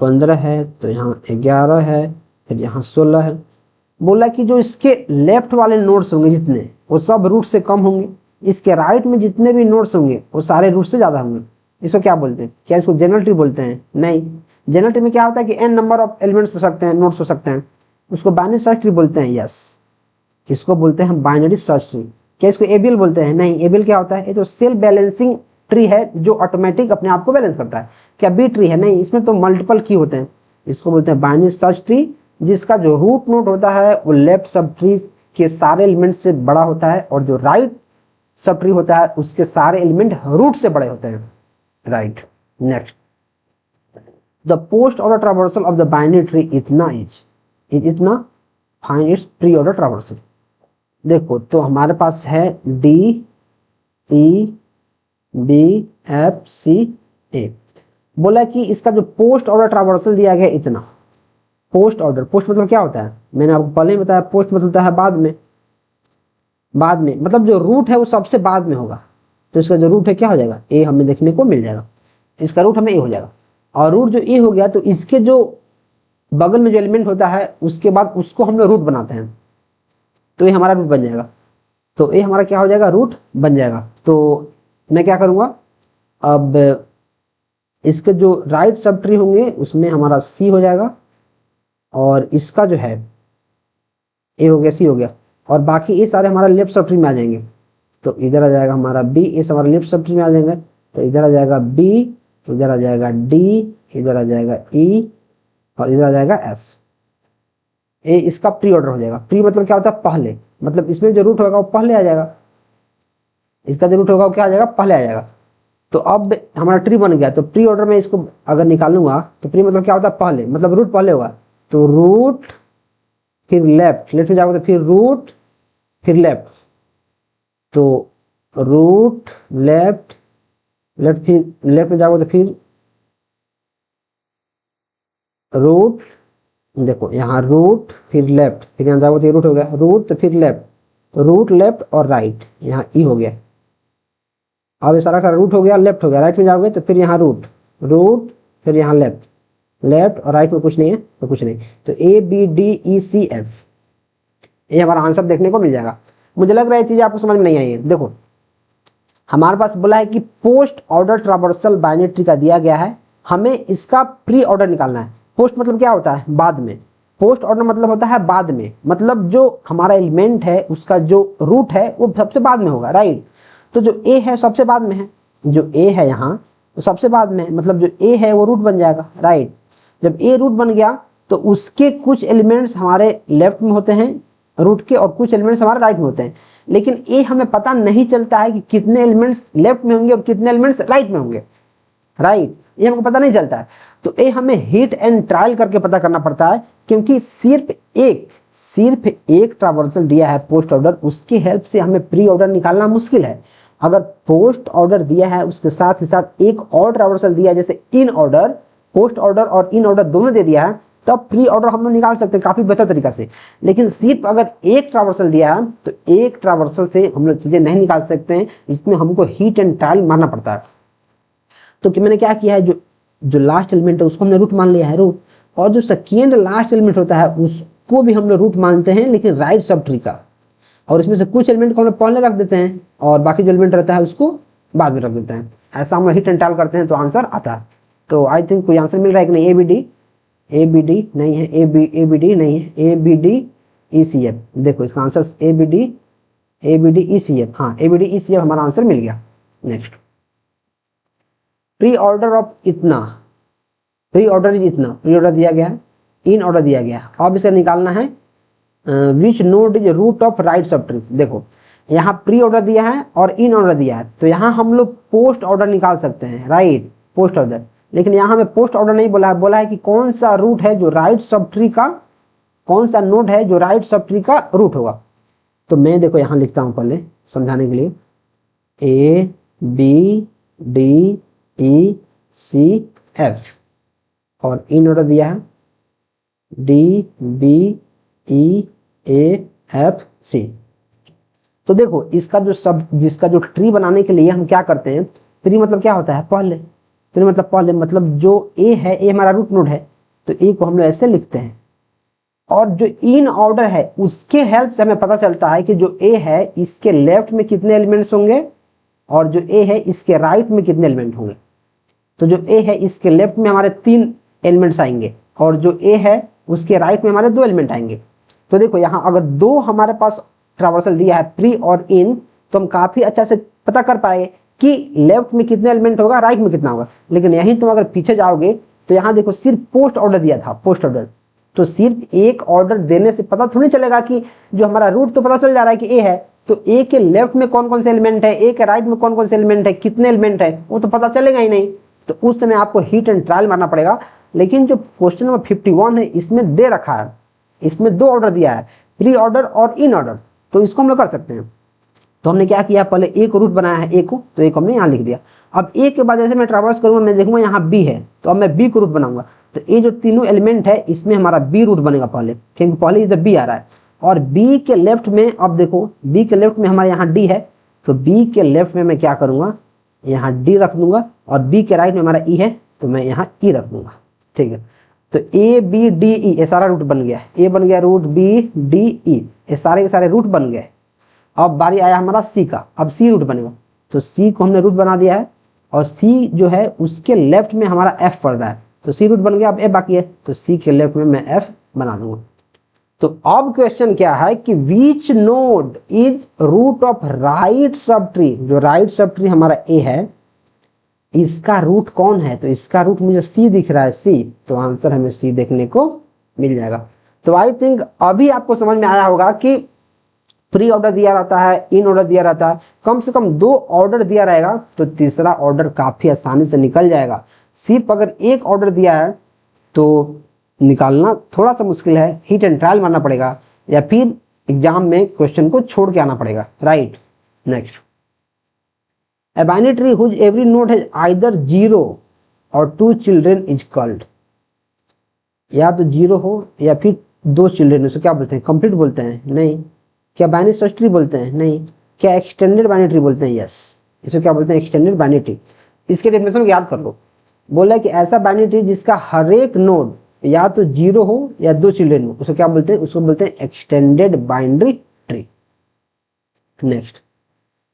15 है, तो यहाँ 11 है, फिर यहाँ 16 है। बोला कि जो इसके लेफ्ट वाले नोड्स होंगे जितने, वो सब रूट से कम होंगे। इसके राइट में जितने भी नोड्स होंगे वो सारे रूट से ज्यादा होंगे। इसको क्या बोलते हैं? क्या इसको जनरल ट्री बोलते हैं? नहीं। जनरल ट्री में क्या होता है कि n नंबर ऑफ एलिमेंट्स हो सकते हैं, नोड्स हो सकते हैं, उसको बाइनरी सर्च ट्री बोलते हैं। यस, इसको बोलते हैं बाइनरी सर्च ट्री। क्या इसको एबीएल बोलते हैं? नहीं। एबीएल क्या होता है? ये तो सेल्फ बैलेंसिंग ट्री है जो ऑटोमेटिक अपने आप को बैलेंस करता है। क्या बी ट्री है? नहीं, इसमें तो मल्टीपल की होते हैं। इसको बोलते हैं बाइनरी सर्च ट्री, जिसका जो रूट नोड होता है वो लेफ्ट सब ट्री के सारे एलिमेंट से बड़ा होता है और जो राइट सब ट्री होता है उसके सारे एलिमेंट रूट से बड़े होते हैं, right. Next, the post order traversal of the binary tree इतना इतना find its pre order traversal. देखो तो हमारे पास है D E B F C A. बोला कि इसका जो पोस्ट ऑर्डर ट्रावर्सल दिया गया इतना। पोस्ट ऑर्डर, पोस्ट मतलब क्या होता है? मैंने आपको पहले ही बताया, पोस्ट मतलब होता है बाद में। बाद में मतलब जो रूट है वो सबसे बाद में होगा। तो इसका जो रूट है क्या हो जाएगा? ए हमें देखने को मिल जाएगा। इसका रूट हमें ए हो जाएगा, और रूट जो ए हो गया तो इसके जो बगल में जो एलिमेंट होता है उसके बाद उसको हम लोग रूट बनाते हैं, तो ये हमारा रूट बन जाएगा। तो ए हमारा क्या हो जाएगा? रूट बन जाएगा। तो मैं क्या करूंगा, अब इसके जो राइट सब ट्री होंगे उसमें हमारा सी हो जाएगा, और इसका जो है ए हो गया, सी हो गया, और बाकी ये सारे हमारा लेफ्ट सब ट्री में आ जाएंगे। तो इधर आ जाएगा हमारा बी, ये हमारा लेफ्ट सब ट्री में आ जाएंगे। तो इधर आ जाएगा बी, इधर आ जाएगा डी, इधर आ जाएगा ई, और इधर आ जाएगा एफ। ये इसका प्री ऑर्डर हो जाएगा। प्री मतलब क्या होता है? पहले, मतलब इसमें जो रूट होगा वो पहले आ जाएगा। इसका जो रूट होगा वो क्या आ जाएगा? पहले आ जाएगा। तो अब हमारा ट्री बन गया। तो प्री ऑर्डर में इसको अगर निकालूंगा तो प्री मतलब क्या होता है? पहले, मतलब रूट पहले होगा। तो रूट फिर लेफ्ट, लेफ्ट में जाओगे तो फिर रूट फिर लेफ्ट, तो रूट लेफ्ट, लेफ्ट फिर लेफ्ट में जाओगे तो फिर रूट। देखो यहाँ रूट फिर लेफ्ट, फिर यहाँ जाओगे तो ये रूट हो गया, रूट तो फिर लेफ्ट, तो रूट लेफ्ट और राइट, यहाँ ई हो गया। अब ये सारा रूट हो गया, लेफ्ट हो गया। राइट में जाओगे तो फिर यहाँ रूट, रूट फिर यहाँ लेफ्ट, लेफ्ट और राइट में कुछ नहीं है तो कुछ नहीं। तो A B D E C F, ये हमारा आंसर देखने को मिल जाएगा। मुझे लग रहा है ये चीजें आपको समझ में नहीं आई है। देखो हमारे पास बोला है कि post order traversal binary tree का दिया गया है, हमें इसका प्री ऑर्डर निकालना है। पोस्ट मतलब क्या होता है? बाद में। पोस्ट ऑर्डर मतलब होता है बाद में, मतलब जो हमारा एलिमेंट है उसका जो रूट है वो सबसे बाद में होगा, राइट। तो जो ए है सबसे बाद में है, जो ए है यहाँ तो सबसे बाद में, मतलब जो ए है वो रूट बन जाएगा, राइट। जब ए रूट बन गया तो उसके कुछ एलिमेंट्स हमारे लेफ्ट में होते हैं रूट के और कुछ एलिमेंट्स हमारे राइट में होते हैं, लेकिन ए हमें पता नहीं चलता है कि कितने एलिमेंट्स लेफ्ट में होंगे और कितने एलिमेंट्स राइट में होंगे, राइट, ये हमको पता नहीं चलता है। तो ये हमें हिट एंड ट्रायल करके पता करना पड़ता है, क्योंकि सिर्फ एक ट्रावर्सल दिया है पोस्ट ऑर्डर, उसकी हेल्प से हमें प्री ऑर्डर निकालना मुश्किल है। अगर पोस्ट ऑर्डर दिया है उसके साथ ही साथ एक और ट्रावर्सल दिया है, जैसे इन ऑर्डर, पोस्ट ऑर्डर और इन ऑर्डर दोनों दे दिया है, तब प्री ऑर्डर हम लोग निकाल सकते हैं काफी बेहतर तरीका से। लेकिन सिर्फ अगर एक ट्रावर्सल दिया है तो एक ट्रावर्सल से हम लोग चीजें नहीं निकाल सकते हैं, इसमें हमको हिट एंड ट्रायल मारना पड़ता है। तो कि मैंने क्या किया है, जो लास्ट एलिमेंट है उसको हमने रूट मान लिया है, रूट, और जो सेकेंड लास्ट एलिमेंट होता है उसको भी हम लोग रूट मानते हैं, लेकिन राइट सब ट्री का। और इसमें से कुछ एलिमेंट को हम लोग पहले रख देते हैं और बाकी जो एलिमेंट रहता है उसको बाद में रख देते हैं। ऐसा हम हिट एंड ट्रायल करते हैं तो आंसर आता है। तो आई थिंक कोई आंसर मिल रहा है कि नहीं? ए बी डी नहीं है, ए बी डी नहीं है, A B D E C F. देखो इसका answer A B D E C F, हाँ A B D E C F हमारा आंसर मिल गया। नेक्स्ट, प्री ऑर्डर ऑफ इतना, प्री ऑर्डर इज इतना, प्री ऑर्डर दिया गया है, इन ऑर्डर दिया गया है। अब इसे निकालना है which node is root of right sub tree. देखो यहाँ प्री ऑर्डर दिया है और इन ऑर्डर दिया है, तो यहाँ हम लोग पोस्ट ऑर्डर निकाल सकते हैं, राइट, पोस्ट ऑर्डर। लेकिन यहाँ हमें पोस्ट ऑर्डर नहीं बोला है, बोला है कि कौन सा रूट है जो राइट सब ट्री का, कौन सा नोड है जो राइट सब ट्री का रूट होगा। तो मैं देखो यहाँ लिखता हूँ पहले समझाने के लिए, A B D E C F, और इन ऑर्डर दिया है D B E A F C. तो देखो इसका जिसका जो ट्री बनाने के लिए हम क्या करते हैं, ट्री मतलब क्या होता है? पहले। ट्री मतलब पहले, मतलब जो ए है, ए हमारा रूट नोड है, तो ए को हम लोग ऐसे लिखते हैं। और जो इन ऑर्डर है उसके हेल्प से हमें पता चलता है कि जो ए है इसके लेफ्ट में कितने एलिमेंट्स होंगे और जो ए है इसके राइट में कितने एलिमेंट होंगे। तो जो ए है इसके लेफ्ट में हमारे 3 एलिमेंट्स आएंगे और जो ए है उसके राइट में हमारे 2 एलिमेंट आएंगे। तो देखो यहाँ अगर 2 हमारे पास ट्रावर्सल दिया है प्री और इन, तो हम काफी अच्छा से पता कर पाएंगे कि लेफ्ट में कितने एलिमेंट होगा, राइट में कितना होगा। लेकिन यहीं तुम अगर पीछे जाओगे तो यहाँ देखो सिर्फ पोस्ट ऑर्डर दिया था, पोस्ट ऑर्डर। तो सिर्फ एक ऑर्डर देने से पता थोड़ी चलेगा कि जो हमारा रूट तो पता चल जा रहा है कि ए है, तो ए के लेफ्ट में कौन कौन से एलिमेंट है, ए के राइट में कौन कौन से एलिमेंट है, कितने एलिमेंट है, वो तो पता चलेगा ही नहीं। तो उस समय आपको हिट एंड ट्रायल मारना पड़ेगा। लेकिन जो क्वेश्चन नंबर 51 है इसमें दे रखा है, इसमें 2 ऑर्डर दिया है, प्री ऑर्डर और इन ऑर्डर, तो इसको हम लोग कर सकते हैं। तो हमने क्या किया, पहले ए को रूट बनाया है, ए को, तो ए को हमने यहाँ लिख दिया। अब ए के बाद जैसे मैं ट्रावर्स करूंगा मैं देखूंगा यहाँ बी है, तो अब मैं बी को रूट बनाऊंगा। तो ये जो तीनों एलिमेंट है इसमें हमारा बी रूट बनेगा पहले, क्योंकि पहले इधर बी आ रहा है। और बी के लेफ्ट में, अब देखो बी के लेफ्ट में हमारे यहाँ डी है, तो बी के लेफ्ट में मैं क्या करूंगा, यहाँ डी रख दूंगा, और बी के राइट में हमारा ई है तो मैं यहाँ ई रख दूंगा, ठीक है। तो ए बी डी ई ये सारा रूट बन गया, ए बन गया रूट, बी डी ई ये सारे के सारे रूट बन गए। अब बारी आया हमारा सी का, अब सी रूट बनेगा। तो सी को हमने रूट बना दिया है और सी जो है उसके लेफ्ट में हमारा एफ पड़ रहा है, तो सी रूट बन गया। अब ए बाकी है तो सी के लेफ्ट में मैं एफ बना दूंगा। तो अब क्वेश्चन क्या है कि which node is root of right sub tree, जो राइट सब ट्री हमारा ए है इसका रूट कौन है। तो इसका रूट मुझे सी दिख रहा है, सी, तो आंसर हमें सी देखने को मिल जाएगा। तो आई थिंक अभी आपको समझ में आया होगा कि प्री ऑर्डर दिया रहता है, इन ऑर्डर दिया रहता है, कम से कम 2 ऑर्डर दिया रहेगा तो तीसरा ऑर्डर काफी आसानी से निकल जाएगा। सिर्फ अगर एक ऑर्डर दिया है तो निकालना थोड़ा सा मुश्किल है, हिट एंड ट्रायल मारना पड़ेगा या फिर एग्जाम में क्वेश्चन को छोड़ के आना पड़ेगा, right. Next, a binary tree whose every node has either 0 or 2 children is called। या तो 0 हो या फिर 2 चिल्ड्रन, उसको क्या बोलते हैं, कंप्लीट बोलते हैं, नहीं। क्या बाइनरी सर्च ट्री बोलते हैं, नहीं। क्या एक्सटेंडेड बाइनरी ट्री बोलते हैं, यस, इसको क्या बोलते हैं, एक्सटेंडेड बाइनरी ट्री। इसके डेफिनेशन याद कर लो, बोला कि ऐसा बाइनरी ट्री जिसका हर एक नोड या तो 0 हो या 2 चिल्ड्रन हो, उसको क्या बोलते हैं, उसको बोलते हैं extended binary tree. Next,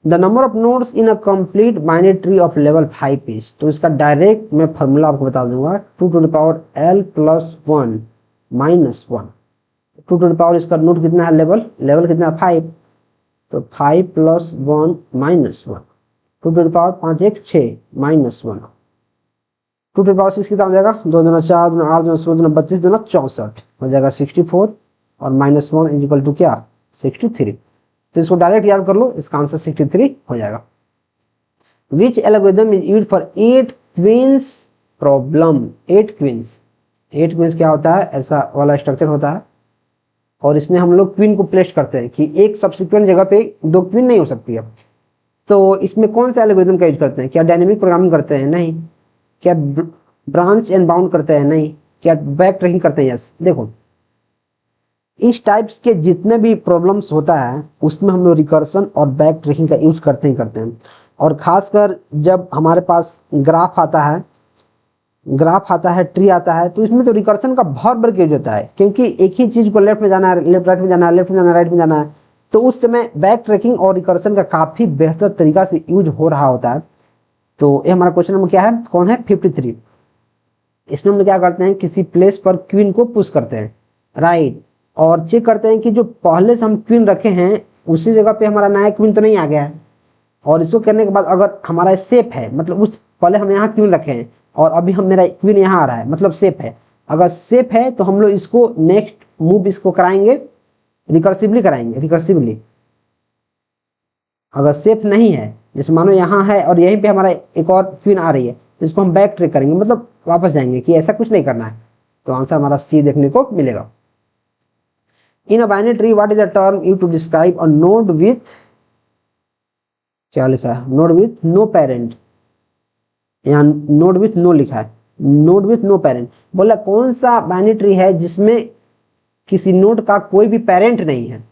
the number of nodes in a complete binary tree of level 5 is, तो इसका डायरेक्ट मैं फॉर्मूला आपको बता दूंगा, 2 to the power l plus 1 minus 1। 2 to the power इसका नोड कितना है, लेवल कितना है 5, तो 5 plus 1 minus 1। 2 to the power 5 1 6 minus 1। 2 to the power 6 कितना हो जाएगा, 2 दूना 4 दूना 8 दूना 16 दूना 32 दूना 64 हो जाएगा 64, और माइनस 1 इज इक्वल टू क्या 63। तो इसको डायरेक्ट याद कर लो, इसका आंसर 63 हो जाएगा। Which algorithm is used for 8 queens problem. 8 queens क्या होता है, ऐसा वाला स्ट्रक्चर होता है, और इसमें हम लोग क्वीन को प्लेस करते हैं कि एक सब्सिक्वेंट जगह पे 2 क्वीन नहीं हो सकती है। तो इसमें कौन सा एल्गोरिथम का यूज करते हैं, क्या डायनेमिक प्रोग्रामिंग करते हैं, नहीं। क्या ब्रांच एंड बाउंड करते हैं, नहीं। क्या बैक ट्रैकिंग करते हैं, यस। देखो इस टाइप्स के जितने भी प्रॉब्लम्स होता है उसमें हम लोग रिकर्सन और बैक ट्रैकिंग का यूज करते हैं। और खासकर जब हमारे पास ग्राफ आता है, ट्री आता है, तो इसमें तो रिकर्सन का बहुत बड़ा यूज होता है, क्योंकि एक ही चीज को लेफ्ट में जाना है, लेफ्ट राइट में जाना है, लेफ्ट में जाना है, राइट में जाना है, तो उस समय बैक ट्रैकिंग और रिकर्सन का काफी बेहतर तरीका से यूज हो रहा होता है। तो ये हमारा क्वेश्चन नंबर क्या है, कौन है 53। इसमें हम क्या करते हैं, किसी प्लेस पर क्वीन को पुश करते हैं, राइट, और चेक करते हैं कि जो पहले से हम क्वीन रखे हैं उसी जगह पे हमारा नया क्वीन तो नहीं आ गया है। और इसको करने के बाद अगर हमारा सेफ है, मतलब उस पहले हम यहाँ क्वीन रखे हैं और अभी हम मेरा क्वीन यहाँ आ रहा है, मतलब सेफ है। अगर सेफ है तो हम लोग इसको नेक्स्ट मूव इसको कराएंगे, रिकर्सिवली कराएंगे। अगर सेफ नहीं है, जैसे मानो यहाँ है और यहीं पे हमारा एक और क्वीन आ रही है, तो इसको हम बैक ट्रैक करेंगे, मतलब वापस जाएंगे कि ऐसा कुछ नहीं करना है। तो आंसर हमारा सी देखने को मिलेगा। In a binary tree what is the term used to describe a node with, क्या लिखा है, नोड विथ नो पेरेंट, यहाँ नोड विथ नो लिखा है, नोड विथ नो पेरेंट। बोला कौन सा बाइनरी ट्री है जिसमें किसी नोड का कोई भी पेरेंट नहीं है,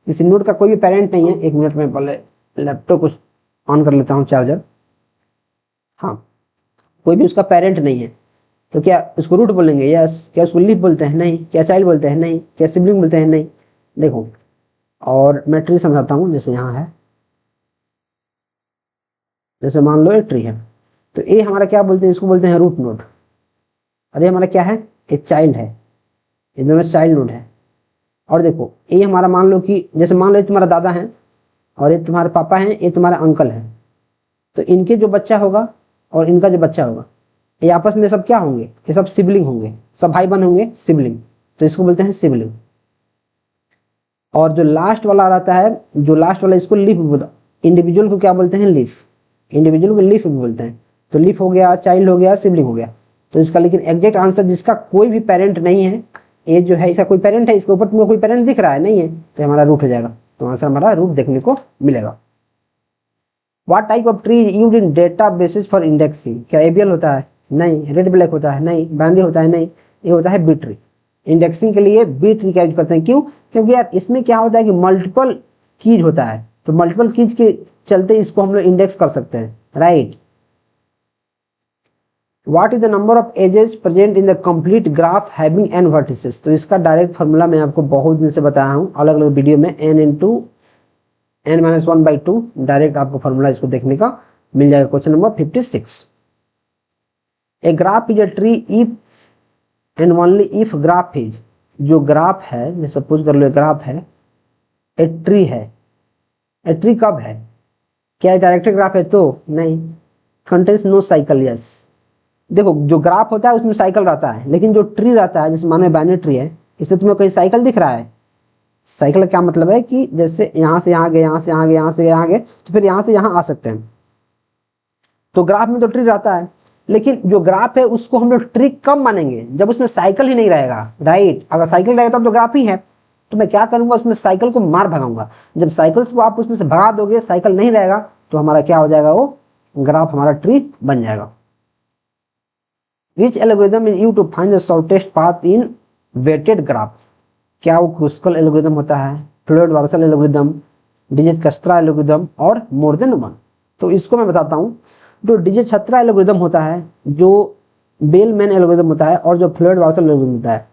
किसी नोड का कोई भी पेरेंट नहीं है। 1 मिनट में पहले लैपटॉप को ऑन कर लेता हूँ, चार्जर। हाँ, कोई भी उसका पेरेंट नहीं है, तो क्या उसको रूट बोलेंगे, यस। क्या उसको लीफ बोलते हैं, नहीं। क्या चाइल्ड बोलते हैं, नहीं। क्या सिबलिंग बोलते हैं, नहीं। देखो, और मैं ट्री समझाता हूँ, जैसे यहाँ है, जैसे मान लो एक ट्री है, तो ये हमारा क्या बोलते हैं, इसको बोलते हैं रूट नोड। और ये हमारा क्या है, एक चाइल्ड है, ये दोनों चाइल्ड नोड है। और देखो ये हमारा मान लो कि जैसे मान लो ये तुम्हारा दादा है और ये तुम्हारे पापा हैं, ये तुम्हारा अंकल है, तो इनके जो बच्चा होगा और इनका जो बच्चा होगा, ये आपस में सब क्या होंगे, ये सब सिबलिंग होंगे, सब भाई बहन होंगे, सिबलिंग। तो इसको बोलते हैं सिबलिंग। और जो लास्ट वाला रहता है, जो लास्ट वाला, इसको लीफ बोलता है। इंडिविजुअल को क्या बोलते हैं, लीफ। इंडिविजुअल को लीफ भी बोलते हैं। तो लीफ हो गया, चाइल्ड हो गया, सिबलिंग हो गया। तो इसका लेकिन एग्जैक्ट आंसर, जिसका कोई भी पेरेंट नहीं है, ये जो है इसका कोई पेरेंट है, इसके ऊपर तुम्हें कोई पेरेंट दिख रहा है, नहीं है, तो हमारा रूट हो जाएगा। तो आंसर हमारा रूट देखने को मिलेगा। What type of tree used in data basis for indexing. क्या एबीएल होता है, नहीं। रेड ब्लैक होता है, नहीं। बाइनरी होता है, नहीं। ये होता है बी ट्री। इंडेक्सिंग के लिए बी ट्री का यूज करते हैं, क्यों, क्योंकि यार इसमें क्या होता है कि मल्टीपल कीज होता है, तो मल्टीपल कीज के चलते इसको हम लोग इंडेक्स कर सकते हैं, right. What is the number of edges present in the complete graph having n vertices. तो इसका डायरेक्ट फॉर्मूला मैं आपको बहुत दिन से बताया हूँ अलग अलग वीडियो में, n इंटू n-1/2, डायरेक्ट आपको फॉर्मूला इसको देखने का मिल जाएगा। Question number 56। A graph is a tree if and only if graph is, जो ग्राफ है, जैसे सपोज कर लो ग्राफ है, ए ट्री है। ए ट्री कब है, क्या डायरेक्टेड ग्राफ है, तो नहीं। Contains no cycle, yes. देखो जो ग्राफ होता है उसमें साइकिल रहता है, लेकिन जो ट्री रहता है, जैसे मानो बाइनरी ट्री है, इसमें तुम्हें कोई साइकिल दिख रहा है। साइकिल का क्या मतलब है कि जैसे यहाँ से यहाँ गए, यहाँ से यहाँ गए, यहाँ से यहाँ गए, तो फिर यहाँ से यहाँ आ सकते हैं। तो ग्राफ में तो ट्री रहता है, लेकिन जो ग्राफ है उसको हम लोग ट्री कब मानेंगे, जब उसमें साइकिल ही नहीं रहेगा, राइट। अगर साइकिल रहेगा तब तो ग्राफ ही है। तो मैं क्या करूंगा, उसमें साइकिल को मार भगाऊंगा। जब साइकिल को आप उसमें से भगा दोगे, साइकिल नहीं रहेगा, तो हमारा क्या हो जाएगा, वो ग्राफ हमारा ट्री बन जाएगा। Which algorithm is used to find the shortest path in weighted graph. क्या वो क्रूस्कल एल्गोरिथम होता है, Floyd Warshall algorithm, Dijkstra algorithm और मोर देन वन। तो इसको मैं बताता हूँ। जो डिजिट-कस्त्रा एल्गोरिथम होता है, जो बेलमैन एल्गोरिथम होता है और जो फ्लोयड वार्सल एल्गोरिथम होता है,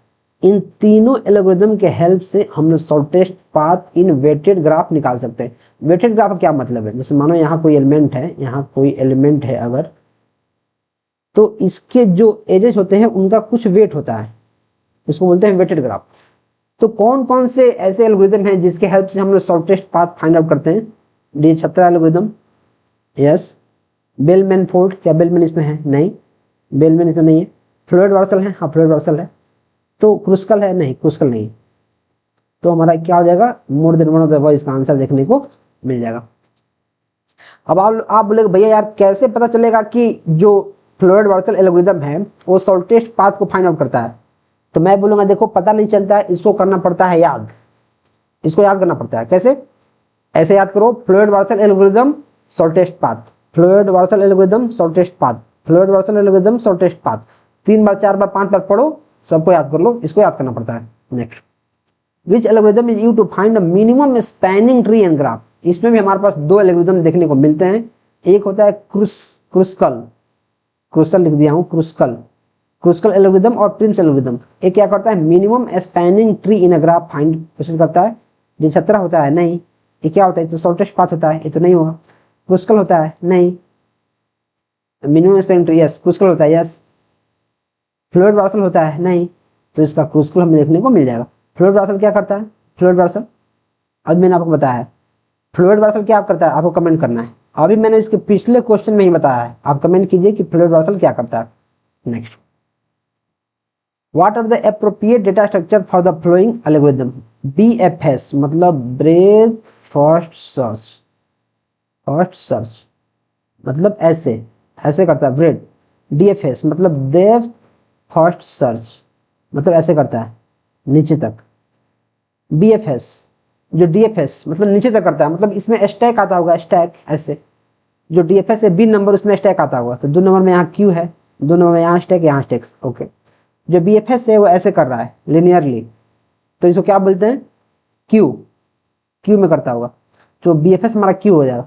इन तीनों एल्गोरिदम के हेल्प से हम लोग shortest path in weighted graph निकाल सकते हैं। वेटेड ग्राफ का क्या मतलब है, जैसे मानो यहाँ कोई एलिमेंट है, यहाँ कोई एलिमेंट है अगर, तो इसके जो एजेस होते हैं उनका कुछ वेट होता है, इसको बोलते हैं वेटेड ग्राफ। तो कौन कौन से ऐसे एल्गोरिदम हैं जिसके हेल्प से हम लोग शॉर्टेस्ट पाथ फाइंड आउट करते हैं? Dijkstra algorithm, yes. Bellman Ford, क्या बेलमैन इसमें है? नहीं, बेलमैन इसमें नहीं है। फ्लोयड वार्सल है, हाँ फ्लोयड वार्सल है। तो क्रुस्कल है? नहीं, क्रुस्कल नहीं। तो हमारा क्या हो जाएगा? More than one of the above, इसका आंसर देखने को मिल जाएगा। अब आप बोलेगे भैया यार कैसे पता चलेगा कि जो फ्लोयड वार्सल एल्गोरिदम है वो शॉर्टेस्ट पाथ को फाइंड आउट करता है? तो मैं बोलूंगा देखो पता नहीं चलता है, इसको करना पड़ता है याद, इसको याद करना पड़ता है। कैसे? ऐसे याद करो, Floyd Warshall algorithm shortest path, Floyd Warshall algorithm shortest path, Floyd Warshall algorithm shortest path. 3 बार 4 बार 5 बार पढ़ो, सबको याद कर लो, इसको याद करना पड़ता है। Next, which algorithm is used to find the minimum spanning tree and graph? इसमें भी हमारे पास 2 एल्गोरिदम देखने को मिलते हैं। एक होता है क्रुस्कल, क्रुस्कल लिख दिया हूं, क्रुस्कल, क्रुस्कल एल्गोरिदम और प्रिम्स एल्गोरिदम। एक क्या करता है? Minimum spanning tree in a graph find कोशिश करता है। जो 17 होता है? नहीं। ये क्या होता है? तो शॉर्टेस्ट पाथ होता है, ये तो नहीं होगा। क्रुस्कल होता है? नहीं। Minimum spanning tree, yes Kruskal होता है, यस। फ्लोयड वार्सल होता है? नहीं। तो इसका क्रुस्कल हमें देखने को मिल जाएगा। फ्लोयड वार्सल क्या करता है? फ्लोयड वार्सल, अब मैंने आपको बताया है फ्लोयड वार्सल क्या करता है, आपको कमेंट करना है। अभी मैंने इसके पिछले क्वेश्चन में ही बताया है, आप कमेंट कीजिए कि फ्लोयड वार्सल क्या करता है। Next, what are the appropriate data structure for the following algorithm? BFS मतलब breadth first search, first search मतलब ऐसे ऐसे करता है ब्रेथ। DFS मतलब डेप्थ फर्स्ट सर्च मतलब ऐसे करता है नीचे तक। BFS जो DFS मतलब नीचे तक करता है, मतलब इसमें स्टैक आता होगा, स्टैक ऐसे। जो DFS है B नंबर, उसमें स्टैक आता होगा, तो 2 नंबर में यहाँ Q है, 2 नंबर में यहाँ स्टैक, यहाँ स्टैक, ओके। जो BFS है वो ऐसे कर रहा है लिनियरली, तो इसको क्या बोलते हैं? Q में करता होगा। तो BFS हमारा Q हो जाएगा।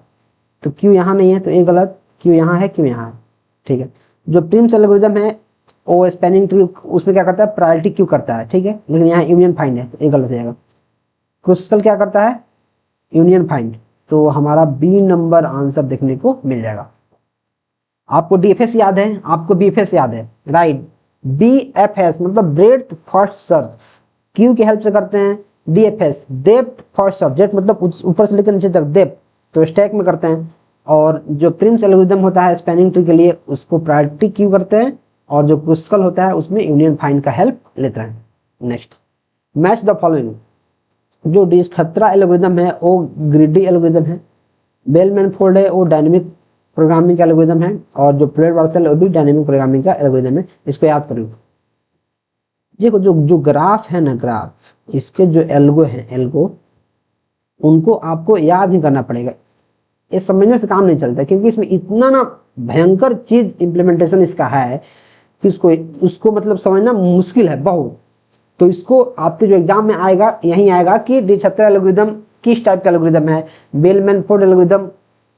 तो Q यहाँ नहीं है तो ये गलत, Q यहाँ है, Q यहाँ है, ठीक है। जो प्रिम्स एल्गोरिदम है वो स्पैनिंग ट्री, उसमें क्या करता है? प्रायोरिटी क्यू करता है, ठीक है, लेकिन यहाँ यूनियन फाइंड है तो ये गलत हो जाएगा। क्रुस्कल क्या करता है? यूनियन फाइंड, तो हमारा B नंबर आंसर देखने को मिल जाएगा। आपको DFS याद है, आपको BFS याद है, राइट। BFS मतलब ब्रेथ फर्स्ट सर्च, Q की हेल्प से करते हैं। DFS depth first search, depth मतलब ऊपर से लेकर नीचे तक, डेप्थ तो स्टैक में करते हैं। और जो प्रिम्स एल्गोरिदम होता है स्पैनिंग ट्री के लिए, उसको प्रायोरिटी क्यू करते हैं, और जो क्रुस्कल होता है उसमें यूनियन फाइंड का हेल्प लेता है। Next, match the following. जो डिस्खतरा एल्गोरिदम है वो ग्रिडी एल्गोरिदम है, बेलमैन फोल्ड है वो डायनेमिक प्रोग्रामिंग का एल्गोरिदम है, और जो फ्लोयड वार्सल है वो भी डायनेमिक प्रोग्रामिंग का एल्गोरिदम है। इसको याद करो। देखो जो ग्राफ है ना, ग्राफ, इसके जो एल्गो है, एल्गो, उनको आपको याद ही करना पड़ेगा, ये समझने से काम नहीं चलता, क्योंकि इसमें इतना ना भयंकर चीज इंप्लीमेंटेशन इसका है कि उसको मतलब समझना मुश्किल है बहुत। तो इसको आपके जो एग्जाम में आएगा यही आएगा कि डी-छत्रा एल्गोरिदम किस टाइप का एल्गोरिदम है, बेलमैन फोल्ड एल्गोरिदम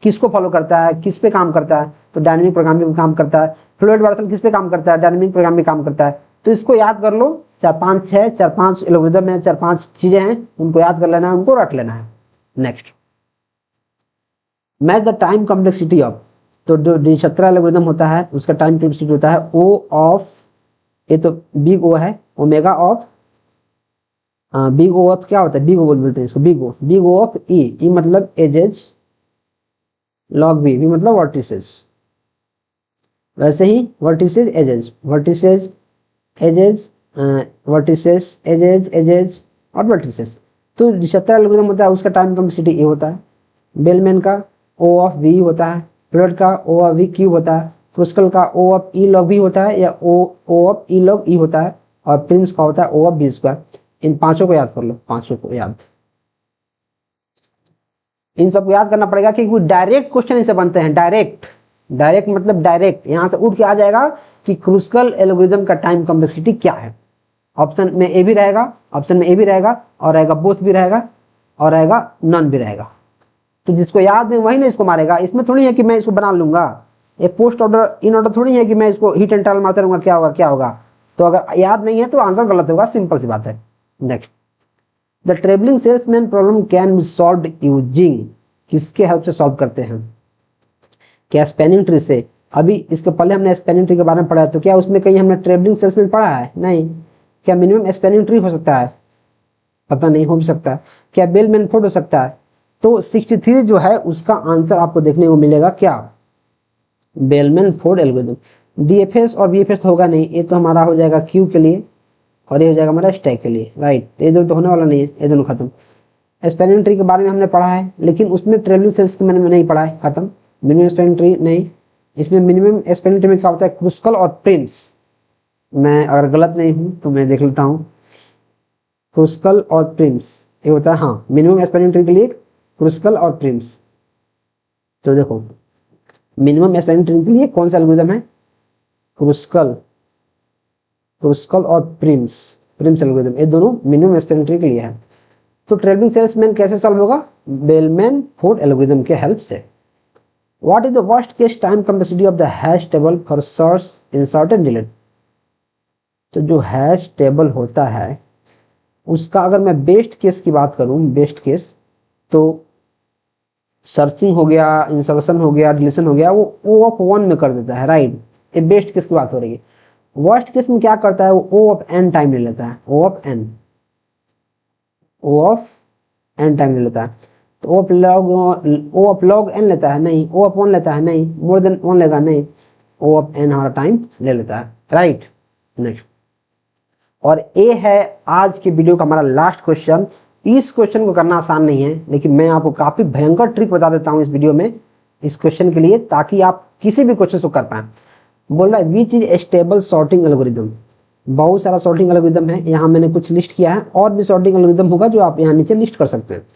किसको फॉलो करता है, किस पे काम करता है, तो डायनेमिक प्रोग्रामिंग पे काम करता है। फ्लोयड वार्सल किस पे काम करता है? डायनेमिक प्रोग्रामिंग काम करता है। तो इसको याद कर लो, 4-5 एल्गोरिदम है, 4-5 चीजें हैं, उनको याद कर लेना है, उनको रट लेना है। Next, match the time complexity of, तो जो डी-छत्रा एल्गोरिदम होता है उसका टाइम कॉम्प्लेक्सिटी होता है O ऑफ, ये तो बिग O है, omega of, big O of क्या होता है? बिग O बोलते हैं इसको, बिग O ऑफ E मतलब एजेज, लॉग B मतलब वर्टिसेस। वैसे ही vertices edges, vertices edges, vertices edges, edges और वर्टिसेस। तो डी-छत्रा एल्गोरिदम होता है उसका टाइम कॉम्प्लेक्सिटी ए होता है, बेलमैन का O ऑफ V होता है, फ्लोयड का O ऑफ V क्यूब होता है, क्रुस्कल का O of E log V होता है या O of E log E होता है, और प्रिम्स का होता है O ऑफ B स्क्वायर। इन 5 को याद कर लो, 5 को याद, इन सबको याद करना पड़ेगा क्योंकि डायरेक्ट क्वेश्चन इसे बनते हैं। डायरेक्ट मतलब डायरेक्ट यहां से उठ के आ जाएगा कि क्रुस्कल एल्गोरिदम का टाइम कॉम्प्लेक्सिटी क्या है। ऑप्शन में ए भी रहेगा, ऑप्शन में ए भी रहेगा, और रहेगा बोथ भी रहेगा, और रहेगा नन भी रहेगा। तो जिसको याद है वही ना इसको मारेगा। इसमें थोड़ी है कि मैं इसको बना लूंगा, ये पोस्ट ऑर्डर इन ऑर्डर थोड़ी है कि मैं इसको हिट एंड ट्रायल मारता रहूंगा क्या होगा क्या होगा। तो अगर याद नहीं है तो आंसर गलत होगा, सिंपल सी बात है। Next, the travelling salesman problem can be solve using, किसके हेल्प से सॉल्व करते हैं? क्या स्पैनिंग ट्री से? अभी इसके पहले हमने स्पैनिंग ट्री के बारे में पढ़ा है, तो क्या उसमें कहीं हमने ट्रेवलिंग सेल्समैन पढ़ा है? नहीं। क्या मिनिमम स्पैनिंग ट्री हो सकता है? पता नहीं, हो भी सकता है। क्या बेलमैन फोर्ड हो सकता है? तो 63 जो है उसका आंसर आपको देखने को मिलेगा क्या? Bellman Ford algorithm. डीएफएस और बीएफएस तो होगा नहीं, ये तो हमारा हो जाएगा क्यू के लिए और ये हो जाएगा हमारा स्टैक के लिए, राइट। ये दोनों तो होने वाला नहीं है, ये दोनों खत्म। स्पैनिंग ट्री के बारे में हमने पढ़ा है, लेकिन उसमें ट्रेवलिंग सेल्स के मैंने नहीं पढ़ा है, खत्म। मिनिमम स्पैनिंग ट्री नहीं। इसमें मिनिमम स्पैनिंग ट्री में क्या होता है? क्रुस्कल और प्रिम्स। मैं अगर गलत नहीं हूं तो मैं देख लेता हूँ। क्रुस्कल और प्रिम्स ये होता है, हाँ, मिनिमम स्पैनिंग ट्री के लिए क्रुस्कल और प्रिम्स। तो देखो, मिनिमम स्पैनिंग ट्री के लिए कौन सा एल्गोरिथम है? क्रुस्कल और प्रिम्स एल्गोरिथम, ये दोनों मिनिमम स्पैनिंग ट्री के लिए है। तो ट्रेवलिंग सेल्समैन कैसे सॉल्व होगा? बेलमैन फोर्ड एल्गोरिथम के हेल्प से। What is the worst case time complexity of the hash table for search, insert and delete? तो जो हैश टेबल होता है उसका अगर मैं बेस्ट केस की बात करूं, बेस्ट केस, तो सर्चिंग हो गया, इंसर्शन हो गया, डिलीशन हो गया, वो O ऑफ 1 में कर देता है, राइट। ये बेस्ट केस की बात हो रही है। वर्स्ट केस में क्या करता है? वो O ऑफ n टाइम ले लेता है, O ऑफ n टाइम ले लेता है। तो O ऑफ log n लेता है? नहीं। O ऑफ 1 लेता है? नहीं। मोर देन 1 लेगा? नहीं। O ऑफ n हमारा टाइम ले लेता है, राइट। नेक्स्ट, और ये है आज की वीडियो का हमारा लास्ट क्वेश्चन। इस क्वेश्चन को करना आसान नहीं है, लेकिन मैं आपको काफी भयंकर ट्रिक बता देता हूं इस वीडियो में इस क्वेश्चन के लिए, ताकि आप किसी भी क्वेश्चन को कर पाए। बोल रहा है which is stable sorting algorithm. बहुत सारा सॉर्टिंग एल्गोरिथम है, यहाँ मैंने कुछ लिस्ट किया है, और भी सॉर्टिंग एल्गोरिथम होगा जो आप यहाँ नीचे लिस्ट कर सकते हैं।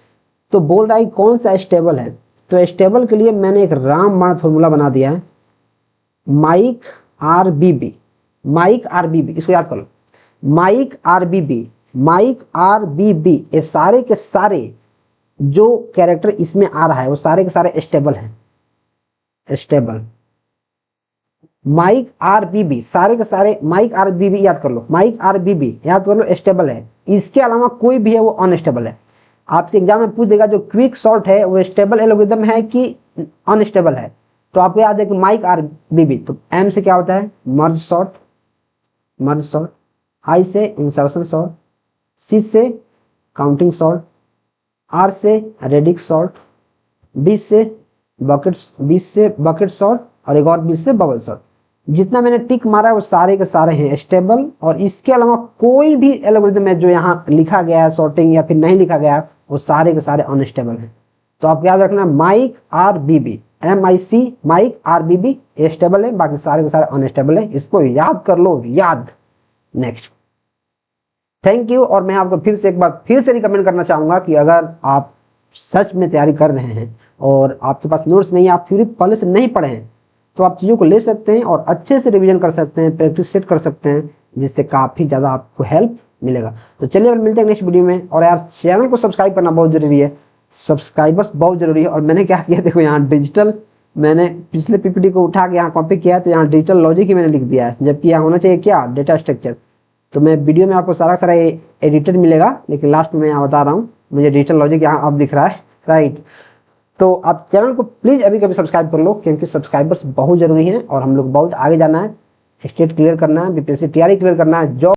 तो बोल रहा है कौन सा स्टेबल है, तो स्टेबल के लिए मैंने एक रामबाण फॉर्मूला बना दिया है, माइक आरबीबी। इसको याद कर लो, माइक आरबीबी। ये सारे के सारे जो कैरेक्टर इसमें आ रहा है वो सारे के सारे स्टेबल हैं, स्टेबल। माइक आरबीबी, सारे के सारे माइक आरबीबी याद कर लो, माइक आरबीबी याद कर लो, स्टेबल है। इसके अलावा कोई भी है वो अनस्टेबल है। आपसे एग्जाम में पूछ देगा जो क्विक सॉर्ट है वो स्टेबल एल्गोरिथम है कि अनस्टेबल है। तो आपको याद है कि माइक आरबीबी, तो एम से क्या होता है? मर्ज सॉर्ट, आई से इंसर्शन सॉर्ट, सी से काउंटिंग सॉर्ट, आर से रेडिक्स सॉर्ट, बी से बकेट सॉर्ट, और एक और बी से बबल सॉर्ट। जितना मैंने टिक मारा है वो सारे के सारे हैं स्टेबल, और इसके अलावा कोई भी एल्गोरिथम है जो यहाँ लिखा गया है सॉर्टिंग या फिर नहीं लिखा गया है वो सारे के सारे अनस्टेबल हैं। तो आप याद रखना, mic RBB, MIC, mic RBB stable है, बाकी सारे के सारे अनस्टेबल है। इसको याद कर लो, याद। Next, thank you. और मैं आपको एक बार फिर से रिकमेंड करना चाहूंगा कि अगर आप सच में तैयारी कर रहे हैं और आपके पास नोट्स नहीं है, आप थ्योरी पहले से नहीं पढ़े हैं, तो आप चीज़ों को ले सकते हैं और अच्छे से रिवीजन कर सकते हैं, प्रैक्टिस सेट कर सकते हैं, जिससे काफ़ी ज़्यादा आपको हेल्प मिलेगा। तो चलिए अब मिलते हैं नेक्स्ट वीडियो में। और यार चैनल को सब्सक्राइब करना बहुत जरूरी है, सब्सक्राइबर्स बहुत जरूरी है। और मैंने क्या किया, देखो यहाँ डिजिटल, मैंने पिछले PPT को उठा के यहाँ कॉपी किया, तो यहाँ डिजिटल लॉजिक ही मैंने लिख दिया है, जबकि यहाँ होना चाहिए क्या? Data structure. तो मैं वीडियो में आपको सारा एडिटेड मिलेगा, लेकिन लास्ट में मैं यहाँ बता रहा हूँ मुझे डिजिटल लॉजिक यहाँ अब दिख रहा है, राइट। तो आप चैनल को प्लीज अभी कभी सब्सक्राइब कर लो, क्योंकि सब्सक्राइबर्स बहुत जरूरी हैं और हम लोग बहुत आगे जाना है, स्टेट क्लियर करना है, BPSC तैयारी क्लियर करना है, जॉब